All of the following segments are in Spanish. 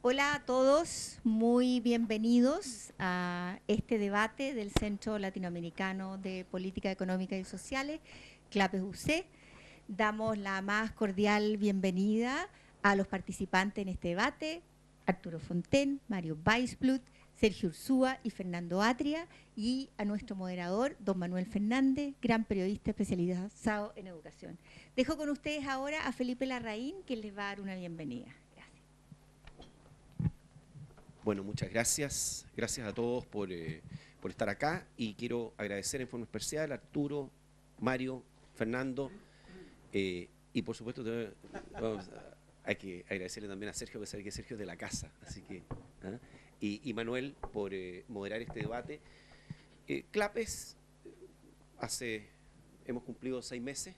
Hola a todos, muy bienvenidos a este debate del Centro Latinoamericano de Política Económica y Sociales, CLAPES UC. Damos la más cordial bienvenida a los participantes en este debate, Arturo Fonten, Mario Weisblut, Sergio Ursúa y Fernando Atria, y a nuestro moderador, don Manuel Fernández, gran periodista especializado en educación. Dejo con ustedes ahora a Felipe Larraín, que les va a dar una bienvenida. Bueno, muchas gracias. Gracias a todos por estar acá y quiero agradecer en forma especial a Arturo, Mario, Fernando y por supuesto hay que agradecerle también a Sergio, que sabe que Sergio es de la casa, así que y Manuel por moderar este debate. CLAPES, hemos cumplido 6 meses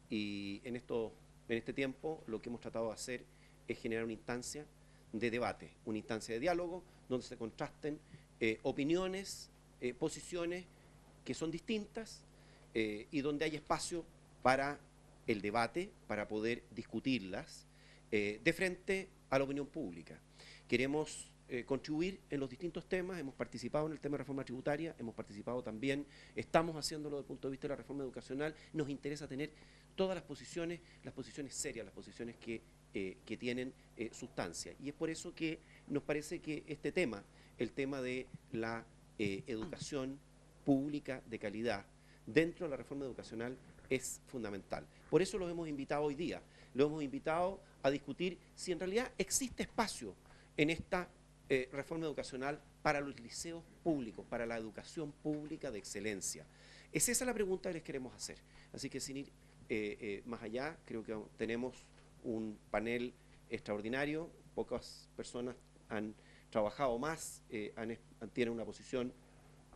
y en este tiempo lo que hemos tratado de hacer es generar una instancia de debate, una instancia de diálogo donde se contrasten opiniones, posiciones que son distintas y donde hay espacio para el debate, para poder discutirlas de frente a la opinión pública. Queremos contribuir en los distintos temas, hemos participado en el tema de reforma tributaria, hemos participado también, estamos haciéndolo desde el punto de vista de la reforma educacional, nos interesa tener todas las posiciones serias, las posiciones que tienen sustancia. Y es por eso que nos parece que este tema, el tema de la educación pública de calidad dentro de la reforma educacional es fundamental. Por eso los hemos invitado hoy día. Los hemos invitado a discutir si en realidad existe espacio en esta reforma educacional para los liceos públicos, para la educación pública de excelencia. Es esa la pregunta que les queremos hacer. Así que sin ir más allá, creo que tenemos un panel extraordinario, pocas personas han trabajado más, tienen una posición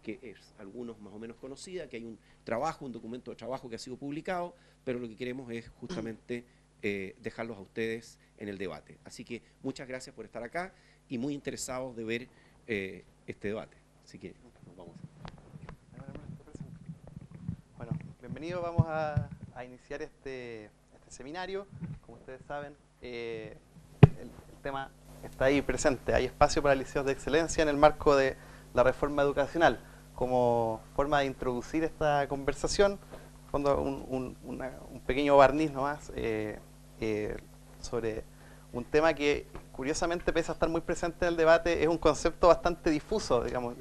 que es algunos más o menos conocida, que hay un trabajo, un documento de trabajo que ha sido publicado, pero lo que queremos es justamente dejarlos a ustedes en el debate. Así que muchas gracias por estar acá y muy interesados de ver este debate. Así que nos vamos. Bueno, bienvenidos, vamos a iniciar este seminario. Como ustedes saben, el tema está ahí presente. Hay espacio para liceos de excelencia en el marco de la reforma educacional. Como forma de introducir esta conversación, un pequeño barniz nomás sobre un tema que curiosamente, pese a estar muy presente en el debate, es un concepto bastante difuso, digamos.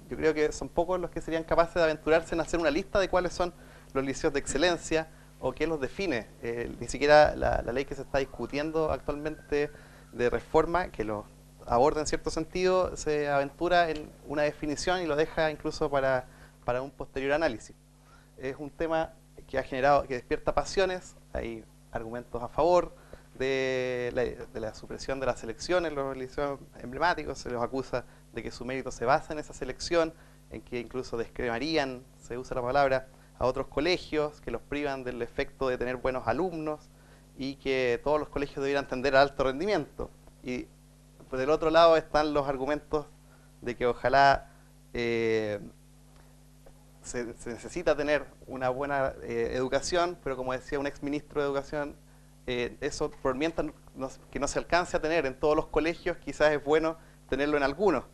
Yo creo que son pocos los que serían capaces de aventurarse en hacer una lista de cuáles son los liceos de excelencia o qué los define. Ni siquiera la ley que se está discutiendo actualmente de reforma, que lo aborda en cierto sentido, se aventura en una definición y lo deja incluso para un posterior análisis. Es un tema que ha generado, que despierta pasiones. Hay argumentos a favor de la supresión de las selecciones, los liceos emblemáticos. Se los acusa de que su mérito se basa en esa selección, en que incluso descremarían, se usa la palabra, a otros colegios, que los privan del efecto de tener buenos alumnos y que todos los colegios debieran tender al alto rendimiento. Y por el otro lado están los argumentos de que ojalá se necesita tener una buena educación, pero como decía un exministro de Educación, eso por mientras que no se alcance a tener en todos los colegios, quizás es bueno tenerlo en algunos.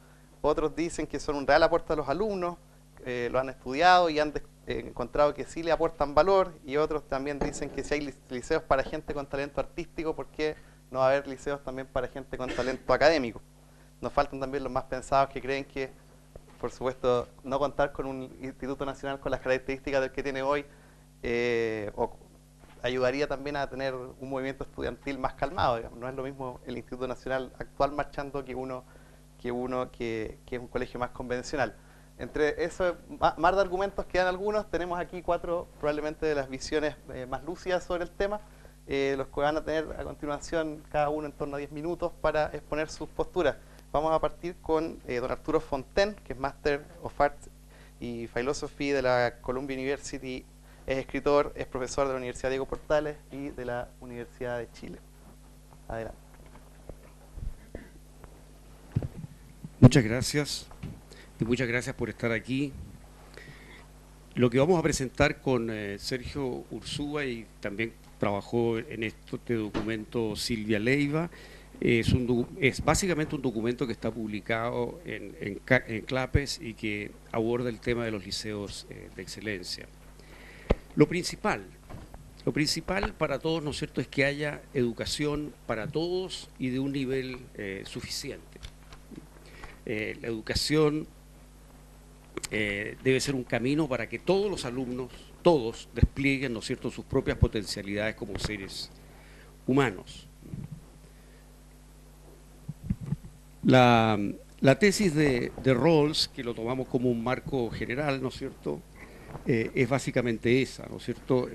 Otros dicen que son un real aporte a los alumnos, lo han estudiado y han encontrado que sí le aportan valor, y otros también dicen que si hay liceos para gente con talento artístico, ¿por qué no va a haber liceos también para gente con talento académico? Nos faltan también los más pensados que creen que, por supuesto, no contar con un instituto nacional con las características del que tiene hoy ayudaría también a tener un movimiento estudiantil más calmado, digamos. No es lo mismo el Instituto Nacional actual marchando que es un colegio más convencional. Entre esos mar de argumentos que dan algunos, tenemos aquí 4 probablemente de las visiones más lúcidas sobre el tema, los que van a tener a continuación cada uno en torno a 10 minutos para exponer sus posturas. Vamos a partir con don Arturo Fonten, que es Master of Arts y Philosophy de la Columbia University, es escritor, es profesor de la Universidad Diego Portales y de la Universidad de Chile. Adelante. Muchas gracias. Y muchas gracias por estar aquí. Lo que vamos a presentar con Sergio Ursúa, y también trabajó en este documento Silvia Leiva, Es básicamente un documento que está publicado en CLAPES y que aborda el tema de los liceos de excelencia. Lo principal para todos, ¿no es cierto?, es que haya educación para todos y de un nivel suficiente. La educación debe ser un camino para que todos los alumnos, todos, desplieguen, ¿no es cierto?, sus propias potencialidades como seres humanos. La tesis de Rawls, que lo tomamos como un marco general, ¿no es cierto?, es básicamente esa, ¿no es cierto?,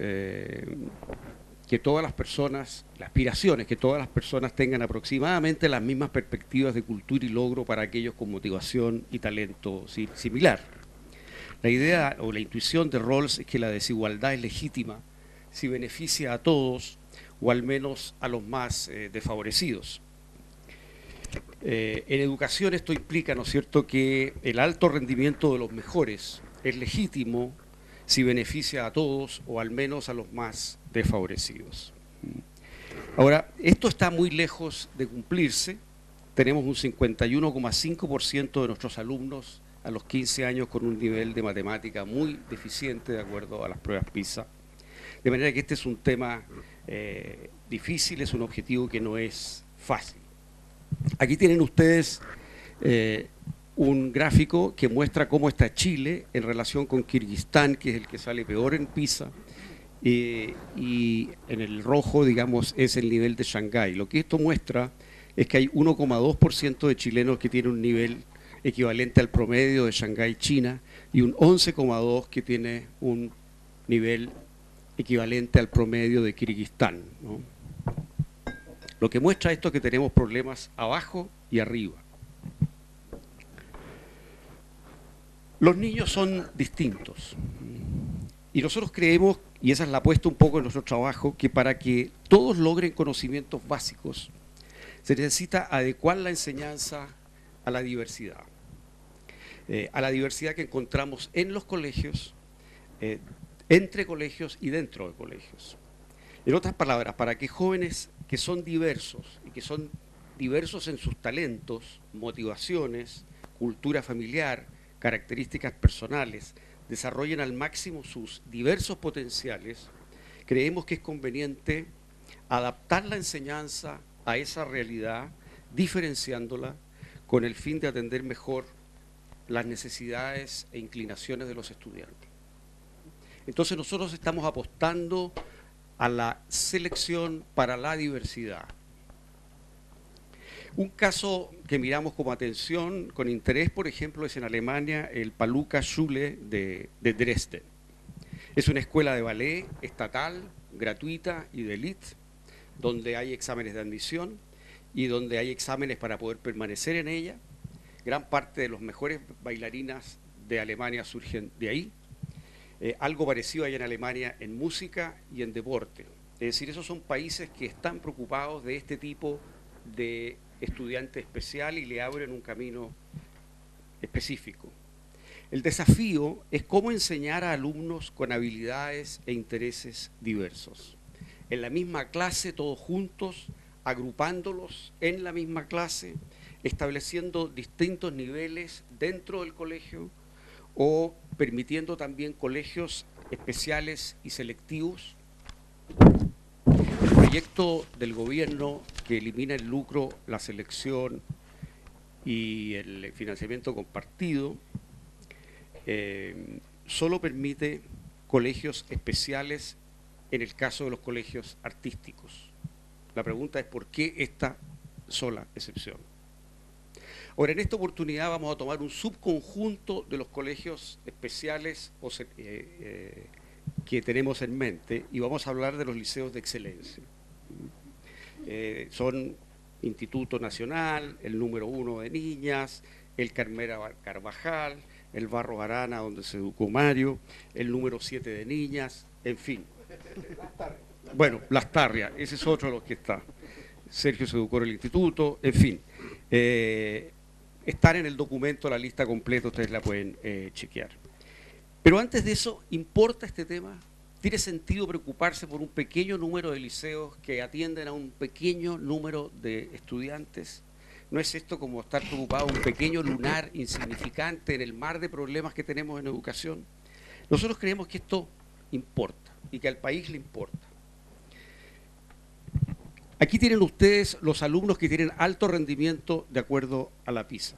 que todas las personas, la aspiración es que todas las personas tengan aproximadamente las mismas perspectivas de cultura y logro para aquellos con motivación y talento similar. La idea o la intuición de Rawls es que la desigualdad es legítima si beneficia a todos o al menos a los más desfavorecidos. En educación esto implica, ¿no es cierto?, que el alto rendimiento de los mejores es legítimo si beneficia a todos o al menos a los más desfavorecidos. Ahora, esto está muy lejos de cumplirse. Tenemos un 51,5% de nuestros alumnos a los 15 años con un nivel de matemática muy deficiente de acuerdo a las pruebas PISA. De manera que este es un tema difícil, es un objetivo que no es fácil. Aquí tienen ustedes un gráfico que muestra cómo está Chile en relación con Kirguistán, que es el que sale peor en PISA, y en el rojo, digamos, es el nivel de Shanghái. Lo que esto muestra es que hay 1,2% de chilenos que tienen un nivel equivalente al promedio de Shanghái, China, y un 11,2% que tiene un nivel equivalente al promedio de Kirguistán, ¿no? Lo que muestra esto es que tenemos problemas abajo y arriba. Los niños son distintos y nosotros creemos, y esa es la apuesta un poco en nuestro trabajo, que para que todos logren conocimientos básicos se necesita adecuar la enseñanza a la diversidad que encontramos en los colegios, entre colegios y dentro de colegios. En otras palabras, para que jóvenes que son diversos y que son diversos en sus talentos, motivaciones, cultura familiar, características personales, desarrollen al máximo sus diversos potenciales, creemos que es conveniente adaptar la enseñanza a esa realidad, diferenciándola con el fin de atender mejor las necesidades e inclinaciones de los estudiantes. Entonces nosotros estamos apostando a la selección para la diversidad. Un caso que miramos como atención, con interés, por ejemplo, es en Alemania el Paluca Schule de Dresden. Es una escuela de ballet estatal, gratuita y de élite, donde hay exámenes de admisión y donde hay exámenes para poder permanecer en ella. Gran parte de los mejores bailarinas de Alemania surgen de ahí. Algo parecido hay en Alemania en música y en deporte. Es decir, esos son países que están preocupados de este tipo de estudiante especial y le abren un camino específico. El desafío es cómo enseñar a alumnos con habilidades e intereses diversos. En la misma clase, todos juntos, agrupándolos en la misma clase, estableciendo distintos niveles dentro del colegio o permitiendo también colegios especiales y selectivos. El proyecto del gobierno que elimina el lucro, la selección y el financiamiento compartido solo permite colegios especiales en el caso de los colegios artísticos. La pregunta es ¿por qué esta sola excepción? Ahora, en esta oportunidad vamos a tomar un subconjunto de los colegios especiales que tenemos en mente y vamos a hablar de los liceos de excelencia. Son Instituto Nacional, el número 1 de niñas, el Carmela Carvajal, el Barros Arana, donde se educó Mario, el número 7 de niñas, en fin. Bueno, Las Tarrias, ese es otro de los que está. Sergio se educó en el instituto, en fin. Están en el documento, la lista completa, ustedes la pueden chequear. Pero antes de eso, ¿importa este tema? tiene sentido preocuparse por un pequeño número de liceos que atienden a un pequeño número de estudiantes. ¿No es esto como estar preocupado un pequeño lunar insignificante en el mar de problemas que tenemos en educación? Nosotros creemos que esto importa y que al país le importa. Aquí tienen ustedes los alumnos que tienen alto rendimiento de acuerdo a la PISA.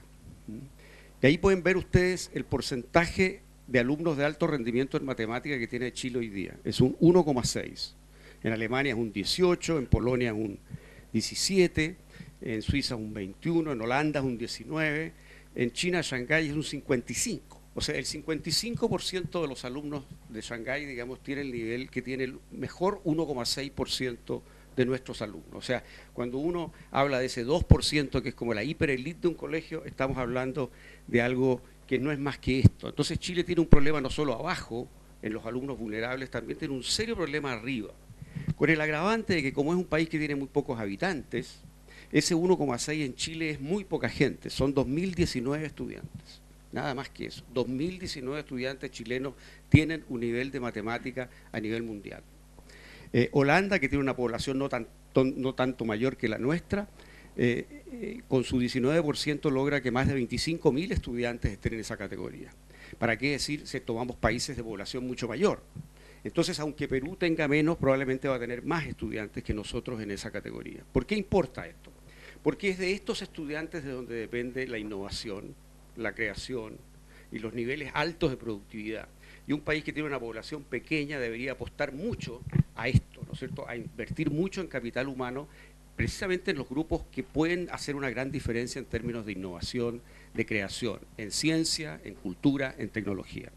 Y ahí pueden ver ustedes el porcentaje de alumnos de alto rendimiento en matemática que tiene Chile hoy día. Es un 1,6. En Alemania es un 18, en Polonia es un 17, en Suiza es un 21, en Holanda es un 19, en China, Shanghái es un 55. O sea, el 55% de los alumnos de Shanghái, digamos, tiene el nivel que tiene el mejor 1,6% de nuestros alumnos. O sea, cuando uno habla de ese 2% que es como la hiperelite de un colegio, estamos hablando de algo que no es más que esto. Entonces Chile tiene un problema no solo abajo, en los alumnos vulnerables, también tiene un serio problema arriba, con el agravante de que como es un país que tiene muy pocos habitantes, ese 1,6 en Chile es muy poca gente, son 2.019 estudiantes, nada más que eso. 2.019 estudiantes chilenos tienen un nivel de matemática a nivel mundial. Holanda, que tiene una población no tanto mayor que la nuestra, con su 19% logra que más de 25.000 estudiantes estén en esa categoría. ¿Para qué decir si tomamos países de población mucho mayor? Entonces, aunque Perú tenga menos, probablemente va a tener más estudiantes que nosotros en esa categoría. ¿Por qué importa esto? Porque es de estos estudiantes de donde depende la innovación, la creación y los niveles altos de productividad. Y un país que tiene una población pequeña debería apostar mucho a esto, ¿no es cierto?, a invertir mucho en capital humano, precisamente en los grupos que pueden hacer una gran diferencia en términos de innovación, de creación, en ciencia, en cultura, en tecnología.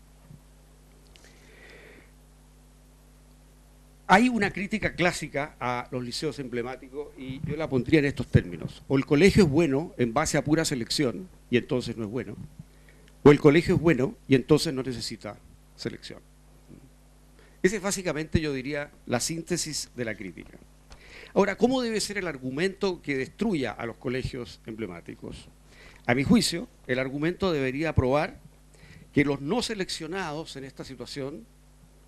Hay una crítica clásica a los liceos emblemáticos y yo la pondría en estos términos. O el colegio es bueno en base a pura selección y entonces no es bueno, o el colegio es bueno y entonces no necesita selección. Esa es básicamente, yo diría, la síntesis de la crítica. Ahora, ¿cómo debe ser el argumento que destruya a los colegios emblemáticos? A mi juicio, el argumento debería probar que los no seleccionados en esta situación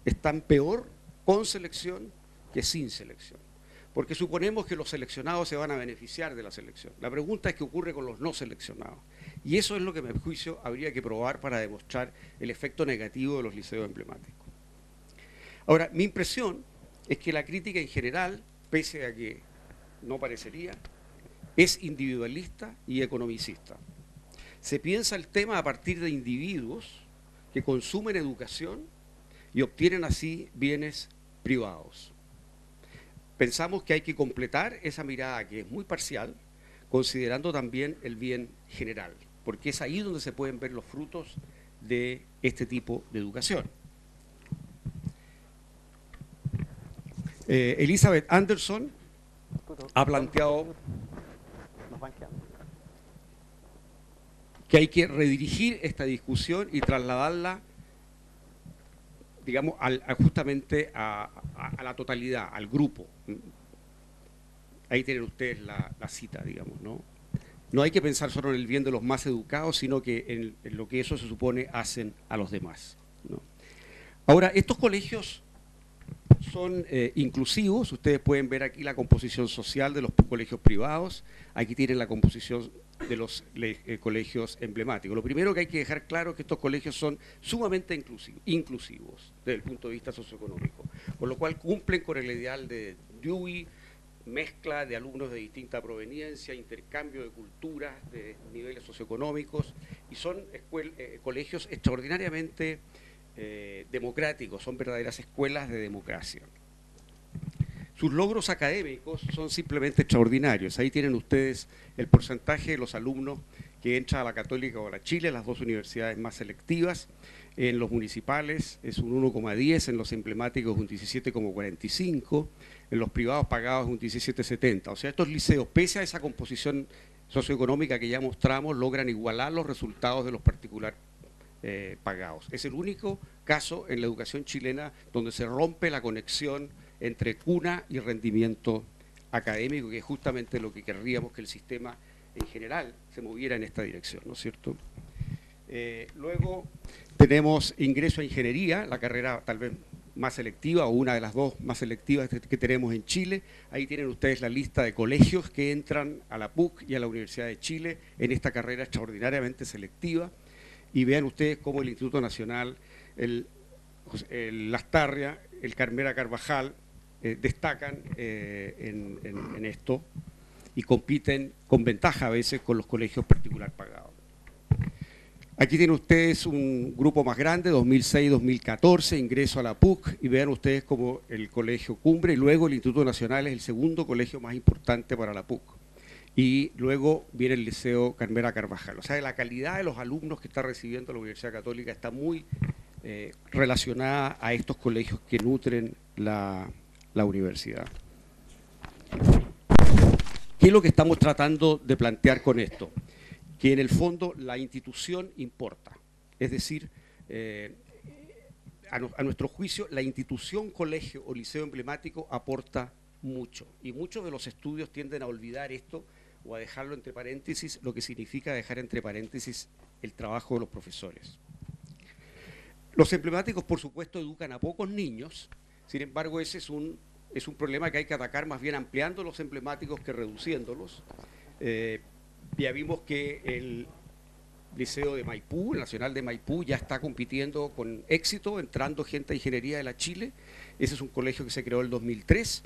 están peor con selección que sin selección. Porque suponemos que los seleccionados se van a beneficiar de la selección. La pregunta es qué ocurre con los no seleccionados. Y eso es lo que, a mi juicio, habría que probar para demostrar el efecto negativo de los liceos emblemáticos. Ahora, mi impresión es que la crítica en general, pese a que no parecería, es individualista y economicista. Se piensa el tema a partir de individuos que consumen educación y obtienen así bienes privados. Pensamos que hay que completar esa mirada que es muy parcial, considerando también el bien general, porque es ahí donde se pueden ver los frutos de este tipo de educación. Elizabeth Anderson ha planteado que hay que redirigir esta discusión y trasladarla, digamos, justamente a la totalidad, al grupo. Ahí tienen ustedes la cita, digamos, ¿no? No hay que pensar solo en el bien de los más educados, sino que en lo que eso se supone hacen a los demás, ¿no? Ahora, estos colegios son inclusivos. Ustedes pueden ver aquí la composición social de los colegios privados. Aquí tienen la composición de los colegios emblemáticos. Lo primero que hay que dejar claro es que estos colegios son sumamente inclusivos desde el punto de vista socioeconómico, con lo cual cumplen con el ideal de Dewey, mezcla de alumnos de distinta proveniencia, intercambio de culturas, de niveles socioeconómicos, y son colegios extraordinariamente democráticos, son verdaderas escuelas de democracia. Sus logros académicos son simplemente extraordinarios. Ahí tienen ustedes el porcentaje de los alumnos que entran a la Católica o a la Chile, las dos universidades más selectivas. En los municipales es un 1,10, en los emblemáticos un 17,45, en los privados pagados un 17,70. O sea, estos liceos, pese a esa composición socioeconómica que ya mostramos, logran igualar los resultados de los particulares pagados. Es el único caso en la educación chilena donde se rompe la conexión entre cuna y rendimiento académico, que es justamente lo que querríamos que el sistema en general se moviera en esta dirección, ¿no es cierto? Luego tenemos ingreso a ingeniería, la carrera tal vez más selectiva, o una de las dos más selectivas que tenemos en Chile. Ahí tienen ustedes la lista de colegios que entran a la PUC y a la Universidad de Chile en esta carrera extraordinariamente selectiva. Y vean ustedes cómo el Instituto Nacional, el Lastarria, el Carmela Carvajal, destacan en esto y compiten con ventaja a veces con los colegios particular pagados. Aquí tienen ustedes un grupo más grande, 2006-2014, ingreso a la PUC, y vean ustedes como el Colegio Cumbre, y luego el Instituto Nacional es el segundo colegio más importante para la PUC. Y luego viene el Liceo Carmela Carvajal. O sea, la calidad de los alumnos que está recibiendo la Universidad Católica está muy relacionada a estos colegios que nutren la universidad. ¿Qué es lo que estamos tratando de plantear con esto? Que en el fondo la institución importa. Es decir, a nuestro juicio, la institución colegio o liceo emblemático aporta mucho. Y muchos de los estudios tienden a olvidar esto o a dejarlo entre paréntesis, lo que significa dejar entre paréntesis el trabajo de los profesores. Los emblemáticos, por supuesto, educan a pocos niños. Sin embargo, ese es un problema que hay que atacar más bien ampliando los emblemáticos que reduciéndolos. Ya vimos que el Liceo de Maipú, el Nacional de Maipú, ya está compitiendo con éxito, entrando gente a Ingeniería de la Chile. Ese es un colegio que se creó en el 2003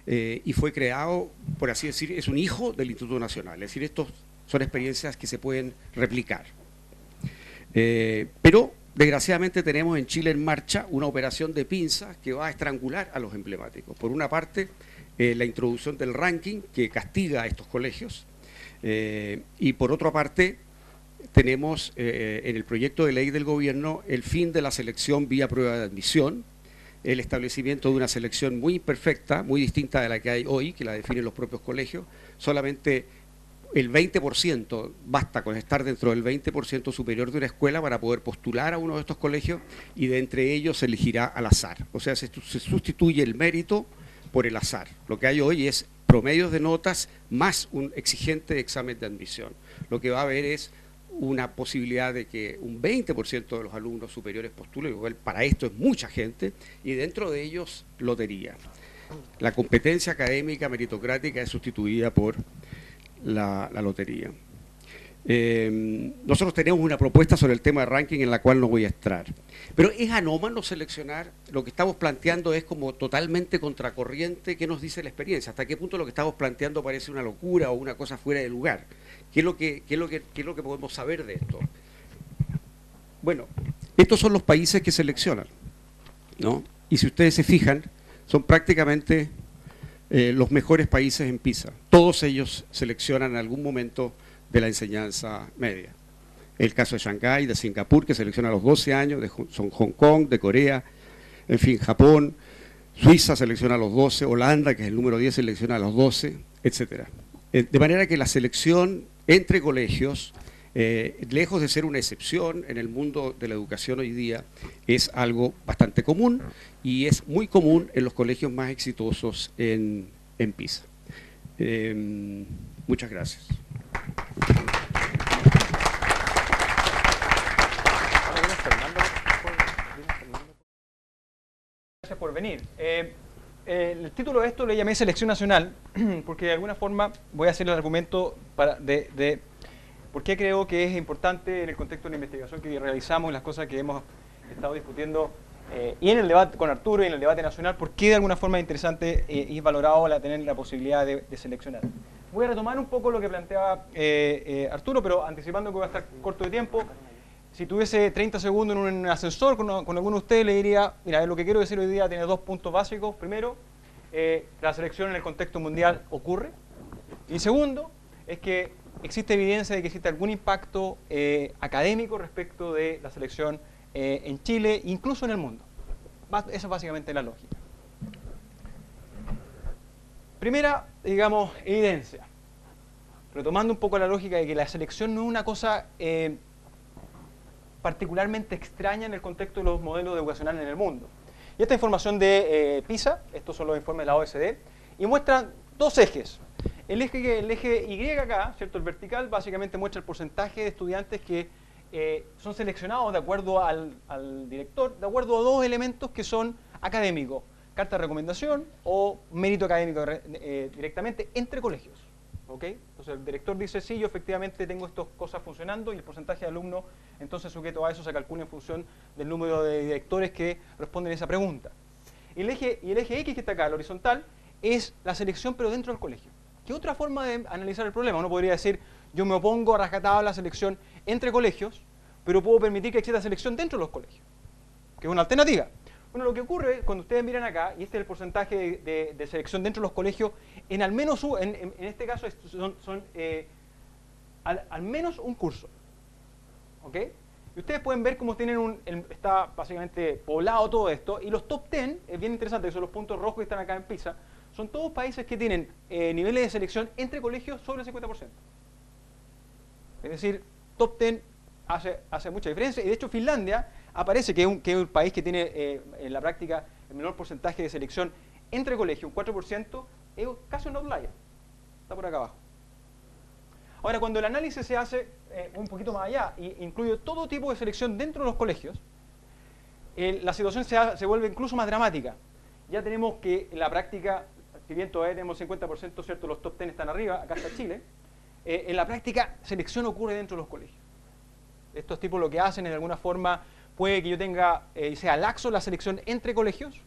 y fue creado, por así decir, es un hijo del Instituto Nacional. Es decir, estos son experiencias que se pueden replicar. Pero, desgraciadamente, tenemos en Chile en marcha una operación de pinzas que va a estrangular a los emblemáticos. Por una parte, la introducción del ranking que castiga a estos colegios. Y por otra parte, tenemos en el proyecto de ley del gobierno el fin de la selección vía prueba de admisión, el establecimiento de una selección muy imperfecta, muy distinta de la que hay hoy, que la definen los propios colegios. Solamente el 20%, basta con estar dentro del 20% superior de una escuela para poder postular a uno de estos colegios, y de entre ellos se elegirá al azar. O sea, se sustituye el mérito por el azar. Lo que hay hoy es promedios de notas más un exigente examen de admisión. Lo que va a haber es una posibilidad de que un 20% de los alumnos superiores postulen, para esto es mucha gente, y dentro de ellos lotería. La competencia académica meritocrática es sustituida por la lotería. Nosotros tenemos una propuesta sobre el tema de ranking en la cual no voy a entrar. Pero es anómalo seleccionar. Lo que estamos planteando es como totalmente contracorriente. ¿Qué nos dice la experiencia? ¿Hasta qué punto lo que estamos planteando parece una locura o una cosa fuera de lugar? ¿Qué es lo que podemos saber de esto? Bueno, estos son los países que seleccionan, ¿no? Y si ustedes se fijan, son prácticamente los mejores países en PISA. Todos ellos seleccionan en algún momento de la enseñanza media. El caso de Shanghái, de Singapur, que selecciona a los 12 años, son Hong Kong, de Corea, en fin, Japón, Suiza selecciona a los 12, Holanda, que es el número 10, selecciona a los 12, etcétera. De manera que la selección entre colegios, lejos de ser una excepción en el mundo de la educación hoy día, es algo bastante común, y es muy común en los colegios más exitosos en PISA. Muchas gracias. Gracias por venir. El título de esto le llamé Selección Nacional, porque de alguna forma voy a hacer el argumento de por qué creo que es importante en el contexto de la investigación que realizamos, las cosas que hemos estado discutiendo y en el debate con Arturo y en el debate nacional, por qué de alguna forma es interesante y valorado tener la posibilidad de seleccionar. Voy a retomar un poco lo que planteaba Arturo, pero anticipando que voy a estar corto de tiempo. Si tuviese 30 segundos en un ascensor con alguno de ustedes, le diría, mira, lo que quiero decir hoy día tiene dos puntos básicos. Primero, la selección en el contexto mundial ocurre. Y segundo, es que existe evidencia de que existe algún impacto académico respecto de la selección en Chile, incluso en el mundo. Esa es básicamente la lógica. Primera, digamos, evidencia. Retomando un poco la lógica de que la selección no es una cosa particularmente extraña en el contexto de los modelos educacionales en el mundo. Y esta información de PISA, estos son los informes de la OECD, y muestran dos ejes. El eje Y acá, ¿cierto? El vertical, básicamente muestra el porcentaje de estudiantes que son seleccionados de acuerdo al director, de acuerdo a dos elementos que son académico, carta de recomendación o mérito académico directamente entre colegios. ¿Okay? Entonces el director dice, sí, yo efectivamente tengo estas cosas funcionando y el porcentaje de alumnos, entonces sujeto a eso se calcula en función del número de directores que responden a esa pregunta. Y el eje X que está acá, el horizontal, es la selección pero dentro del colegio. ¿Qué otra forma de analizar el problema? Uno podría decir, yo me opongo a rajatabla a la selección entre colegios, pero puedo permitir que exista selección dentro de los colegios, que es una alternativa. Bueno, lo que ocurre cuando ustedes miran acá, y este es el porcentaje de selección dentro de los colegios, en al menos en este caso son al menos un curso. ¿Ok? Y ustedes pueden ver cómo tienen está básicamente poblado todo esto, y los top 10, es bien interesante, que son los puntos rojos que están acá en PISA, son todos países que tienen niveles de selección entre colegios sobre el 50%. Es decir, top 10 hace mucha diferencia, y de hecho Finlandia aparece que es un país que tiene en la práctica el menor porcentaje de selección entre colegios, un 4%, es casi un outlier, está por acá abajo. Ahora, cuando el análisis se hace un poquito más allá e incluye todo tipo de selección dentro de los colegios, la situación se vuelve incluso más dramática. Ya tenemos que en la práctica, si bien todavía tenemos 50%, ¿cierto? Los top 10 están arriba, acá está Chile, en la práctica selección ocurre dentro de los colegios. Estos tipos lo que hacen, de alguna forma, puede que yo tenga, sea laxo la selección entre colegios,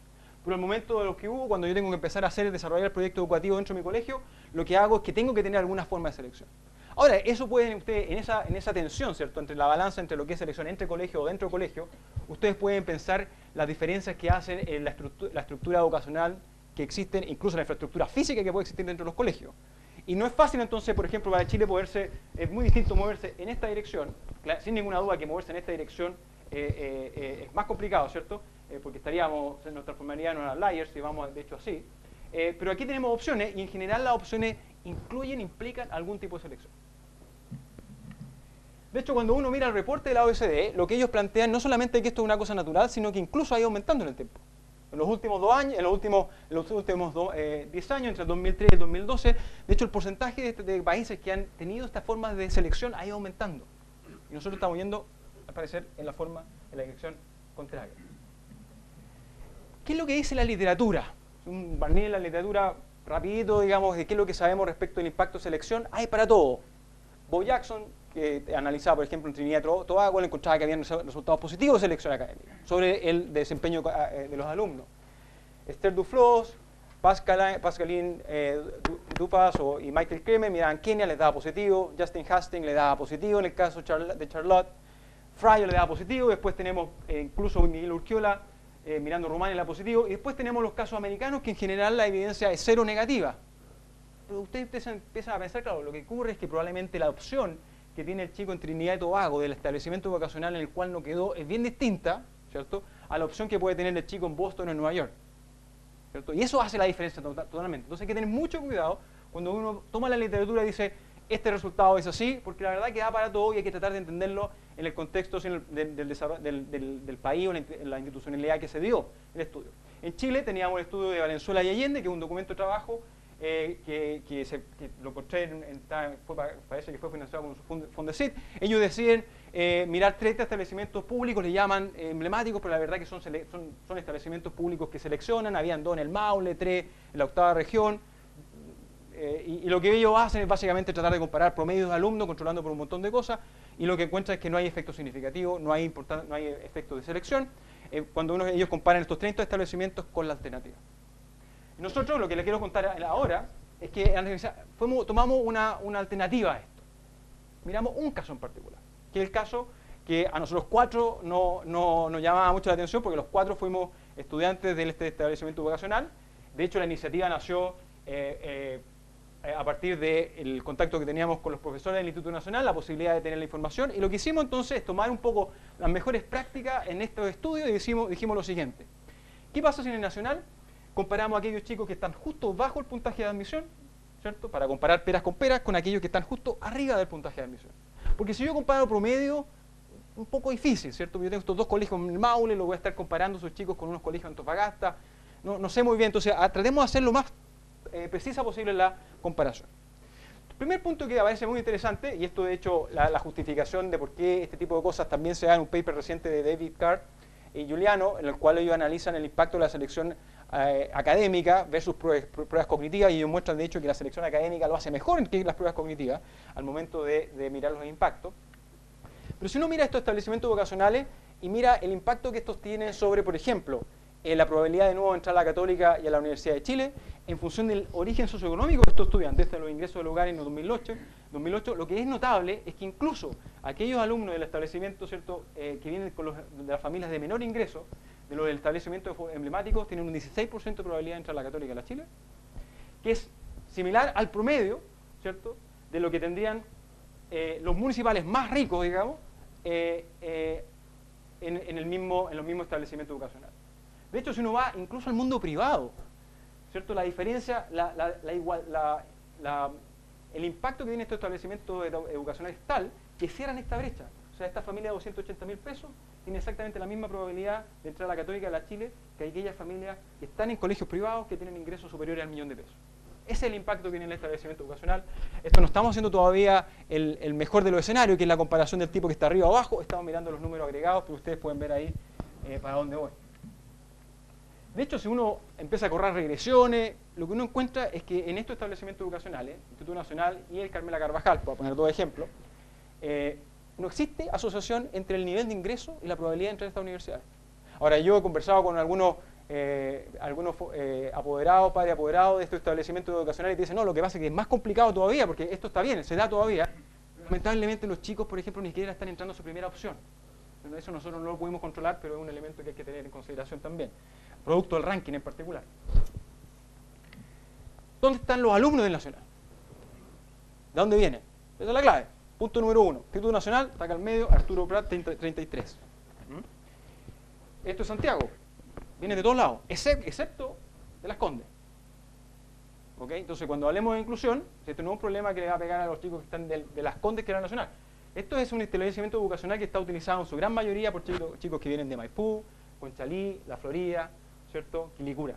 pero el momento de los que hubo, cuando yo tengo que empezar a desarrollar el proyecto educativo dentro de mi colegio, lo que hago es que tengo que tener alguna forma de selección. Ahora, eso pueden ustedes, en esa tensión, ¿cierto?, entre la balanza entre lo que es selección entre colegio o dentro de colegio, ustedes pueden pensar las diferencias que hacen en la estructura educacional que existen, incluso la infraestructura física que puede existir dentro de los colegios. Y no es fácil entonces, por ejemplo, para Chile es muy distinto moverse en esta dirección, sin ninguna duda que moverse en esta dirección es más complicado, ¿cierto? Porque nos transformaríamos en outliers si vamos de hecho así. Pero aquí tenemos opciones y en general las opciones implican algún tipo de selección. De hecho, cuando uno mira el reporte de la OECD, lo que ellos plantean no solamente que esto es una cosa natural, sino que incluso ha ido aumentando en el tiempo. En los últimos 2 años, en los últimos 10 años, entre el 2003 y el 2012, de hecho el porcentaje de países que han tenido esta forma de selección ha ido aumentando. Y nosotros estamos yendo, al parecer, en la dirección contraria. ¿Qué es lo que dice la literatura? Un barniz de la literatura rapidito, digamos, de qué es lo que sabemos respecto al impacto de selección. Hay para todo. Bo Jackson, que analizaba, por ejemplo, en Trinidad y Tobago, le encontraba que habían resultados positivos de selección académica sobre el desempeño de los alumnos. Esther Duflos, Pascaline Dupas y Michael Kremer miraban Kenia, les daba positivo. Justin Hastings le daba positivo en el caso de Charlotte. Fryer le daba positivo. Después tenemos incluso Miguel Urquiola mirando Rumania le da positivo. Y después tenemos los casos americanos que en general la evidencia es cero negativa. Pero ustedes empiezan a pensar, claro, lo que ocurre es que probablemente la opción que tiene el chico en Trinidad y Tobago del establecimiento vocacional en el cual no quedó es bien distinta, ¿cierto?, a la opción que puede tener el chico en Boston o en Nueva York, ¿cierto? Y eso hace la diferencia totalmente. Entonces hay que tener mucho cuidado cuando uno toma la literatura y dice este resultado es así, porque la verdad que da para todo y hay que tratar de entenderlo en el contexto del país o en la institucionalidad que se dio el estudio. En Chile teníamos el estudio de Valenzuela y Allende, que es un documento de trabajo que lo encontré, parece que fue financiado con su Fondesit. Ellos deciden mirar 30 establecimientos públicos, le llaman emblemáticos, pero la verdad que son establecimientos públicos que seleccionan. Habían 2 en el Maule, 3 en la 8ª región. Y lo que ellos hacen es básicamente tratar de comparar promedios de alumnos, controlando por un montón de cosas, y lo que encuentran es que no hay efecto significativo, no hay efecto de selección, cuando ellos comparan estos 30 establecimientos con la alternativa. Nosotros lo que les quiero contar ahora es que tomamos una alternativa a esto. Miramos un caso en particular, que es el caso que a nosotros 4 no nos llamaba mucho la atención, porque los 4 fuimos estudiantes de este establecimiento vocacional. De hecho, la iniciativa nació a partir del contacto que teníamos con los profesores del Instituto Nacional, la posibilidad de tener la información, y lo que hicimos entonces es tomar un poco las mejores prácticas en estos estudios y dijimos lo siguiente. ¿Qué pasa si en el Nacional comparamos a aquellos chicos que están justo bajo el puntaje de admisión, ¿cierto?, para comparar peras con peras, con aquellos que están justo arriba del puntaje de admisión? Porque si yo comparo promedio, un poco difícil, ¿cierto? Yo tengo estos 2 colegios en el Maule, lo voy a estar comparando a sus chicos con unos colegios en Antofagasta, no sé muy bien. Entonces tratemos de hacer lo más precisa posible la comparación. El primer punto que me parece muy interesante, y esto de hecho la justificación de por qué este tipo de cosas también se da en un paper reciente de David Card, Giuliano, en el cual ellos analizan el impacto de la selección académica versus pruebas cognitivas, y ellos muestran de hecho que la selección académica lo hace mejor que las pruebas cognitivas al momento de mirar los impactos. Pero si uno mira estos establecimientos vocacionales y mira el impacto que estos tienen sobre, por ejemplo, la probabilidad de nuevo entrar a la Católica y a la Universidad de Chile, en función del origen socioeconómico de estos estudiantes, desde los ingresos del hogar en 2008, lo que es notable es que incluso aquellos alumnos del establecimiento, ¿cierto?, que vienen de las familias de menor ingreso, de los establecimientos emblemáticos, tienen un 16% de probabilidad de entrar a la Católica y a la Chile, que es similar al promedio, ¿cierto?, de lo que tendrían los municipales más ricos, digamos, en los mismos establecimientos educacionales. De hecho, si uno va incluso al mundo privado, ¿cierto?, la diferencia, el impacto que tiene estos establecimientos educacionales es tal que cierran esta brecha. O sea, esta familia de 280.000 pesos tiene exactamente la misma probabilidad de entrar a la Católica y a la Chile que aquellas familias que están en colegios privados que tienen ingresos superiores al $1.000.000. Ese es el impacto que tiene el establecimiento educacional. Esto no estamos haciendo todavía el mejor de los escenarios, que es la comparación del tipo que está arriba o abajo. Estamos mirando los números agregados, pero ustedes pueden ver ahí para dónde voy. De hecho, si uno empieza a correr regresiones, lo que uno encuentra es que en estos establecimientos educacionales, el Instituto Nacional y el Carmela Carvajal, por poner dos ejemplos, no existe asociación entre el nivel de ingreso y la probabilidad de entrar a estas universidades. Ahora, yo he conversado con algunos apoderados, padres apoderados de estos establecimientos educacionales, y te dicen, no, lo que pasa es que es más complicado todavía, porque esto está bien, se da todavía. Lamentablemente los chicos, por ejemplo, ni siquiera están entrando a su primera opción. Eso nosotros no lo pudimos controlar, pero es un elemento que hay que tener en consideración también, producto del ranking en particular. ¿Dónde están los alumnos del Nacional? ¿De dónde vienen? Esa es la clave. Punto número 1. Instituto Nacional, está acá al medio, Arturo Prat, 33. Esto es Santiago. Viene de todos lados, excepto de Las Condes. ¿Ok? Entonces, cuando hablemos de inclusión, este no es un problema que le va a pegar a los chicos que están de Las Condes, que era Nacional. Esto es un establecimiento educacional que está utilizado en su gran mayoría por chicos que vienen de Maipú, Conchalí, La Florida, ¿cierto?, Quilicura.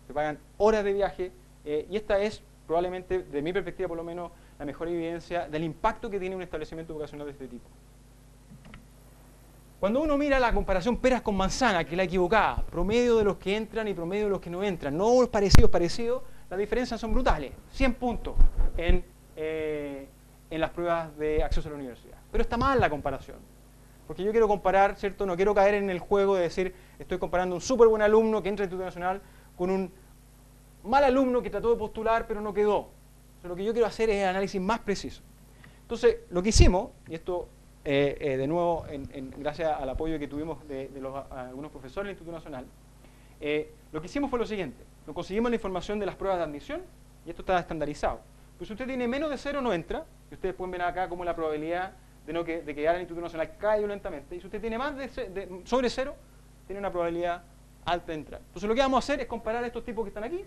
Se pagan horas de viaje, y esta es probablemente, de mi perspectiva por lo menos, la mejor evidencia del impacto que tiene un establecimiento educacional de este tipo. Cuando uno mira la comparación peras con manzana, que es la equivocada, promedio de los que entran y promedio de los que no entran, no parecidos, las diferencias son brutales. 100 puntos en las pruebas de acceso a la universidad. Pero está mal la comparación. Porque yo quiero comparar, ¿cierto? No quiero caer en el juego de decir, estoy comparando un súper buen alumno que entra al Instituto Nacional con un mal alumno que trató de postular pero no quedó. Entonces, lo que yo quiero hacer es el análisis más preciso. Entonces, lo que hicimos, y esto de nuevo gracias al apoyo que tuvimos de algunos profesores del Instituto Nacional, lo que hicimos fue lo siguiente. Nos conseguimos la información de las pruebas de admisión, y esto está estandarizado. Pues si usted tiene menos de 0, no entra, y ustedes pueden ver acá como la probabilidad de quedar en el Instituto Nacional cae violentamente. Y si usted tiene más sobre 0, tiene una probabilidad alta de entrar. Entonces lo que vamos a hacer es comparar a estos tipos que están aquí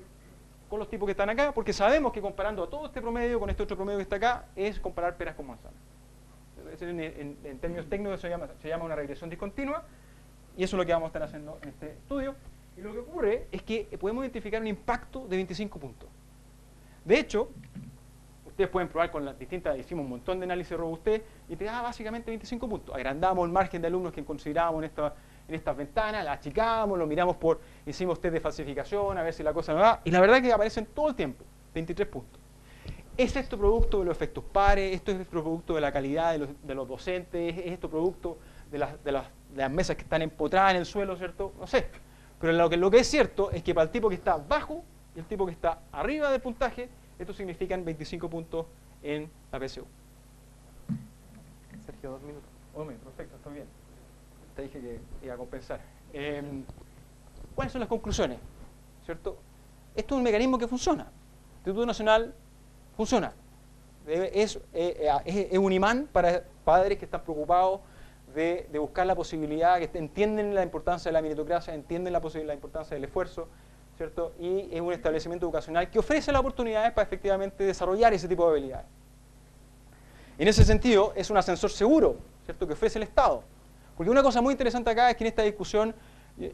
con los tipos que están acá, porque sabemos que comparando a todo este promedio con este otro promedio que está acá, es comparar peras con manzanas. En términos técnicos se llama una regresión discontinua, y eso es lo que vamos a estar haciendo en este estudio. Y lo que ocurre es que podemos identificar un impacto de 25 puntos. De hecho, ustedes pueden probar con las distintas, hicimos un montón de análisis de robustez y te da básicamente 25 puntos. Agrandamos el margen de alumnos que considerábamos en estas ventanas, la achicamos, lo miramos hicimos test de falsificación, a ver si la cosa no va, y la verdad es que aparecen todo el tiempo, 23 puntos. ¿Es esto producto de los efectos pares? ¿Esto es producto de la calidad de los docentes? ¿Es esto producto de las mesas que están empotradas en el suelo, cierto? No sé. Pero lo que es cierto es que para el tipo que está bajo y el tipo que está arriba del puntaje, esto significan 25 puntos en la PSU. Sergio, 2 minutos. 1 minuto, perfecto, está bien. Te dije que iba a compensar. ¿Cuáles son las conclusiones? ¿Cierto? Esto es un mecanismo que funciona. El Instituto Nacional funciona. Es un imán para padres que están preocupados de buscar la posibilidad, que entienden la importancia de la meritocracia, entienden la importancia del esfuerzo, ¿cierto? Y es un establecimiento educacional que ofrece las oportunidades para efectivamente desarrollar ese tipo de habilidades. En ese sentido, es un ascensor seguro, ¿cierto?, que ofrece el Estado. Porque una cosa muy interesante acá es que en esta discusión,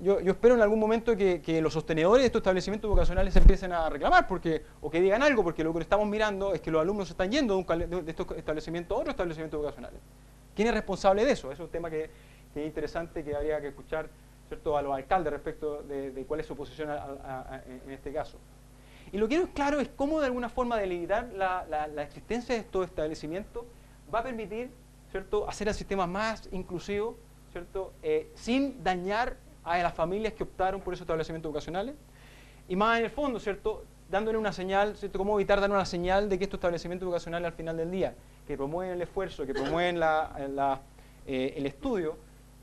yo espero en algún momento que los sostenedores de estos establecimientos vocacionales empiecen a reclamar, o que digan algo, porque lo que estamos mirando es que los alumnos se están yendo de estos establecimientos a otros establecimientos vocacionales. ¿Quién es responsable de eso? Es un tema que que es interesante, que habría que escuchar, ¿cierto?, a los alcaldes respecto de cuál es su posición en este caso. Y lo que quiero claro es cómo de alguna forma delimitar la existencia de estos establecimientos va a permitir, ¿cierto?, hacer el sistema más inclusivo, ¿cierto?, sin dañar a las familias que optaron por esos establecimientos educacionales, y más en el fondo, ¿cierto?, dándole una señal, ¿cierto?, cómo evitar dar una señal de que estos establecimientos educacionales al final del día, que promueven el esfuerzo, que promueven el estudio,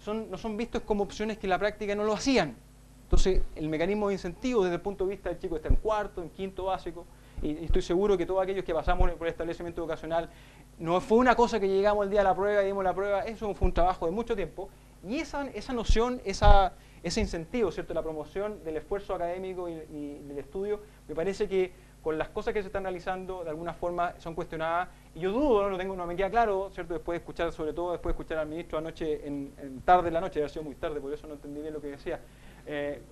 no son vistos como opciones que en la práctica no lo hacían. Entonces, el mecanismo de incentivo desde el punto de vista del chico está en cuarto, en quinto básico, y estoy seguro que todos aquellos que pasamos por el establecimiento educacional, no fue una cosa que llegamos el día de la prueba y dimos la prueba, eso fue un trabajo de mucho tiempo, y esa noción, ese incentivo, ¿cierto?, la promoción del esfuerzo académico y del estudio, me parece que con las cosas que se están realizando, de alguna forma son cuestionadas, y yo dudo, no me queda claro, ¿cierto?, después de escuchar, sobre todo después de escuchar al ministro anoche, en tarde de la noche, había sido muy tarde, por eso no entendí bien lo que decía,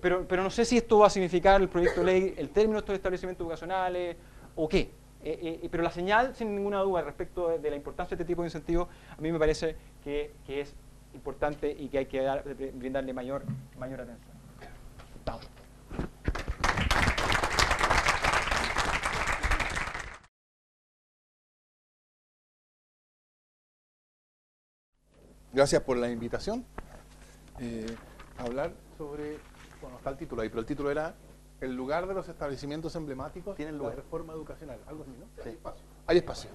pero no sé si esto va a significar el proyecto de ley, el término de estos establecimientos educacionales, o qué. Pero la señal, sin ninguna duda, respecto de la importancia de este tipo de incentivos, a mí me parece que es importante y que hay que brindarle mayor atención. Vamos. Gracias por la invitación. Hablar sobre, bueno, está el título ahí, pero el título era el lugar de los establecimientos emblemáticos en la reforma educacional, algo así, ¿no? Sí. Hay espacio. Hay espacio.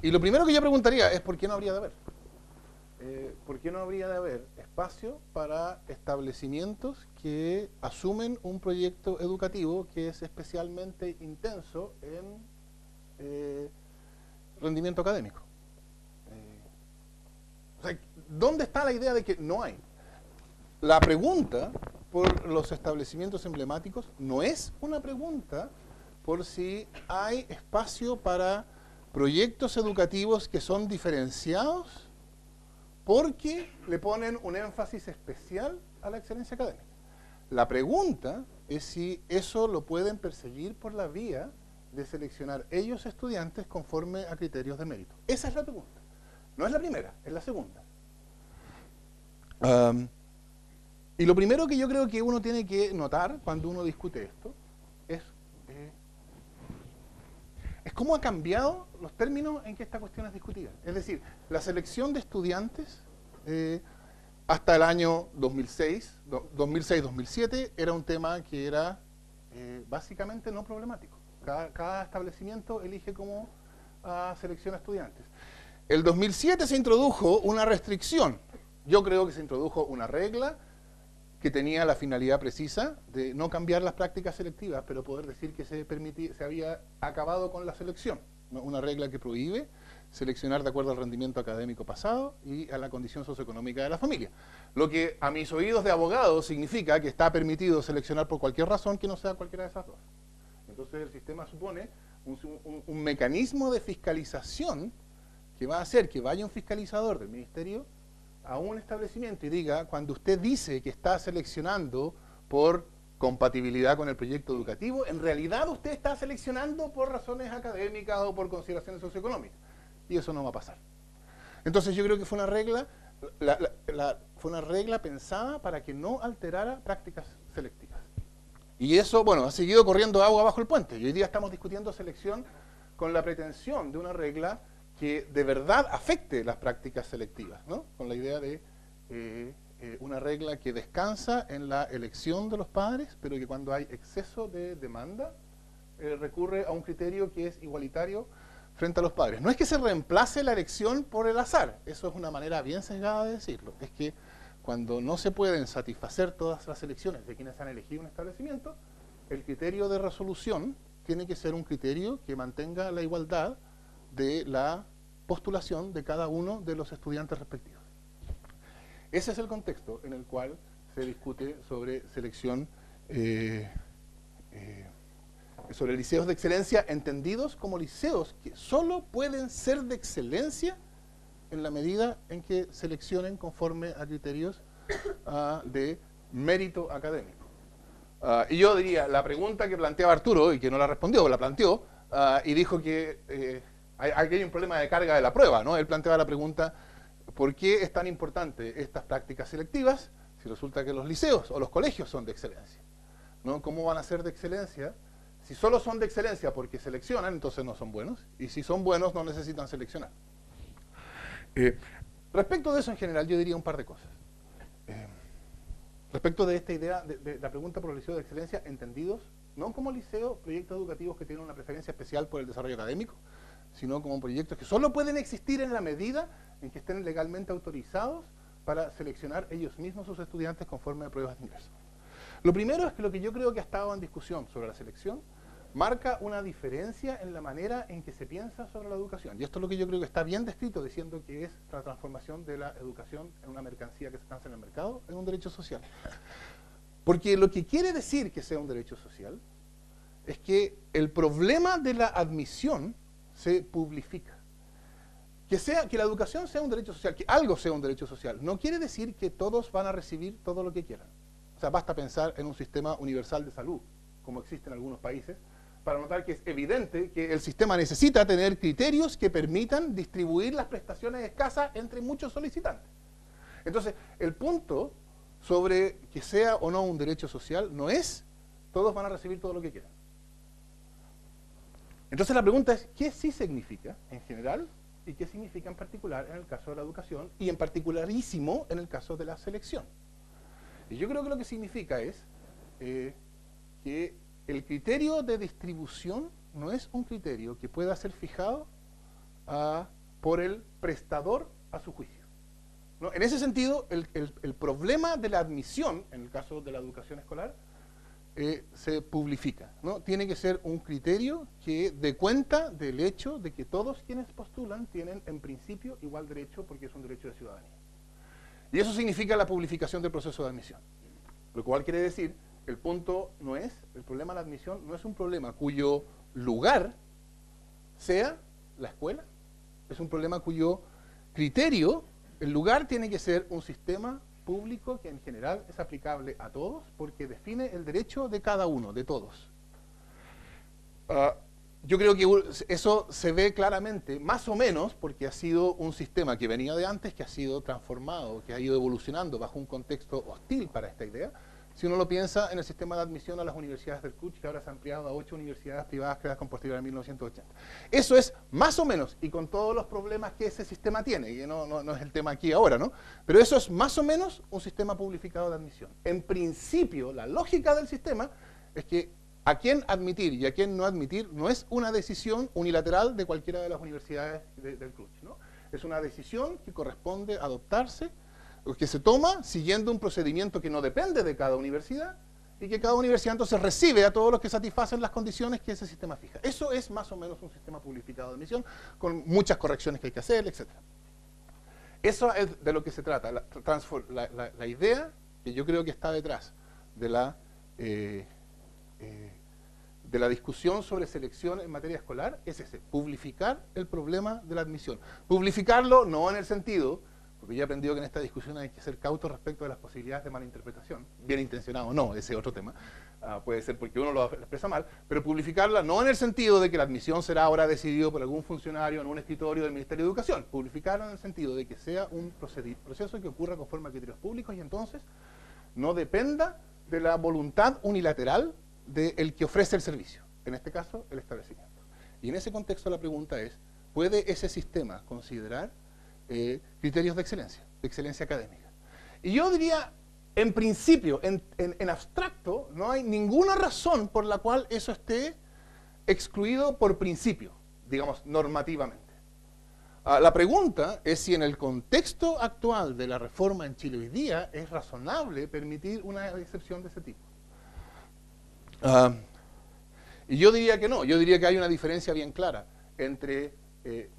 Y lo primero que yo preguntaría es ¿por qué no habría de haber? ¿Por qué no habría de haber espacio para establecimientos que asumen un proyecto educativo que es especialmente intenso en rendimiento académico? O sea, ¿dónde está la idea de que no hay? La pregunta por los establecimientos emblemáticos no es una pregunta por si hay espacio para proyectos educativos que son diferenciados porque le ponen un énfasis especial a la excelencia académica. La pregunta es si eso lo pueden perseguir por la vía de seleccionar ellos estudiantes conforme a criterios de mérito. Esa es la pregunta. No es la primera, es la segunda. Y lo primero que yo creo que uno tiene que notar cuando uno discute esto es cómo ha cambiado los términos en que esta cuestión es discutida. Es decir, la selección de estudiantes hasta el año 2006-2007 era un tema que era básicamente no problemático. Cada establecimiento elige cómo selecciona estudiantes. El 2007 se introdujo una restricción. Yo creo que se introdujo una regla que tenía la finalidad precisa de no cambiar las prácticas selectivas, pero poder decir que se había acabado con la selección. Una regla que prohíbe seleccionar de acuerdo al rendimiento académico pasado y a la condición socioeconómica de la familia. Lo que a mis oídos de abogado significa que está permitido seleccionar por cualquier razón que no sea cualquiera de esas dos. Entonces el sistema supone un mecanismo de fiscalización que va a hacer que vaya un fiscalizador del ministerio a un establecimiento y diga, cuando usted dice que está seleccionando por compatibilidad con el proyecto educativo, en realidad usted está seleccionando por razones académicas o por consideraciones socioeconómicas. Y eso no va a pasar. Entonces yo creo que fue una regla, fue una regla pensada para que no alterara prácticas selectivas. Y eso, bueno, ha seguido corriendo agua bajo el puente. Y hoy día estamos discutiendo selección con la pretensión de una regla que de verdad afecte las prácticas selectivas, ¿no? Con la idea de una regla que descansa en la elección de los padres, pero que cuando hay exceso de demanda, recurre a un criterio que es igualitario frente a los padres. No es que se reemplace la elección por el azar, eso es una manera bien sesgada de decirlo, es que cuando no se pueden satisfacer todas las elecciones de quienes han elegido un establecimiento, el criterio de resolución tiene que ser un criterio que mantenga la igualdad de la postulación de cada uno de los estudiantes respectivos. Ese es el contexto en el cual se discute sobre selección, sobre liceos de excelencia entendidos como liceos que solo pueden ser de excelencia en la medida en que seleccionen conforme a criterios de mérito académico. Y yo diría, la pregunta que planteaba Arturo, y que no la respondió, la planteó, y dijo que aquí hay un problema de carga de la prueba, ¿no? Él planteaba la pregunta, ¿Por qué es tan importante estas prácticas selectivas si resulta que los liceos o los colegios son de excelencia? ¿No? ¿Cómo van a ser de excelencia? Si solo son de excelencia porque seleccionan, entonces no son buenos. Y si son buenos, no necesitan seleccionar. Respecto de eso en general, yo diría un par de cosas. Respecto de esta idea, de la pregunta por los liceos de excelencia, entendidos no como liceos, proyectos educativos que tienen una preferencia especial por el desarrollo académico, sino como proyectos que solo pueden existir en la medida en que estén legalmente autorizados para seleccionar ellos mismos sus estudiantes conforme a pruebas de ingreso. Lo primero es que lo que yo creo que ha estado en discusión sobre la selección marca una diferencia en la manera en que se piensa sobre la educación. Y esto es lo que yo creo que está bien descrito, diciendo que es la transformación de la educación en una mercancía que se lanza en el mercado en un derecho social. Porque lo que quiere decir que sea un derecho social es que el problema de la admisión se publifica. Que la educación sea un derecho social, que algo sea un derecho social, no quiere decir que todos van a recibir todo lo que quieran. O sea, basta pensar en un sistema universal de salud, como existe en algunos países, para notar que es evidente que el sistema necesita tener criterios que permitan distribuir las prestaciones escasas entre muchos solicitantes. Entonces, el punto sobre que sea o no un derecho social no es todos van a recibir todo lo que quieran. Entonces la pregunta es, ¿qué sí significa en general y qué significa en particular en el caso de la educación y en particularísimo en el caso de la selección? Y yo creo que lo que significa es que el criterio de distribución no es un criterio que pueda ser fijado por el prestador a su juicio. ¿No? En ese sentido, el problema de la admisión, en el caso de la educación escolar, se publifica, ¿no? Tiene que ser un criterio que dé cuenta del hecho de que todos quienes postulan tienen en principio igual derecho porque es un derecho de ciudadanía. Y eso significa la publicación del proceso de admisión. Lo cual quiere decir que el punto no es, el problema de la admisión no es un problema cuyo lugar sea la escuela, es un problema cuyo criterio, el lugar tiene que ser un sistema público que en general es aplicable a todos porque define el derecho de cada uno, de todos. Yo creo que eso se ve claramente, más o menos, porque ha sido un sistema que venía de antes, que ha sido transformado, que ha ido evolucionando bajo un contexto hostil para esta idea. Si uno lo piensa en el sistema de admisión a las universidades del CUCH, que ahora se ha ampliado a 8 universidades privadas creadas con posterioridad en 1980. Eso es más o menos, y con todos los problemas que ese sistema tiene, que no es el tema aquí ahora, ¿no? Pero eso es más o menos un sistema publificado de admisión. En principio, la lógica del sistema es que a quién admitir y a quién no admitir no es una decisión unilateral de cualquiera de las universidades del CUCH, ¿no? Es una decisión que corresponde adoptarse, que se toma siguiendo un procedimiento que no depende de cada universidad y que cada universidad entonces recibe a todos los que satisfacen las condiciones que ese sistema fija. Eso es más o menos un sistema publificado de admisión con muchas correcciones que hay que hacer, etc. Eso es de lo que se trata. La idea que yo creo que está detrás de la discusión sobre selección en materia escolar es ese, publicar el problema de la admisión. Publificarlo no en el sentido, porque yo he aprendido que en esta discusión hay que ser cautos respecto de las posibilidades de malinterpretación, bien intencionado o no, ese es otro tema, puede ser porque uno lo expresa mal, pero publicarla no en el sentido de que la admisión será ahora decidido por algún funcionario en un escritorio del Ministerio de Educación, publicarla en el sentido de que sea un proceso que ocurra conforme a criterios públicos y entonces no dependa de la voluntad unilateral del que ofrece el servicio, en este caso el establecimiento. Y en ese contexto la pregunta es, ¿puede ese sistema considerar criterios de excelencia académica? Y yo diría, en principio, en abstracto, no hay ninguna razón por la cual eso esté excluido por principio, digamos, normativamente. La pregunta es si en el contexto actual de la reforma en Chile hoy día es razonable permitir una excepción de ese tipo. Y yo diría que no, yo diría que hay una diferencia bien clara entre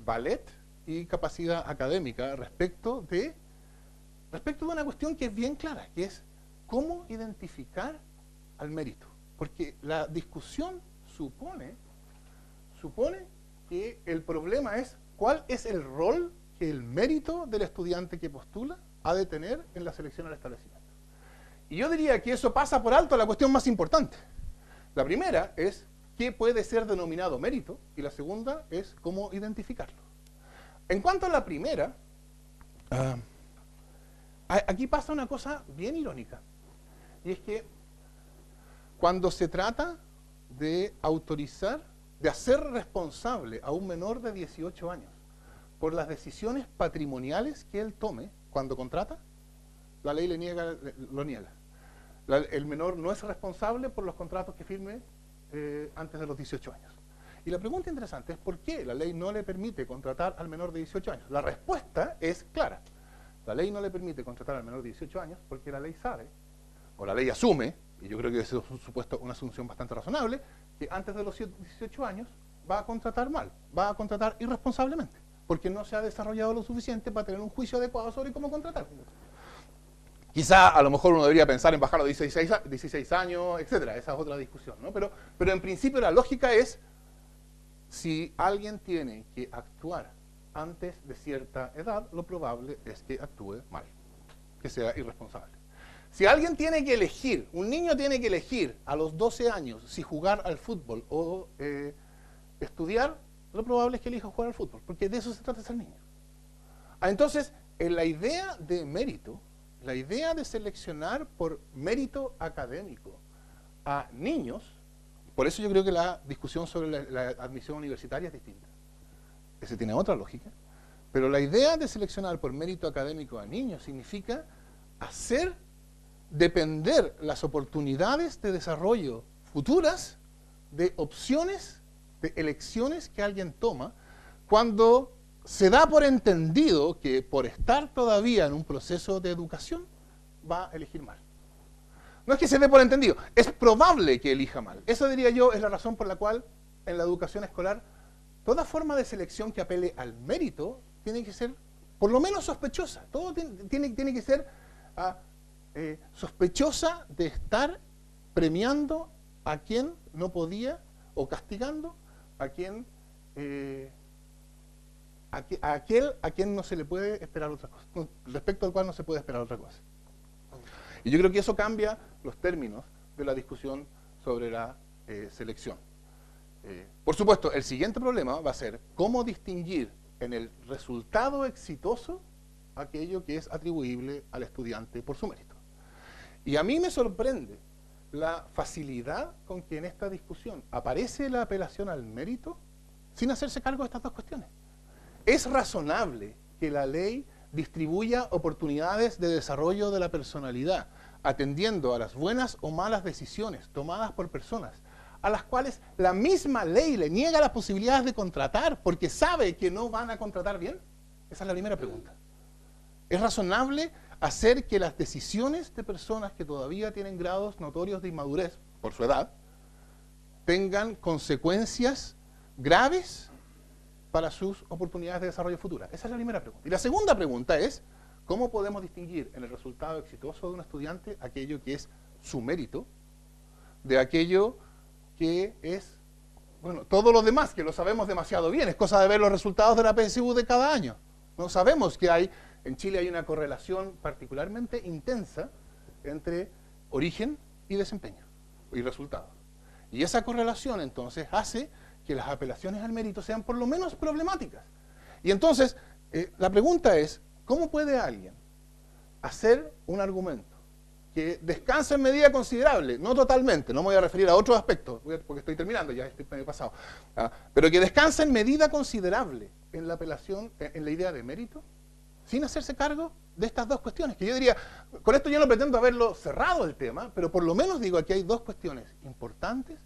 ballet y capacidad académica respecto de una cuestión que es bien clara, que es cómo identificar al mérito. Porque la discusión supone que el problema es cuál es el rol que el mérito del estudiante que postula ha de tener en la selección al establecimiento. Y yo diría que eso pasa por alto a la cuestión más importante. La primera es qué puede ser denominado mérito y la segunda es cómo identificarlo. En cuanto a la primera, Aquí pasa una cosa bien irónica, y es que cuando se trata de autorizar, de hacer responsable a un menor de 18 años por las decisiones patrimoniales que él tome cuando contrata, la ley lo niega. El menor no es responsable por los contratos que firme antes de los 18 años. Y la pregunta interesante es ¿por qué la ley no le permite contratar al menor de 18 años? La respuesta es clara. La ley no le permite contratar al menor de 18 años porque la ley sabe, o la ley asume, y yo creo que eso es una asunción bastante razonable, que antes de los 18 años va a contratar mal, va a contratar irresponsablemente, porque no se ha desarrollado lo suficiente para tener un juicio adecuado sobre cómo contratar. Quizá a lo mejor uno debería pensar en bajarlo a 16 años, etcétera. Esa es otra discusión, ¿no? Pero en principio la lógica es, si alguien tiene que actuar antes de cierta edad, lo probable es que actúe mal, que sea irresponsable. Si alguien tiene que elegir, un niño tiene que elegir a los 12 años si jugar al fútbol o estudiar, lo probable es que elija jugar al fútbol, porque de eso se trata ser niño. Entonces, en la idea de mérito, la idea de seleccionar por mérito académico a niños, por eso yo creo que la discusión sobre la admisión universitaria es distinta. Ese tiene otra lógica. Pero la idea de seleccionar por mérito académico a niños significa hacer depender las oportunidades de desarrollo futuras de opciones, de elecciones que alguien toma cuando se da por entendido que por estar todavía en un proceso de educación va a elegir mal. No es que se dé por entendido, es probable que elija mal. Eso, diría yo, es la razón por la cual en la educación escolar toda forma de selección que apele al mérito tiene que ser por lo menos sospechosa. Todo tiene que ser sospechosa de estar premiando a quien no podía o castigando a quien a aquel a quien no se le puede esperar otra cosa, respecto al cual no se puede esperar otra cosa. Y yo creo que eso cambia los términos de la discusión sobre la selección. Por supuesto, el siguiente problema va a ser cómo distinguir en el resultado exitoso aquello que es atribuible al estudiante por su mérito. Y a mí me sorprende la facilidad con que en esta discusión aparece la apelación al mérito sin hacerse cargo de estas dos cuestiones. Es razonable que la ley distribuya oportunidades de desarrollo de la personalidad, atendiendo a las buenas o malas decisiones tomadas por personas a las cuales la misma ley le niega las posibilidades de contratar porque sabe que no van a contratar bien. Esa es la primera pregunta. ¿Es razonable hacer que las decisiones de personas que todavía tienen grados notorios de inmadurez por su edad tengan consecuencias graves para sus oportunidades de desarrollo futuras? Esa es la primera pregunta. Y la segunda pregunta es, ¿cómo podemos distinguir en el resultado exitoso de un estudiante aquello que es su mérito de aquello que es, bueno, todo lo demás, que lo sabemos demasiado bien? Es cosa de ver los resultados de la PSU de cada año. No sabemos que en Chile hay una correlación particularmente intensa entre origen y desempeño y resultados. Y esa correlación entonces hace que las apelaciones al mérito sean por lo menos problemáticas. Y entonces, la pregunta es, ¿cómo puede alguien hacer un argumento que descansa en medida considerable, no totalmente, no me voy a referir a otros aspectos, porque estoy terminando, ya estoy medio pasado, pero que descansa en medida considerable en la apelación, en la idea de mérito, sin hacerse cargo de estas dos cuestiones? Que yo diría, con esto yo no pretendo haberlo cerrado el tema, pero por lo menos digo, aquí hay dos cuestiones importantes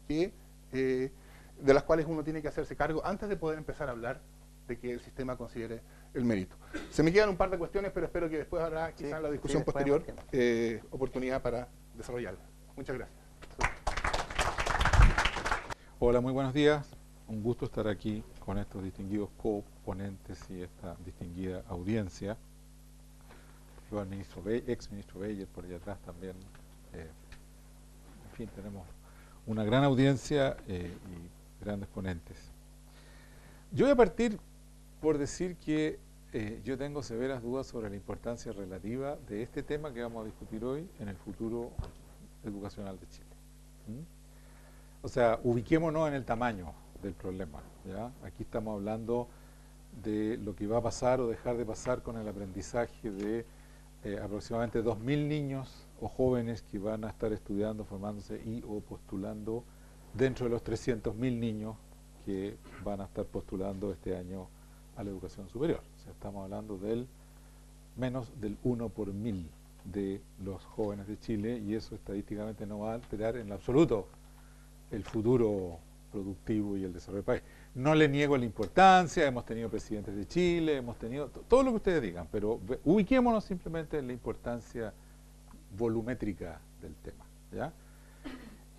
que de las cuales uno tiene que hacerse cargo antes de poder empezar a hablar de que el sistema considere el mérito. Se me quedan un par de cuestiones, pero espero que después habrá quizá en la discusión posterior oportunidad para desarrollarla. Muchas gracias. Hola, muy buenos días. Un gusto estar aquí con estos distinguidos coponentes y esta distinguida audiencia. Yo al ex ministro Beyer por allá atrás también. En fin, tenemos una gran audiencia y grandes ponentes. Yo voy a partir por decir que yo tengo severas dudas sobre la importancia relativa de este tema que vamos a discutir hoy en el futuro educacional de Chile. O sea, ubiquémonos en el tamaño del problema, ¿ya? Aquí estamos hablando de lo que va a pasar o dejar de pasar con el aprendizaje de aproximadamente 2.000 niños o jóvenes que van a estar estudiando, formándose y o postulando dentro de los 300.000 niños que van a estar postulando este año a la educación superior. O sea, estamos hablando del menos del 1 por 1000 de los jóvenes de Chile, y eso estadísticamente no va a alterar en lo absoluto el futuro productivo y el desarrollo del país. No le niego la importancia, hemos tenido presidentes de Chile, hemos tenido todo lo que ustedes digan, pero ubiquémonos simplemente en la importancia volumétrica del tema, ¿ya?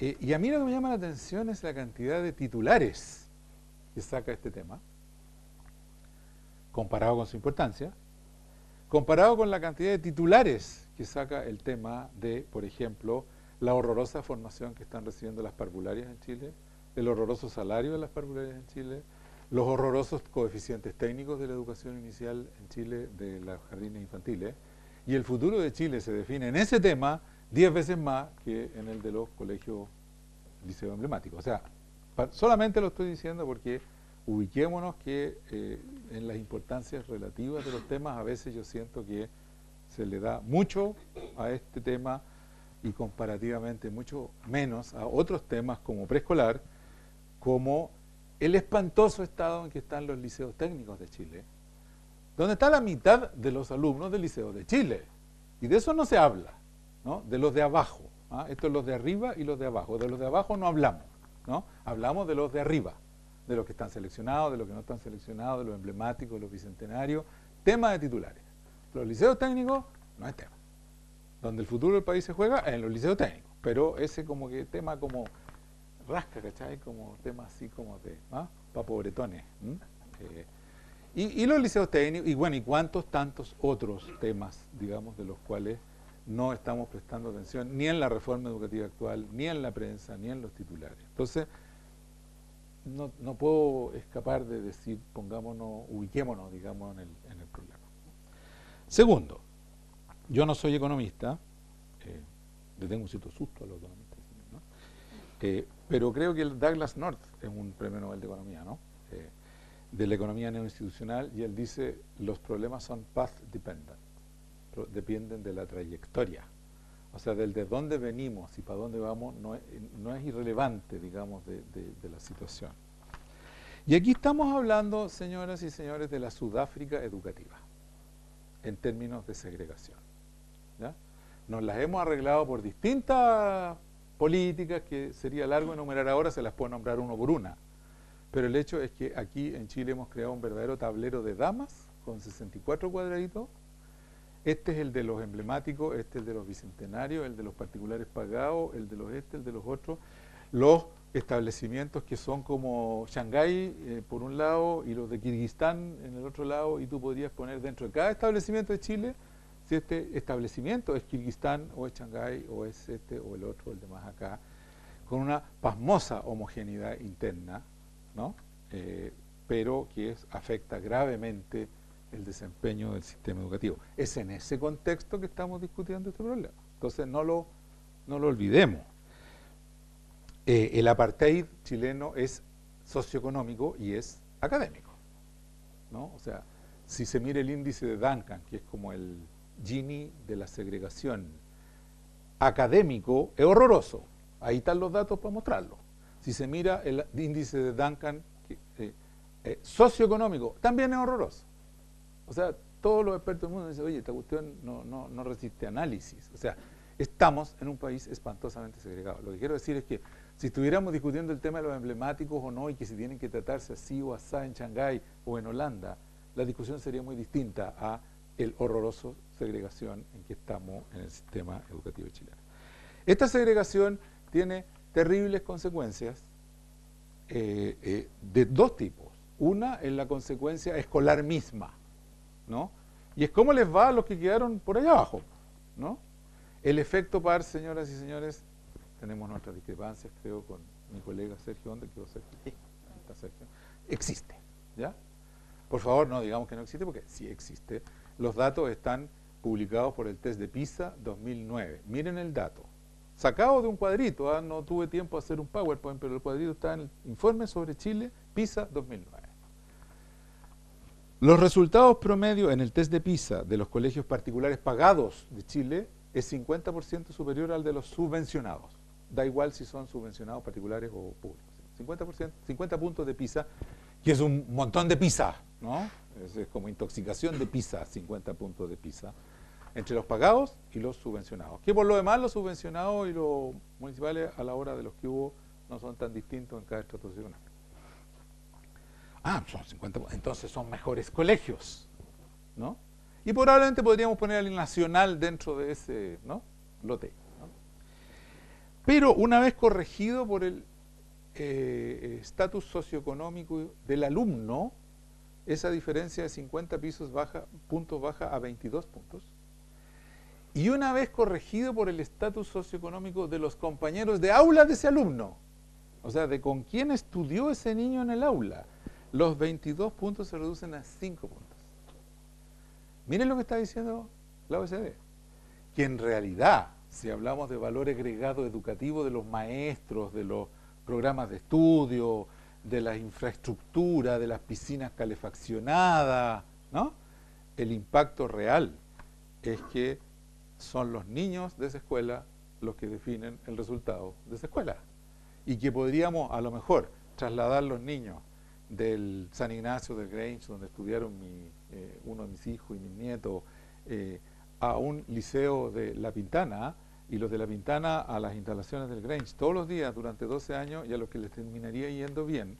Y a mí lo que me llama la atención es la cantidad de titulares que saca este tema, comparado con su importancia, comparado con la cantidad de titulares que saca el tema de, por ejemplo, la horrorosa formación que están recibiendo las parvularias en Chile, el horroroso salario de las parvularias en Chile, los horrorosos coeficientes técnicos de la educación inicial en Chile, de los jardines infantiles, y el futuro de Chile se define en ese tema 10 veces más que en el de los colegios liceos emblemáticos. O sea, solamente lo estoy diciendo porque ubiquémonos que en las importancias relativas de los temas a veces yo siento que se le da mucho a este tema y comparativamente mucho menos a otros temas como preescolar, como el espantoso estado en que están los liceos técnicos de Chile, donde está la mitad de los alumnos del liceo de Chile. Y de eso no se habla, ¿no? De los de abajo. ¿Ah? Esto es los de arriba y los de abajo. De los de abajo no hablamos, ¿no? Hablamos de los de arriba, de los que están seleccionados, de los que no están seleccionados, de los emblemáticos, de los bicentenarios. Tema de titulares. Los liceos técnicos no es tema. Donde el futuro del país se juega en los liceos técnicos. Pero ese como que tema como rasca, ¿cachai? Como tema así como de, ¿ah? Pa' pobretones. Y los liceos técnicos, y bueno, y cuántos tantos otros temas, digamos, de los cuales no estamos prestando atención, ni en la reforma educativa actual, ni en la prensa, ni en los titulares. Entonces, no puedo escapar de decir, pongámonos, ubiquémonos, digamos, en el problema. Segundo, yo no soy economista, le tengo un cierto susto a los economistas, ¿no? Pero creo que el Douglas North es un premio Nobel de Economía, ¿no? De la economía neoinstitucional, y él dice, los problemas son path dependent, dependen de la trayectoria. O sea, del de dónde venimos y para dónde vamos no es irrelevante, digamos, de la situación. Y aquí estamos hablando, señoras y señores, de la Sudáfrica educativa, en términos de segregación, ¿ya? Nos las hemos arreglado por distintas políticas que sería largo enumerar ahora, se las puedo nombrar uno por una. Pero el hecho es que aquí en Chile hemos creado un verdadero tablero de damas con 64 cuadraditos. Este es el de los emblemáticos, este es el de los bicentenarios, el de los particulares pagados, el de los el de los otros. Los establecimientos que son como Shanghái por un lado y los de Kirguistán en el otro lado, y tú podrías poner dentro de cada establecimiento de Chile si este establecimiento es Kirguistán o es Shanghái o es este o el otro, el de más acá, con una pasmosa homogeneidad interna, ¿no? Pero que afecta gravemente el desempeño del sistema educativo. Es en ese contexto que estamos discutiendo este problema. Entonces no lo olvidemos. El apartheid chileno es socioeconómico y es académico, ¿no? O sea, si se mira el índice de Duncan, que es como el Gini de la segregación académico, es horroroso. Ahí están los datos para mostrarlo. Si se mira el índice de Duncan socioeconómico, también es horroroso. O sea, todos los expertos del mundo dicen, oye, esta cuestión no resiste análisis. O sea, estamos en un país espantosamente segregado. Lo que quiero decir es que si estuviéramos discutiendo el tema de los emblemáticos o no, y que si tienen que tratarse así o asá en Shanghái o en Holanda, la discusión sería muy distinta a el horroroso segregación en que estamos en el sistema educativo chileno. Esta segregación tiene terribles consecuencias de dos tipos. Una es la consecuencia escolar misma, ¿no? Y es cómo les va a los que quedaron por allá abajo, ¿no? El efecto par, señoras y señores, tenemos nuestras discrepancias, creo, con mi colega Sergio. ¿Dónde quedó Sergio? Está Sergio. Existe, ¿ya? Por favor, no digamos que no existe, porque sí existe. Los datos están publicados por el test de PISA 2009. Miren el dato. Sacado de un cuadrito, ¿eh? No tuve tiempo de hacer un PowerPoint, pero el cuadrito está en el informe sobre Chile, PISA 2009. Los resultados promedio en el test de PISA de los colegios particulares pagados de Chile es 50% superior al de los subvencionados. Da igual si son subvencionados particulares o públicos. 50%, 50 puntos de PISA, que es un montón de PISA, ¿no? Es como intoxicación de PISA, 50 puntos de PISA, entre los pagados y los subvencionados. Que por lo demás los subvencionados y los municipales a la hora de los que hubo no son tan distintos en cada estrato socioeconómico. Ah, son 50, entonces son mejores colegios, ¿no? Y probablemente podríamos poner al nacional dentro de ese, ¿no?, lote, ¿no? Pero una vez corregido por el estatus socioeconómico del alumno, esa diferencia de 50 puntos baja a 22 puntos. Y una vez corregido por el estatus socioeconómico de los compañeros de aula de ese alumno, o sea, de con quién estudió ese niño en el aula, los 22 puntos se reducen a 5 puntos. Miren lo que está diciendo la OECD, que en realidad, si hablamos de valor agregado educativo de los maestros, de los programas de estudio, de la infraestructura, de las piscinas calefaccionadas, ¿no?, el impacto real es que son los niños de esa escuela los que definen el resultado de esa escuela. Y que podríamos, a lo mejor, trasladar los niños del San Ignacio del Grange, donde estudiaron uno de mis hijos y mis nietos, a un liceo de La Pintana, y los de La Pintana a las instalaciones del Grange todos los días durante 12 años, y a los que les terminaría yendo bien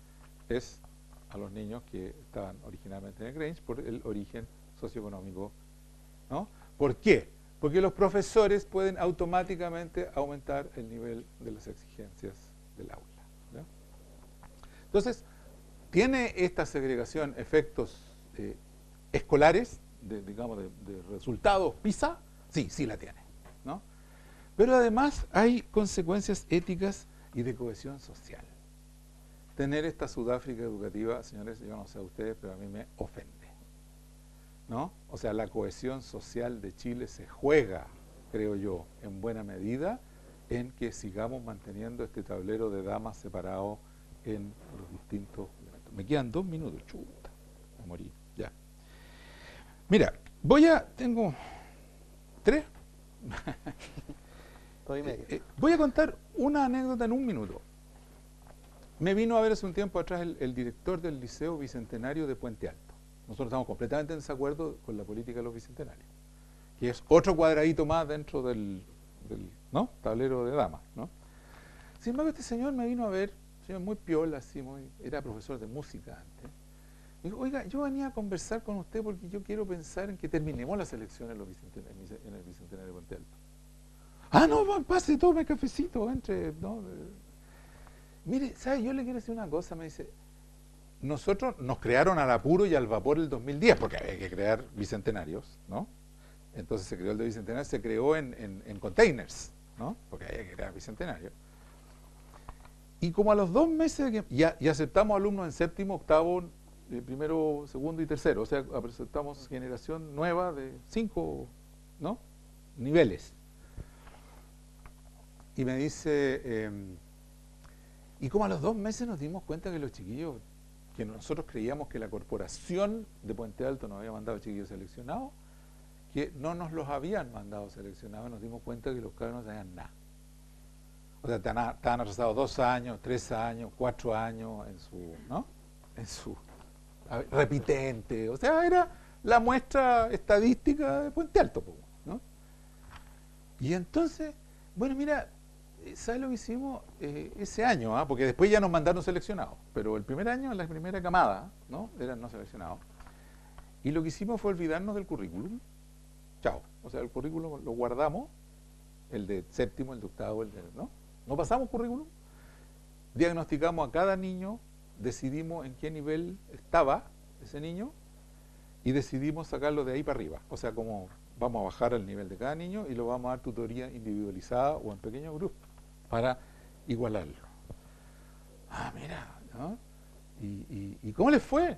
es a los niños que estaban originalmente en el Grange por el origen socioeconómico, ¿no? ¿Por qué? Porque los profesores pueden automáticamente aumentar el nivel de las exigencias del aula, ¿no? Entonces, ¿tiene esta segregación efectos escolares, digamos, de resultados PISA? Sí, sí la tiene, ¿no? Pero además hay consecuencias éticas y de cohesión social. Tener esta Sudáfrica educativa, señores, yo no sé a ustedes, pero a mí me ofende, ¿no? O sea, la cohesión social de Chile se juega, creo yo, en buena medida, en que sigamos manteniendo este tablero de damas separado en los distintos elementos. Me quedan 2 minutos, chuta, a morir, ya. Mira, tengo 3. Voy a contar una anécdota en 1 minuto. Me vino a ver hace un tiempo atrás el director del Liceo Bicentenario de Puente Alto. Nosotros estamos completamente en desacuerdo con la política de los bicentenarios, que es otro cuadradito más dentro del ¿no?, tablero de damas, ¿no? Sin embargo, este señor me vino a ver, señor muy piola, así, era profesor de música antes. Me dijo, oiga, yo venía a conversar con usted porque yo quiero pensar en que terminemos las elecciones en el Bicentenario de Puente Alto. Ah, no, pase, tome cafecito, entre, ¿no? Mire, ¿sabe? Yo le quiero decir una cosa, me dice, nosotros nos crearon al apuro y al vapor el 2010, porque había que crear bicentenarios, ¿no? Entonces se creó el de bicentenario, se creó en containers, ¿no? Porque había que crear bicentenario. Y como a los 2 meses, y aceptamos alumnos en séptimo, octavo, primero, segundo y tercero, o sea, aceptamos generación nueva de 5, ¿no?, niveles. Y me dice, y como a los 2 meses nos dimos cuenta que los chiquillos, que nosotros creíamos que la corporación de Puente Alto nos había mandado chiquillos seleccionados, que no nos los habían mandado seleccionados, nos dimos cuenta que los cabros no sabían nada. O sea, estaban atrasados 2 años, 3 años, 4 años en su, ¿no?, en su repitente. O sea, era la muestra estadística de Puente Alto, ¿no? Y entonces, bueno, mira, ¿sabes lo que hicimos ese año? Porque después ya nos mandaron seleccionados, pero el primer año, la primera camada, ¿no?, eran no seleccionados. Y lo que hicimos fue olvidarnos del currículum. Chao. O sea, el currículum lo guardamos, el de séptimo, el de octavo, ¿no? No pasamos currículum. Diagnosticamos a cada niño, decidimos en qué nivel estaba ese niño y decidimos sacarlo de ahí para arriba. O sea, como vamos a bajar el nivel de cada niño y lo vamos a dar tutoría individualizada o en pequeños grupos para igualarlo. Ah, mira, ¿no? ¿Y cómo les fue?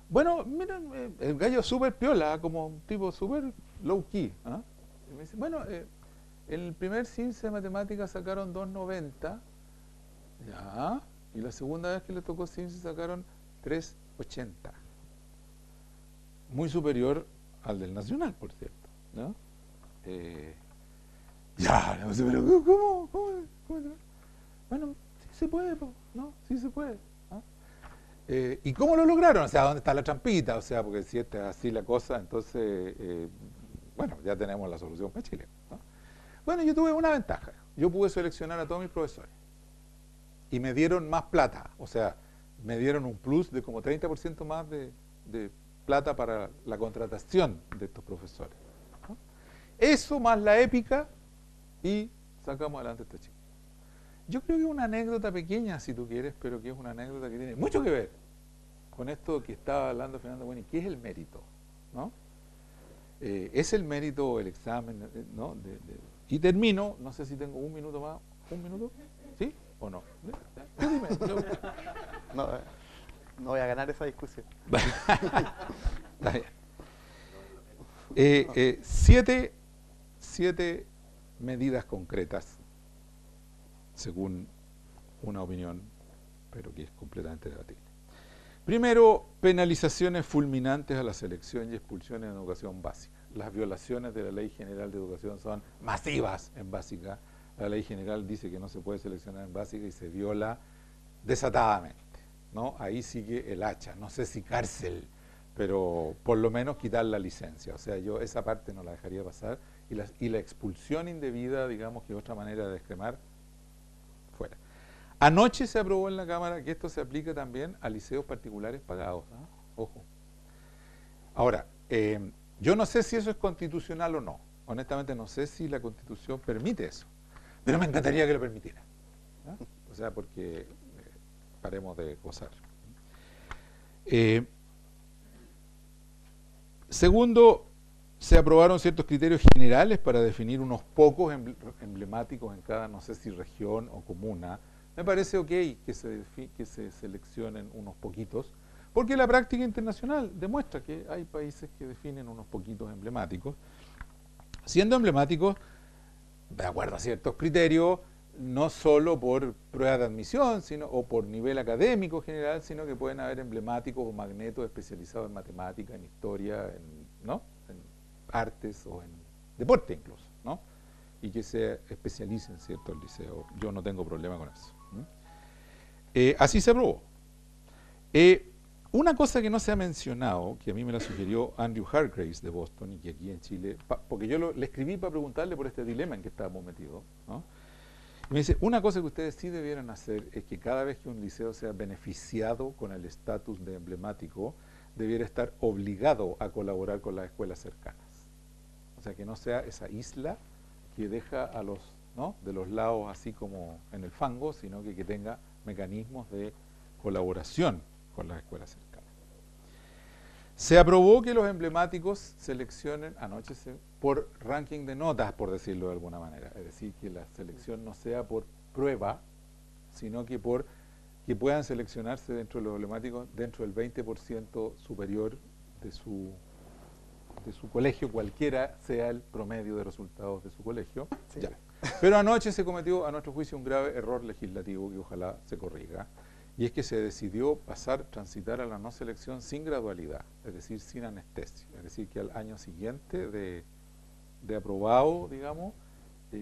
Bueno, mira, el gallo súper piola, como un tipo súper low key, ¿ah? Y me dice, bueno, en el primer CINCE de matemáticas sacaron 2.90, ya, y la segunda vez que le tocó CINCE sacaron 3.80. muy superior al del Nacional, por cierto, ¿no? Ya, no sé, pero ¿cómo? Bueno, sí se puede, ¿no? Sí se puede. ¿No? ¿Y cómo lo lograron? O sea, ¿dónde está la trampita? O sea, porque si esta es así la cosa, entonces, bueno, ya tenemos la solución para Chile, ¿no? Bueno, yo tuve una ventaja. Yo pude seleccionar a todos mis profesores. Y me dieron más plata. O sea, me dieron un plus de como 30% más de plata para la contratación de estos profesores, ¿no? Eso más la épica y sacamos adelante esta chica. Yo creo que es una anécdota pequeña, si tú quieres, pero que es una anécdota que tiene mucho que ver con esto que estaba hablando Fernando Bueno, que es el mérito, ¿no? Es el mérito, el examen, ¿no? Y termino, no sé si tengo un minuto más. ¿Un minuto? ¿Sí o no? Tú dime. No voy a ganar esa discusión. Está bien. 7 medidas concretas, según una opinión, pero que es completamente debatible. Primero, penalizaciones fulminantes a la selección y expulsión en educación básica. Las violaciones de la Ley General de Educación son masivas en básica. La Ley General dice que no se puede seleccionar en básica y se viola desatadamente, ¿no? Ahí sigue el hacha. No sé si cárcel, pero por lo menos quitar la licencia. O sea, yo esa parte no la dejaría pasar. Y la expulsión indebida, digamos que es otra manera de descremar, fuera. Anoche se aprobó en la Cámara que esto se aplica también a liceos particulares pagados, ¿no? Ojo. Ahora, yo no sé si eso es constitucional o no. Honestamente no sé si la Constitución permite eso. Pero me encantaría que lo permitiera, ¿no? O sea, porque paremos de gozar. Segundo, se aprobaron ciertos criterios generales para definir unos pocos emblemáticos en cada, no sé si región o comuna. Me parece ok que se seleccionen unos poquitos, porque la práctica internacional demuestra que hay países que definen unos poquitos emblemáticos, siendo emblemáticos de acuerdo a ciertos criterios, no solo por prueba de admisión o por nivel académico general, sino que pueden haber emblemáticos o magnetos especializados en matemática, en historia, ¿no? En artes o en deporte incluso, ¿no? Y que se especialicen en ciertos liceos. Yo no tengo problema con eso. Así se aprobó. Una cosa que no se ha mencionado, que a mí me la sugirió Andrew Hargraves de Boston y que aquí en Chile, porque yo le escribí para preguntarle por este dilema en que estábamos metidos, ¿no? Y me dice, una cosa que ustedes sí debieran hacer es que cada vez que un liceo sea beneficiado con el estatus de emblemático, debiera estar obligado a colaborar con las escuelas cercanas. O sea, que no sea esa isla que deja a los, ¿no?, de los lados así como en el fango, sino que tenga mecanismos de colaboración con las escuelas cercanas. Se aprobó que los emblemáticos seleccionen, anoche por ranking de notas, por decirlo de alguna manera. Es decir, que la selección no sea por prueba, sino que que puedan seleccionarse dentro de los emblemáticos dentro del 20% superior de su colegio, cualquiera sea el promedio de resultados de su colegio. Sí. Ya. Pero anoche se cometió, a nuestro juicio, un grave error legislativo que ojalá se corrija. Y es que se decidió transitar a la no selección sin gradualidad, es decir, sin anestesia. Es decir, que al año siguiente de aprobado, digamos,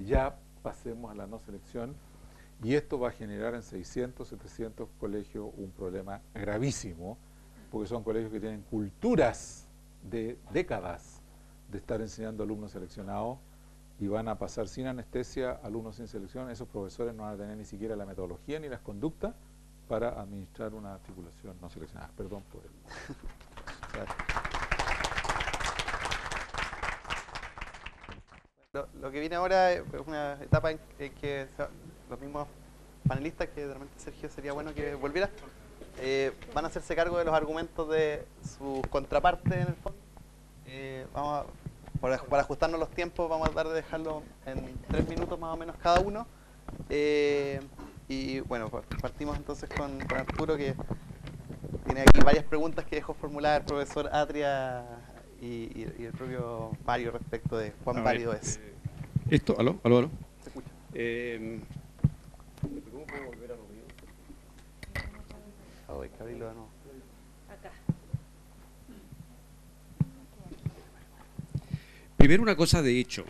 ya pasemos a la no selección. Y esto va a generar en 600, 700 colegios un problema gravísimo, porque son colegios que tienen culturas de décadas de estar enseñando alumnos seleccionados y van a pasar sin anestesia, alumnos sin selección. Esos profesores no van a tener ni siquiera la metodología ni las conductas para administrar una articulación no seleccionada. Perdón por el... Lo que viene ahora es una etapa en que los mismos panelistas, que realmente Sergio sería bueno que volviera, van a hacerse cargo de los argumentos de sus contrapartes en el fondo. Para ajustarnos los tiempos, vamos a tratar de dejarlo en 3 minutos más o menos cada uno. Y bueno, partimos entonces con Arturo, que tiene aquí varias preguntas que dejó formuladas el profesor Atria y el propio Mario respecto de cuán válido es. Esto, aló. ¿Se escucha? ¿Cómo puedo volver a lo mío? Hay que abrirlo de nuevo. Acá. Primero una cosa de hecho.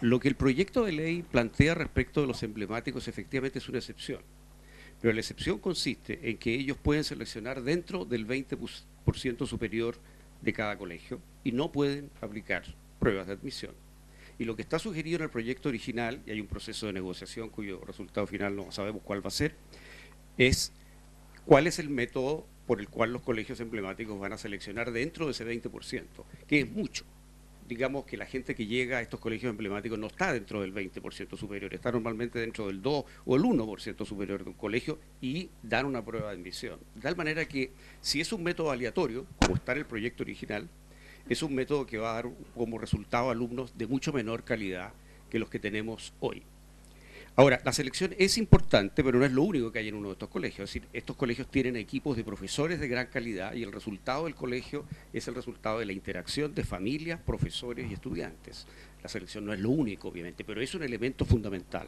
Lo que el proyecto de ley plantea respecto de los emblemáticos efectivamente es una excepción. Pero la excepción consiste en que ellos pueden seleccionar dentro del 20% superior de cada colegio y no pueden aplicar pruebas de admisión. Y lo que está sugerido en el proyecto original, y hay un proceso de negociación cuyo resultado final no sabemos cuál va a ser, es cuál es el método por el cual los colegios emblemáticos van a seleccionar dentro de ese 20%, que es mucho. Digamos que la gente que llega a estos colegios emblemáticos no está dentro del 20% superior, está normalmente dentro del 2 o el 1% superior de un colegio y dan una prueba de admisión. De tal manera que si es un método aleatorio, como está en el proyecto original, es un método que va a dar como resultado alumnos de mucho menor calidad que los que tenemos hoy. Ahora, la selección es importante, pero no es lo único que hay en uno de estos colegios. Es decir, estos colegios tienen equipos de profesores de gran calidad y el resultado del colegio es el resultado de la interacción de familias, profesores y estudiantes. La selección no es lo único, obviamente, pero es un elemento fundamental.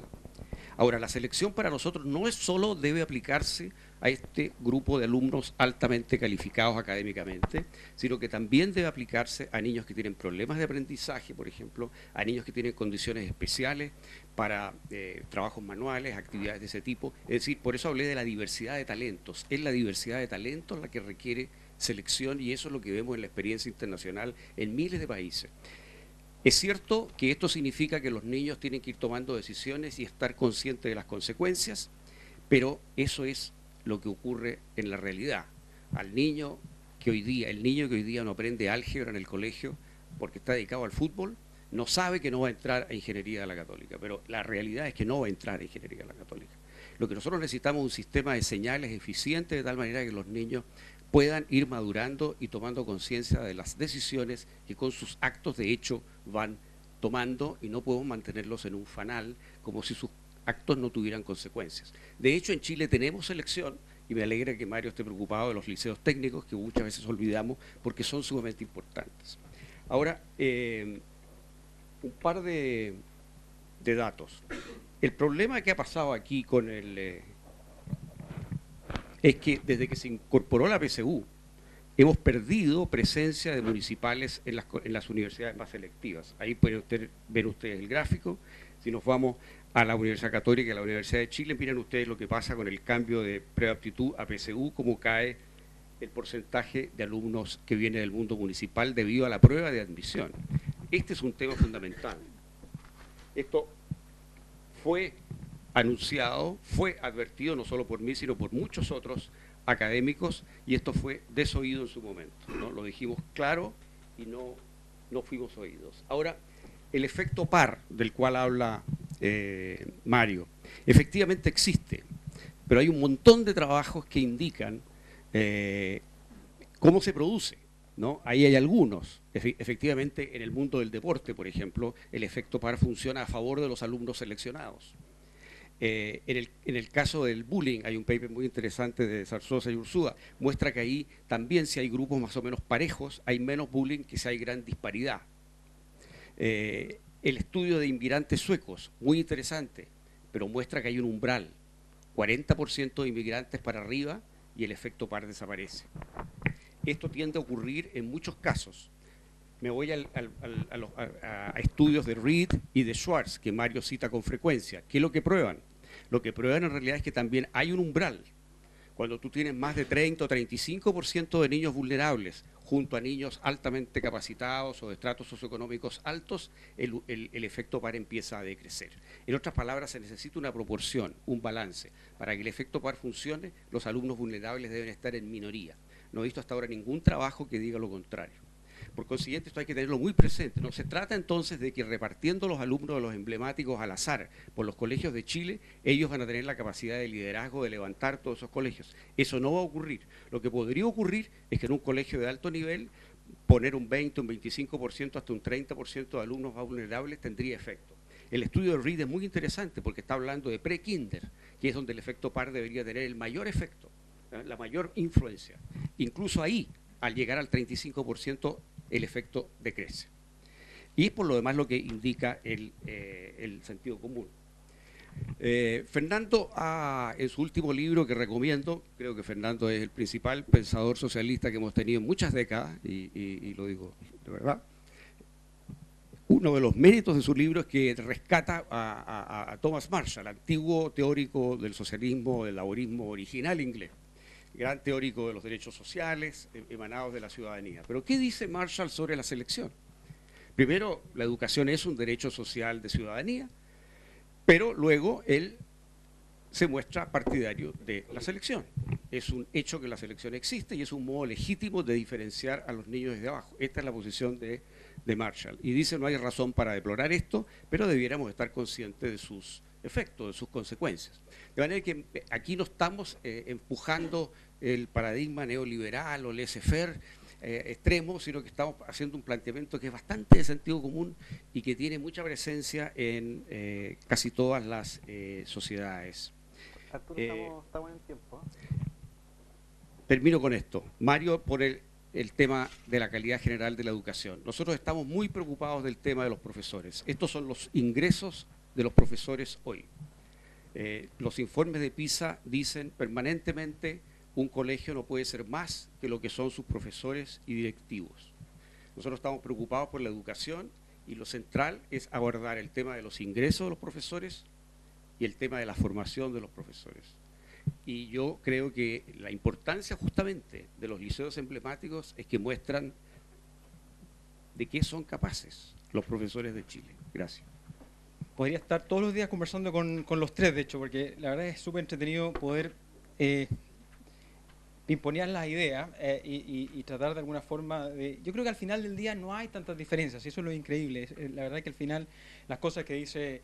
Ahora, la selección para nosotros no es solo debe aplicarse a este grupo de alumnos altamente calificados académicamente, sino que también debe aplicarse a niños que tienen problemas de aprendizaje, por ejemplo, a niños que tienen condiciones especiales para trabajos manuales, actividades de ese tipo. Es decir, por eso hablé de la diversidad de talentos. Es la diversidad de talentos la que requiere selección y eso es lo que vemos en la experiencia internacional en miles de países. Es cierto que esto significa que los niños tienen que ir tomando decisiones y estar conscientes de las consecuencias, pero eso es lo que ocurre en la realidad. El niño que hoy día no aprende álgebra en el colegio porque está dedicado al fútbol, no sabe que no va a entrar a Ingeniería de la Católica, pero la realidad es que no va a entrar a Ingeniería de la Católica. Lo que nosotros necesitamos es un sistema de señales eficiente de tal manera que los niños puedan ir madurando y tomando conciencia de las decisiones que con sus actos de hecho van tomando y no podemos mantenerlos en un fanal como si sus actos no tuvieran consecuencias. De hecho, en Chile tenemos selección y me alegra que Mario esté preocupado de los liceos técnicos que muchas veces olvidamos porque son sumamente importantes. Ahora, un par de datos. El problema que ha pasado aquí con es que desde que se incorporó la PSU, hemos perdido presencia de municipales en las universidades más selectivas. Ahí pueden ver ustedes el gráfico. Si nos vamos a la Universidad Católica y a la Universidad de Chile, miren ustedes lo que pasa con el cambio de preaptitud a PSU, cómo cae el porcentaje de alumnos que viene del mundo municipal debido a la prueba de admisión. Este es un tema fundamental. Esto fue anunciado, fue advertido no solo por mí, sino por muchos otros académicos, y esto fue desoído en su momento, ¿no? Lo dijimos claro y no fuimos oídos. Ahora, el efecto par del cual habla Mario, efectivamente existe, pero hay un montón de trabajos que indican cómo se produce, ¿no? Ahí hay algunos. Efectivamente, en el mundo del deporte, por ejemplo, el efecto par funciona a favor de los alumnos seleccionados. En el caso del bullying, hay un paper muy interesante de Zarzosa y Ursúa, muestra que ahí también si hay grupos más o menos parejos, hay menos bullying que si hay gran disparidad. El estudio de inmigrantes suecos, muy interesante, pero muestra que hay un umbral, 40% de inmigrantes para arriba y el efecto par desaparece. Esto tiende a ocurrir en muchos casos. Me voy a estudios de Reed y de Schwartz, que Mario cita con frecuencia. ¿Qué es lo que prueban? Lo que prueban en realidad es que también hay un umbral. Cuando tú tienes más de 30 o 35% de niños vulnerables junto a niños altamente capacitados o de estratos socioeconómicos altos, el efecto par empieza a decrecer. En otras palabras, se necesita una proporción, un balance. Para que el efecto par funcione, los alumnos vulnerables deben estar en minoría. No he visto hasta ahora ningún trabajo que diga lo contrario. Por consiguiente, esto hay que tenerlo muy presente. No se trata entonces de que repartiendo los alumnos de los emblemáticos al azar por los colegios de Chile, ellos van a tener la capacidad de liderazgo de levantar todos esos colegios. Eso no va a ocurrir. Lo que podría ocurrir es que en un colegio de alto nivel, poner un 20, un 25%, hasta un 30% de alumnos más vulnerables tendría efecto. El estudio de Reed es muy interesante porque está hablando de pre-kinder, que es donde el efecto par debería tener el mayor efecto, la mayor influencia. Incluso ahí, al llegar al 35%, el efecto decrece. Y es por lo demás lo que indica el sentido común. Fernando, en su último libro que recomiendo, creo que Fernando es el principal pensador socialista que hemos tenido en muchas décadas, y lo digo de verdad, uno de los méritos de su libro es que rescata a Thomas Marshall, antiguo teórico del socialismo, del laborismo original inglés, gran teórico de los derechos sociales emanados de la ciudadanía. Pero ¿qué dice Marshall sobre la selección? Primero, la educación es un derecho social de ciudadanía, pero luego él se muestra partidario de la selección. Es un hecho que la selección existe y es un modo legítimo de diferenciar a los niños desde abajo. Esta es la posición de Marshall. Y dice, no hay razón para deplorar esto, pero debiéramos estar conscientes de sus efectos, de sus consecuencias. De manera que aquí no estamos empujando el paradigma neoliberal o laissez-faire extremo, sino que estamos haciendo un planteamiento que es bastante de sentido común y que tiene mucha presencia en casi todas las sociedades. Arturo, estamos en tiempo. Termino con esto. Mario, por el tema de la calidad general de la educación. Nosotros estamos muy preocupados del tema de los profesores. Estos son los ingresos de los profesores hoy. Los informes de PISA dicen permanentemente un colegio no puede ser más que lo que son sus profesores y directivos. Nosotros estamos preocupados por la educación y lo central es abordar el tema de los ingresos de los profesores y el tema de la formación de los profesores. Y yo creo que la importancia justamente de los liceos emblemáticos es que muestran de qué son capaces los profesores de Chile. Gracias. Podría estar todos los días conversando con los tres, de hecho, porque la verdad es súper entretenido poder pimponear las ideas y tratar de alguna forma de... Yo creo que al final del día no hay tantas diferencias, y eso es lo increíble. La verdad es que al final las cosas que dice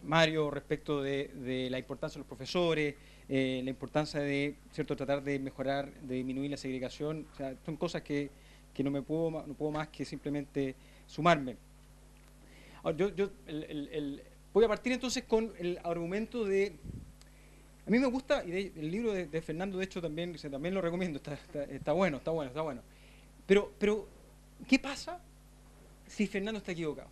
Mario respecto de la importancia de los profesores, la importancia de tratar de mejorar, de disminuir la segregación, o sea, son cosas que no puedo más que simplemente sumarme. Ahora, voy a partir entonces con el argumento de... A mí me gusta, y el libro de Fernando, de hecho, también lo recomiendo, está bueno. Pero, ¿qué pasa si Fernando está equivocado?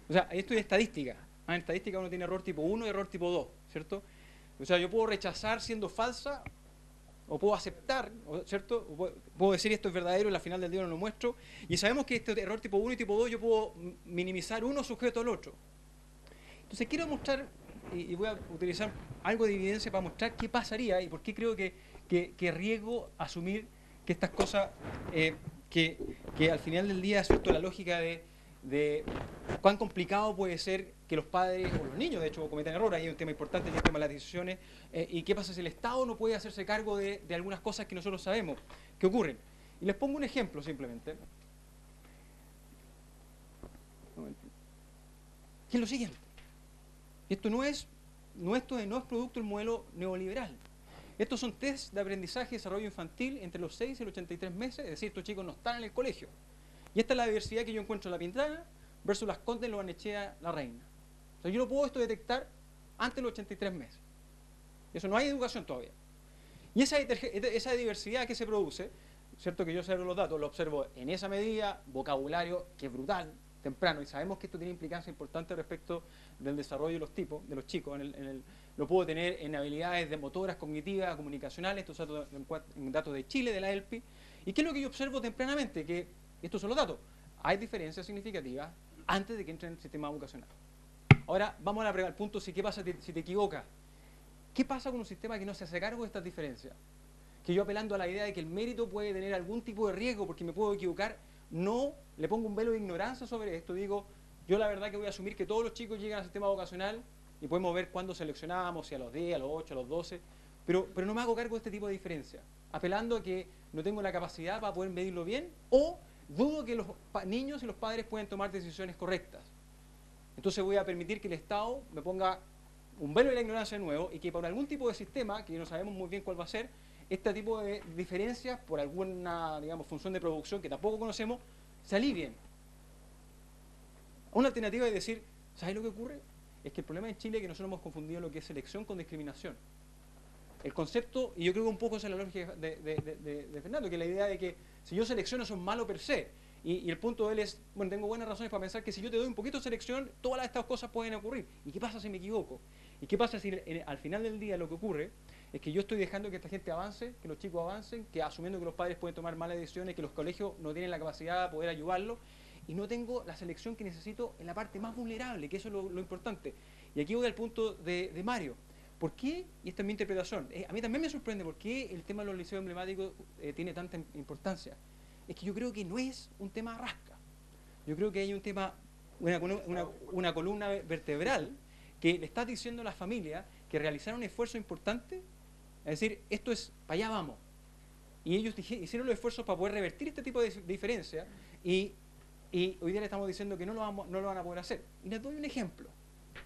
O sea, esto es estadística. En estadística uno tiene error tipo 1 y error tipo 2, ¿cierto? O sea, yo puedo rechazar siendo falsa, o puedo aceptar, ¿cierto? O puedo decir esto es verdadero y al final del día no lo muestro. Y sabemos que este error tipo 1 y tipo 2 yo puedo minimizar uno sujeto al otro. Entonces quiero mostrar, y voy a utilizar algo de evidencia para mostrar qué pasaría y por qué creo que riesgo asumir que estas cosas, que al final del día, ¿cierto? La lógica de cuán complicado puede ser que los padres o los niños, de hecho, cometan errores. Hay un tema importante, el tema de las decisiones. ¿Y qué pasa si el Estado no puede hacerse cargo de algunas cosas que nosotros sabemos que ocurren? Y les pongo un ejemplo simplemente, que es lo siguiente. Esto no es producto del modelo neoliberal. Estos son test de aprendizaje y desarrollo infantil entre los 6 y los 83 meses, es decir, estos chicos no están en el colegio. Y esta es la diversidad que yo encuentro en La Pintana versus Las Condes, Lo Barnechea, La Reina. O sea, yo no puedo esto detectar antes de los 83 meses. Eso no hay educación todavía. Y esa diversidad que se produce, ¿cierto? Que yo observo los datos, lo observo en esa medida, vocabulario que es brutal, temprano, y sabemos que esto tiene implicancia importante respecto del desarrollo de los tipos, de los chicos. Lo puedo tener en habilidades de motoras, cognitivas, comunicacionales, estos datos en datos de Chile, de la ELPI. ¿Y qué es lo que yo observo tempranamente? Que estos son los datos. Hay diferencias significativas antes de que entre en el sistema educacional. Ahora, vamos al punto, ¿qué pasa si te equivocas? ¿Qué pasa con un sistema que no se hace cargo de estas diferencias? Que yo, apelando a la idea de que el mérito puede tener algún tipo de riesgo porque me puedo equivocar, no le pongo un velo de ignorancia sobre esto. Digo, yo la verdad que voy a asumir que todos los chicos llegan al sistema vocacional y podemos ver cuándo seleccionamos, si a los 10, a los 8, a los 12, pero no me hago cargo de este tipo de diferencias, apelando a que no tengo la capacidad para poder medirlo bien, o dudo que los niños y los padres pueden tomar decisiones correctas. Entonces voy a permitir que el Estado me ponga un velo de la ignorancia de nuevo y que por algún tipo de sistema, que no sabemos muy bien cuál va a ser, este tipo de diferencias, por alguna, digamos, función de producción que tampoco conocemos, se alivien. Una alternativa es decir, ¿sabes lo que ocurre? Es que el problema en Chile es que nosotros hemos confundido lo que es selección con discriminación. El concepto, y yo creo que un poco esa es la lógica de Fernando, que es la idea de que si yo selecciono son malo per se. Y el punto de él es, bueno, tengo buenas razones para pensar que si yo te doy un poquito de selección, todas estas cosas pueden ocurrir. ¿Y qué pasa si me equivoco? ¿Y qué pasa si al final del día lo que ocurre es que yo estoy dejando que esta gente avance, que los chicos avancen, que asumiendo que los padres pueden tomar malas decisiones, que los colegios no tienen la capacidad de poder ayudarlos, y no tengo la selección que necesito en la parte más vulnerable, que eso es lo importante. Y aquí voy al punto de Mario. ¿Por qué? Y esta es mi interpretación. A mí también me sorprende por qué el tema de los liceos emblemáticos tiene tanta importancia. Es que yo creo que no es un tema rasca. Yo creo que hay un tema, una columna vertebral que le está diciendo a las familias que realizaron un esfuerzo importante, es decir, esto es, para allá vamos. Y ellos hicieron los esfuerzos para poder revertir este tipo de diferencias y hoy día le estamos diciendo que no lo van a poder hacer. Y les doy un ejemplo.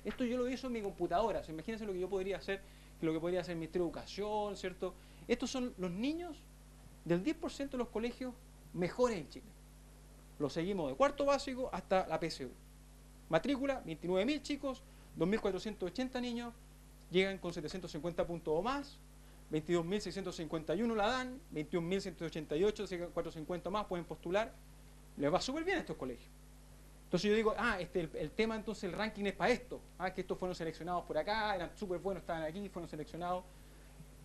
Esto yo lo hice en mi computadora. Imagínense lo que yo podría hacer, lo que podría hacer el Ministerio de Educación, ¿cierto? Estos son los niños del 10% de los colegios mejores en Chile. Los seguimos de cuarto básico hasta la PSU. Matrícula, 29.000 chicos, 2.480 niños, llegan con 750 puntos o más, 22.651 la dan, 21.188, 450 más pueden postular. Les va súper bien a estos colegios. Entonces yo digo, el tema entonces, el ranking es para esto. Que estos fueron seleccionados por acá, eran súper buenos, estaban aquí, fueron seleccionados.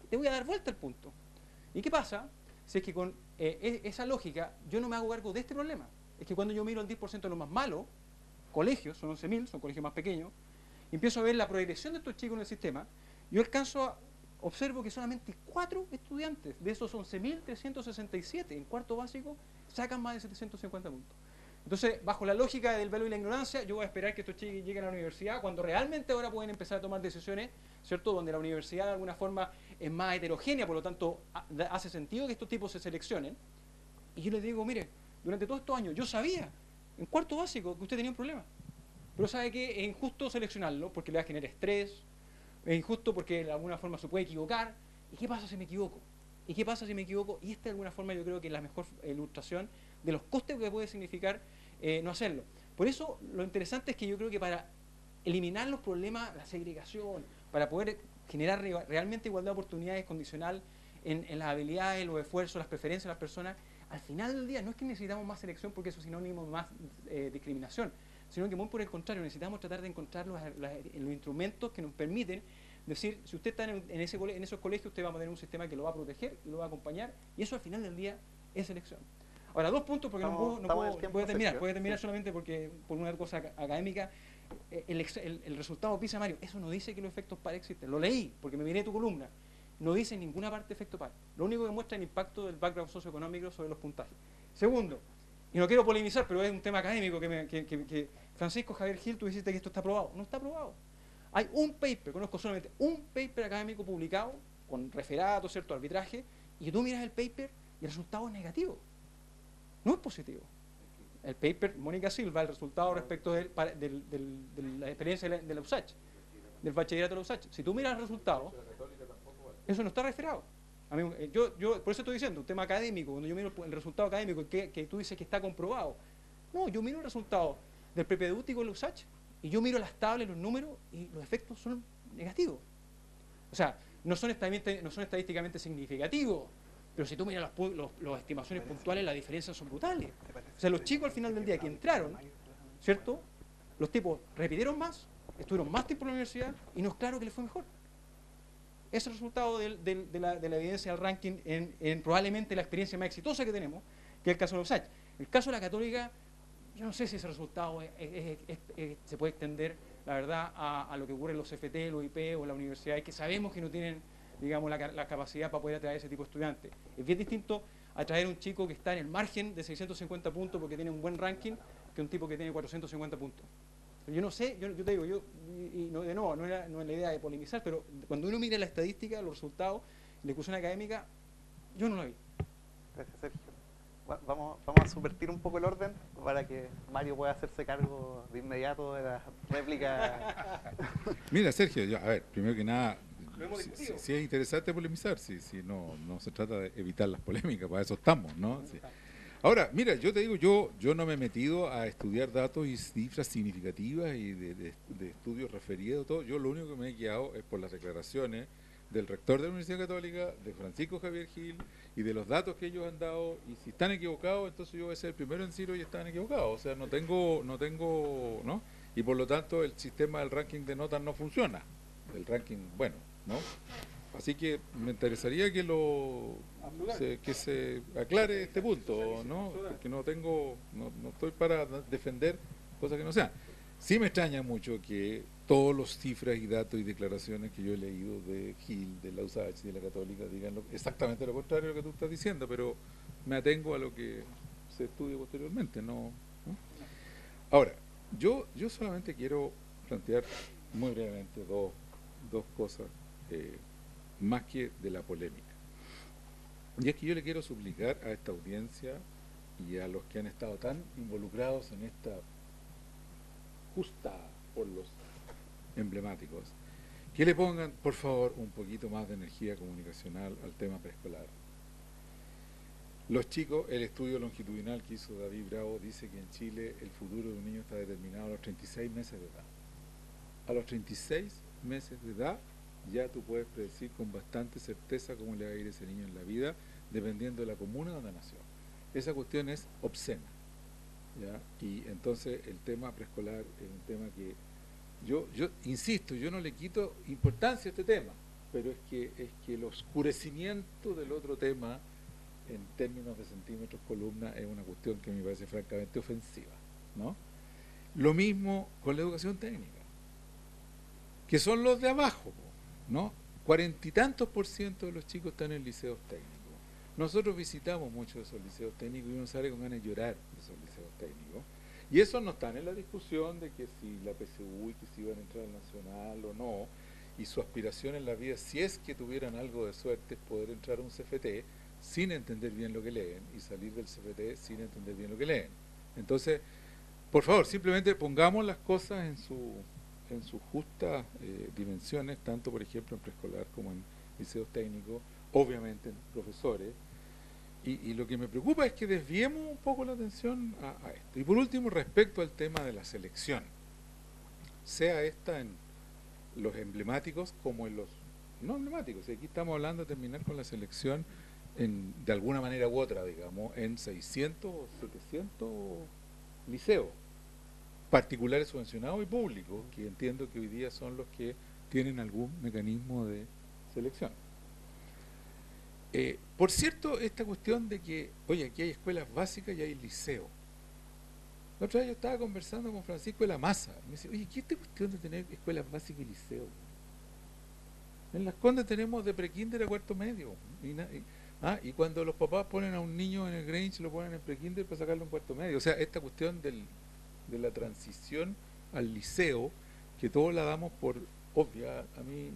Te voy a dar vuelta al punto. ¿Y qué pasa? Si es que con esa lógica yo no me hago cargo de este problema. Es que cuando yo miro el 10% de los más malos, colegios, son 11.000, son colegios más pequeños, y empiezo a ver la progresión de estos chicos en el sistema, yo observo que solamente 4 estudiantes de esos 11.367 en cuarto básico sacan más de 750 puntos. Entonces, bajo la lógica del velo y la ignorancia, yo voy a esperar que estos chicos lleguen a la universidad cuando realmente ahora pueden empezar a tomar decisiones, ¿cierto? Donde la universidad de alguna forma es más heterogénea, por lo tanto hace sentido que estos tipos se seleccionen. Y yo les digo, mire, durante todos estos años yo sabía, en cuarto básico, que usted tenía un problema. Pero sabe que es injusto seleccionarlo porque le va a generar estrés, es injusto porque de alguna forma se puede equivocar. ¿Y qué pasa si me equivoco? ¿Y qué pasa si me equivoco? Y esta de alguna forma yo creo que es la mejor ilustración de los costes que puede significar no hacerlo. Por eso lo interesante es que yo creo que para eliminar los problemas, la segregación, para poder generar realmente igualdad de oportunidades condicional en las habilidades, los esfuerzos, las preferencias de las personas, al final del día no es que necesitamos más selección porque eso es sinónimo de más discriminación, sino que muy por el contrario, necesitamos tratar de encontrar los instrumentos que nos permiten decir, si usted está en esos colegios, usted va a tener un sistema que lo va a proteger, lo va a acompañar, y eso al final del día es selección. Ahora, 2 puntos, porque voy a terminar solamente porque por una cosa académica. El resultado PISA, Mario, eso no dice que los efectos par existen. Lo leí, porque me miré tu columna. No dice en ninguna parte efecto par. Lo único que muestra es el impacto del background socioeconómico sobre los puntajes. Segundo, y no quiero polemizar, pero es un tema académico que Francisco Javier Gil, tú dijiste que esto está aprobado. No está aprobado. Hay un paper, conozco solamente un paper académico publicado, con referato, cierto arbitraje, y tú miras el paper y el resultado es negativo. No es positivo. El paper, Mónica Silva, el resultado respecto de la experiencia de la USACH, del bachillerato de la USACH. Si tú miras el resultado, eso no está referado. A mí, yo por eso estoy diciendo, un tema académico, cuando yo miro el resultado académico que tú dices que está comprobado. No, yo miro el resultado del propedéutico de la USACH y yo miro las tablas, los números y los efectos son negativos. O sea, no son estadísticamente significativos, pero si tú miras las estimaciones puntuales, las diferencias son brutales. O sea, los chicos al final del día que entraron, ¿cierto? Los tipos repitieron más, estuvieron más tiempo en la universidad y no es claro que les fue mejor. Ese es el resultado de la evidencia del ranking en probablemente la experiencia más exitosa que tenemos, que es el caso de la USACH. El caso de la Católica, yo no sé si ese resultado se puede extender, la verdad, a lo que ocurre en los CFT, los IP o las universidades, que sabemos que no tienen, digamos, la capacidad para poder atraer ese tipo de estudiantes. Es bien distinto atraer a un chico que está en el margen de 650 puntos porque tiene un buen ranking que un tipo que tiene 450 puntos. Yo no sé, yo te digo, de nuevo, no es la idea de polemizar, pero cuando uno mira la estadística, los resultados, la discusión académica, yo no la vi. Gracias, Sergio. Vamos a subvertir un poco el orden para que Mario pueda hacerse cargo de inmediato de la réplica. Mira, Sergio, a ver, primero que nada, si es interesante polemizar, si no se trata de evitar las polémicas, para eso estamos, ¿no? Sí. Ahora, mira, yo te digo, yo no me he metido a estudiar datos y cifras significativas y de estudios referidos, todo. Yo lo único que me he guiado es por las declaraciones del rector de la Universidad Católica, de Francisco Javier Gil, y de los datos que ellos han dado, y si están equivocados, entonces yo voy a ser el primero en decir, oye, están equivocados, o sea, no tengo, ¿no? Y por lo tanto el sistema del ranking de notas no funciona, el ranking, bueno, ¿no? Así que me interesaría que que se aclare este punto, ¿no? Porque no estoy para defender cosas que no sean. Sí me extraña mucho que todos los cifras y datos y declaraciones que yo he leído de Gil, de la USACH, de la Católica, digan exactamente lo contrario de lo que tú estás diciendo, pero me atengo a lo que se estudie posteriormente, ¿no? Ahora, yo solamente quiero plantear muy brevemente dos cosas, más que de la polémica. Y es que yo le quiero suplicar a esta audiencia y a los que han estado tan involucrados en esta justa por los emblemáticos, que le pongan, por favor, un poquito más de energía comunicacional al tema preescolar. Los chicos, el estudio longitudinal que hizo David Bravo dice que en Chile el futuro de un niño está determinado a los 36 meses de edad. A los 36 meses de edad ya tú puedes predecir con bastante certeza cómo le va a ir ese niño en la vida, dependiendo de la comuna donde nació. Esa cuestión es obscena, ¿ya? Y entonces el tema preescolar es un tema que yo insisto, yo no le quito importancia a este tema, pero es que el oscurecimiento del otro tema en términos de centímetros columna es una cuestión que me parece francamente ofensiva, ¿no? Lo mismo con la educación técnica, que son los de abajo, ¿no? 40 y tantos % de los chicos están en liceos técnicos. Nosotros visitamos muchos de esos liceos técnicos y uno sale con ganas de llorar de esos liceos técnicos. Y esos no están en la discusión de que si la PSU y que si iban a entrar al Nacional o no, y su aspiración en la vida, si es que tuvieran algo de suerte, es poder entrar a un CFT sin entender bien lo que leen y salir del CFT sin entender bien lo que leen. Entonces, por favor, simplemente pongamos las cosas en sus justas dimensiones, tanto por ejemplo en preescolar como en liceos técnicos, obviamente en profesores, y lo que me preocupa es que desviemos un poco la atención a esto. Y por último, respecto al tema de la selección, sea esta en los emblemáticos como en los no emblemáticos, y aquí estamos hablando de terminar con la selección de alguna manera u otra, digamos, en 600 o 700 liceos, particulares subvencionados y públicos, que entiendo que hoy día son los que tienen algún mecanismo de selección. Por cierto, esta cuestión de que, oye, aquí hay escuelas básicas y hay liceos. La otra vez yo estaba conversando con Francisco de la Maza, y me dice, oye, ¿qué es esta cuestión de tener escuelas básicas y liceos? En Las Condes tenemos de prekinder a cuarto medio, y cuando los papás ponen a un niño en el Grange, lo ponen en prekinder para sacarlo en cuarto medio. O sea, esta cuestión de la transición al liceo, que todos la damos por obvia, a mí,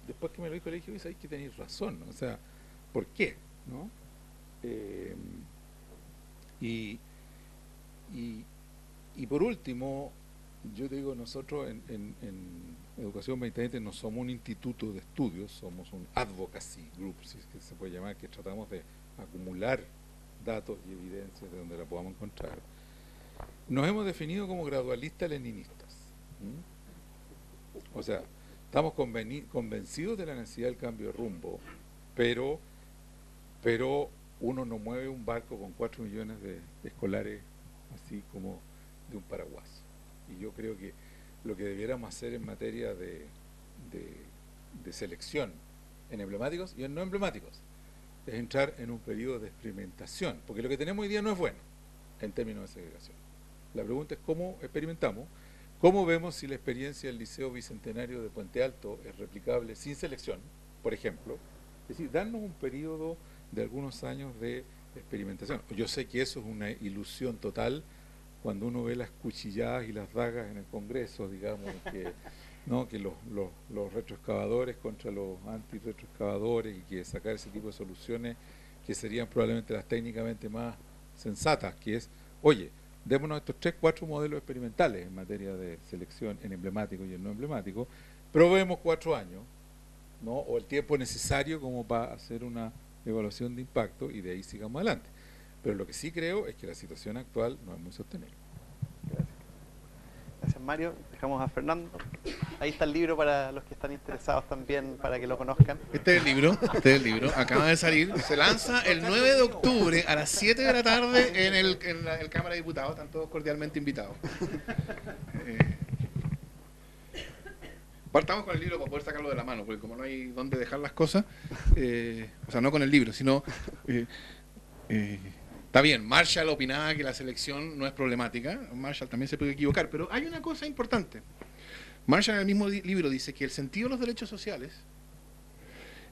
después que me lo dijo el colegio, sabéis que tenéis razón, ¿no? O sea, ¿por qué? ¿No? Y por último, yo te digo, nosotros en Educación 2020 no somos un instituto de estudios, somos un advocacy group, si es que se puede llamar, que tratamos de acumular datos y evidencias de donde la podamos encontrar. Nos hemos definido como gradualistas leninistas. O sea, estamos convencidos de la necesidad del cambio de rumbo, pero uno no mueve un barco con 4 millones de escolares así como de un paraguas. Y yo creo que lo que debiéramos hacer en materia de selección en emblemáticos y en no emblemáticos es entrar en un periodo de experimentación, porque lo que tenemos hoy día no es bueno en términos de segregación. La pregunta es cómo experimentamos, cómo vemos si la experiencia del Liceo Bicentenario de Puente Alto es replicable sin selección, por ejemplo. Es decir, darnos un periodo de algunos años de experimentación. Yo sé que eso es una ilusión total cuando uno ve las cuchilladas y las dagas en el Congreso, digamos, que los retroexcavadores contra los anti-retroexcavadores, y que sacar ese tipo de soluciones que serían probablemente las técnicamente más sensatas, que es, oye, démonos estos 3, 4 modelos experimentales en materia de selección en emblemático y en no emblemático, probemos 4 años, ¿no? O el tiempo necesario como para hacer una evaluación de impacto y de ahí sigamos adelante. Pero lo que sí creo es que la situación actual no es muy sostenible. Gracias. Gracias, Mario. Dejamos a Fernando. Ahí está el libro para los que están interesados también, para que lo conozcan. Este es el libro, acaba de salir. Se lanza el 9 de octubre a las 7 de la tarde en la Cámara de Diputados. Están todos cordialmente invitados. Partamos con el libro para poder sacarlo de la mano, porque como no hay dónde dejar las cosas, o sea, no con el libro, sino... está bien, Marshall opinaba que la selección no es problemática, Marshall también se puede equivocar, pero hay una cosa importante. Marshall en el mismo libro dice que el sentido de los derechos sociales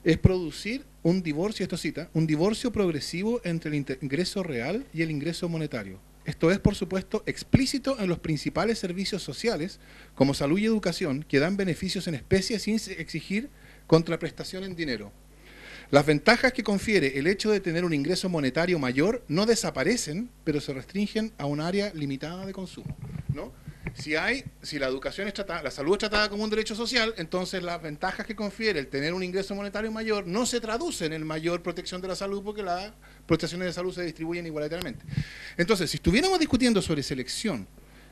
es producir un divorcio, esto cita, un divorcio progresivo entre el ingreso real y el ingreso monetario. Esto es, por supuesto, explícito en los principales servicios sociales, como salud y educación, que dan beneficios en especie sin exigir contraprestación en dinero. Las ventajas que confiere el hecho de tener un ingreso monetario mayor no desaparecen, pero se restringen a un área limitada de consumo, ¿no? Si la educación es tratada, la salud es tratada como un derecho social, entonces las ventajas que confiere el tener un ingreso monetario mayor no se traducen en mayor protección de la salud, porque las prestaciones de salud se distribuyen igualitariamente. Entonces, si estuviéramos discutiendo sobre selección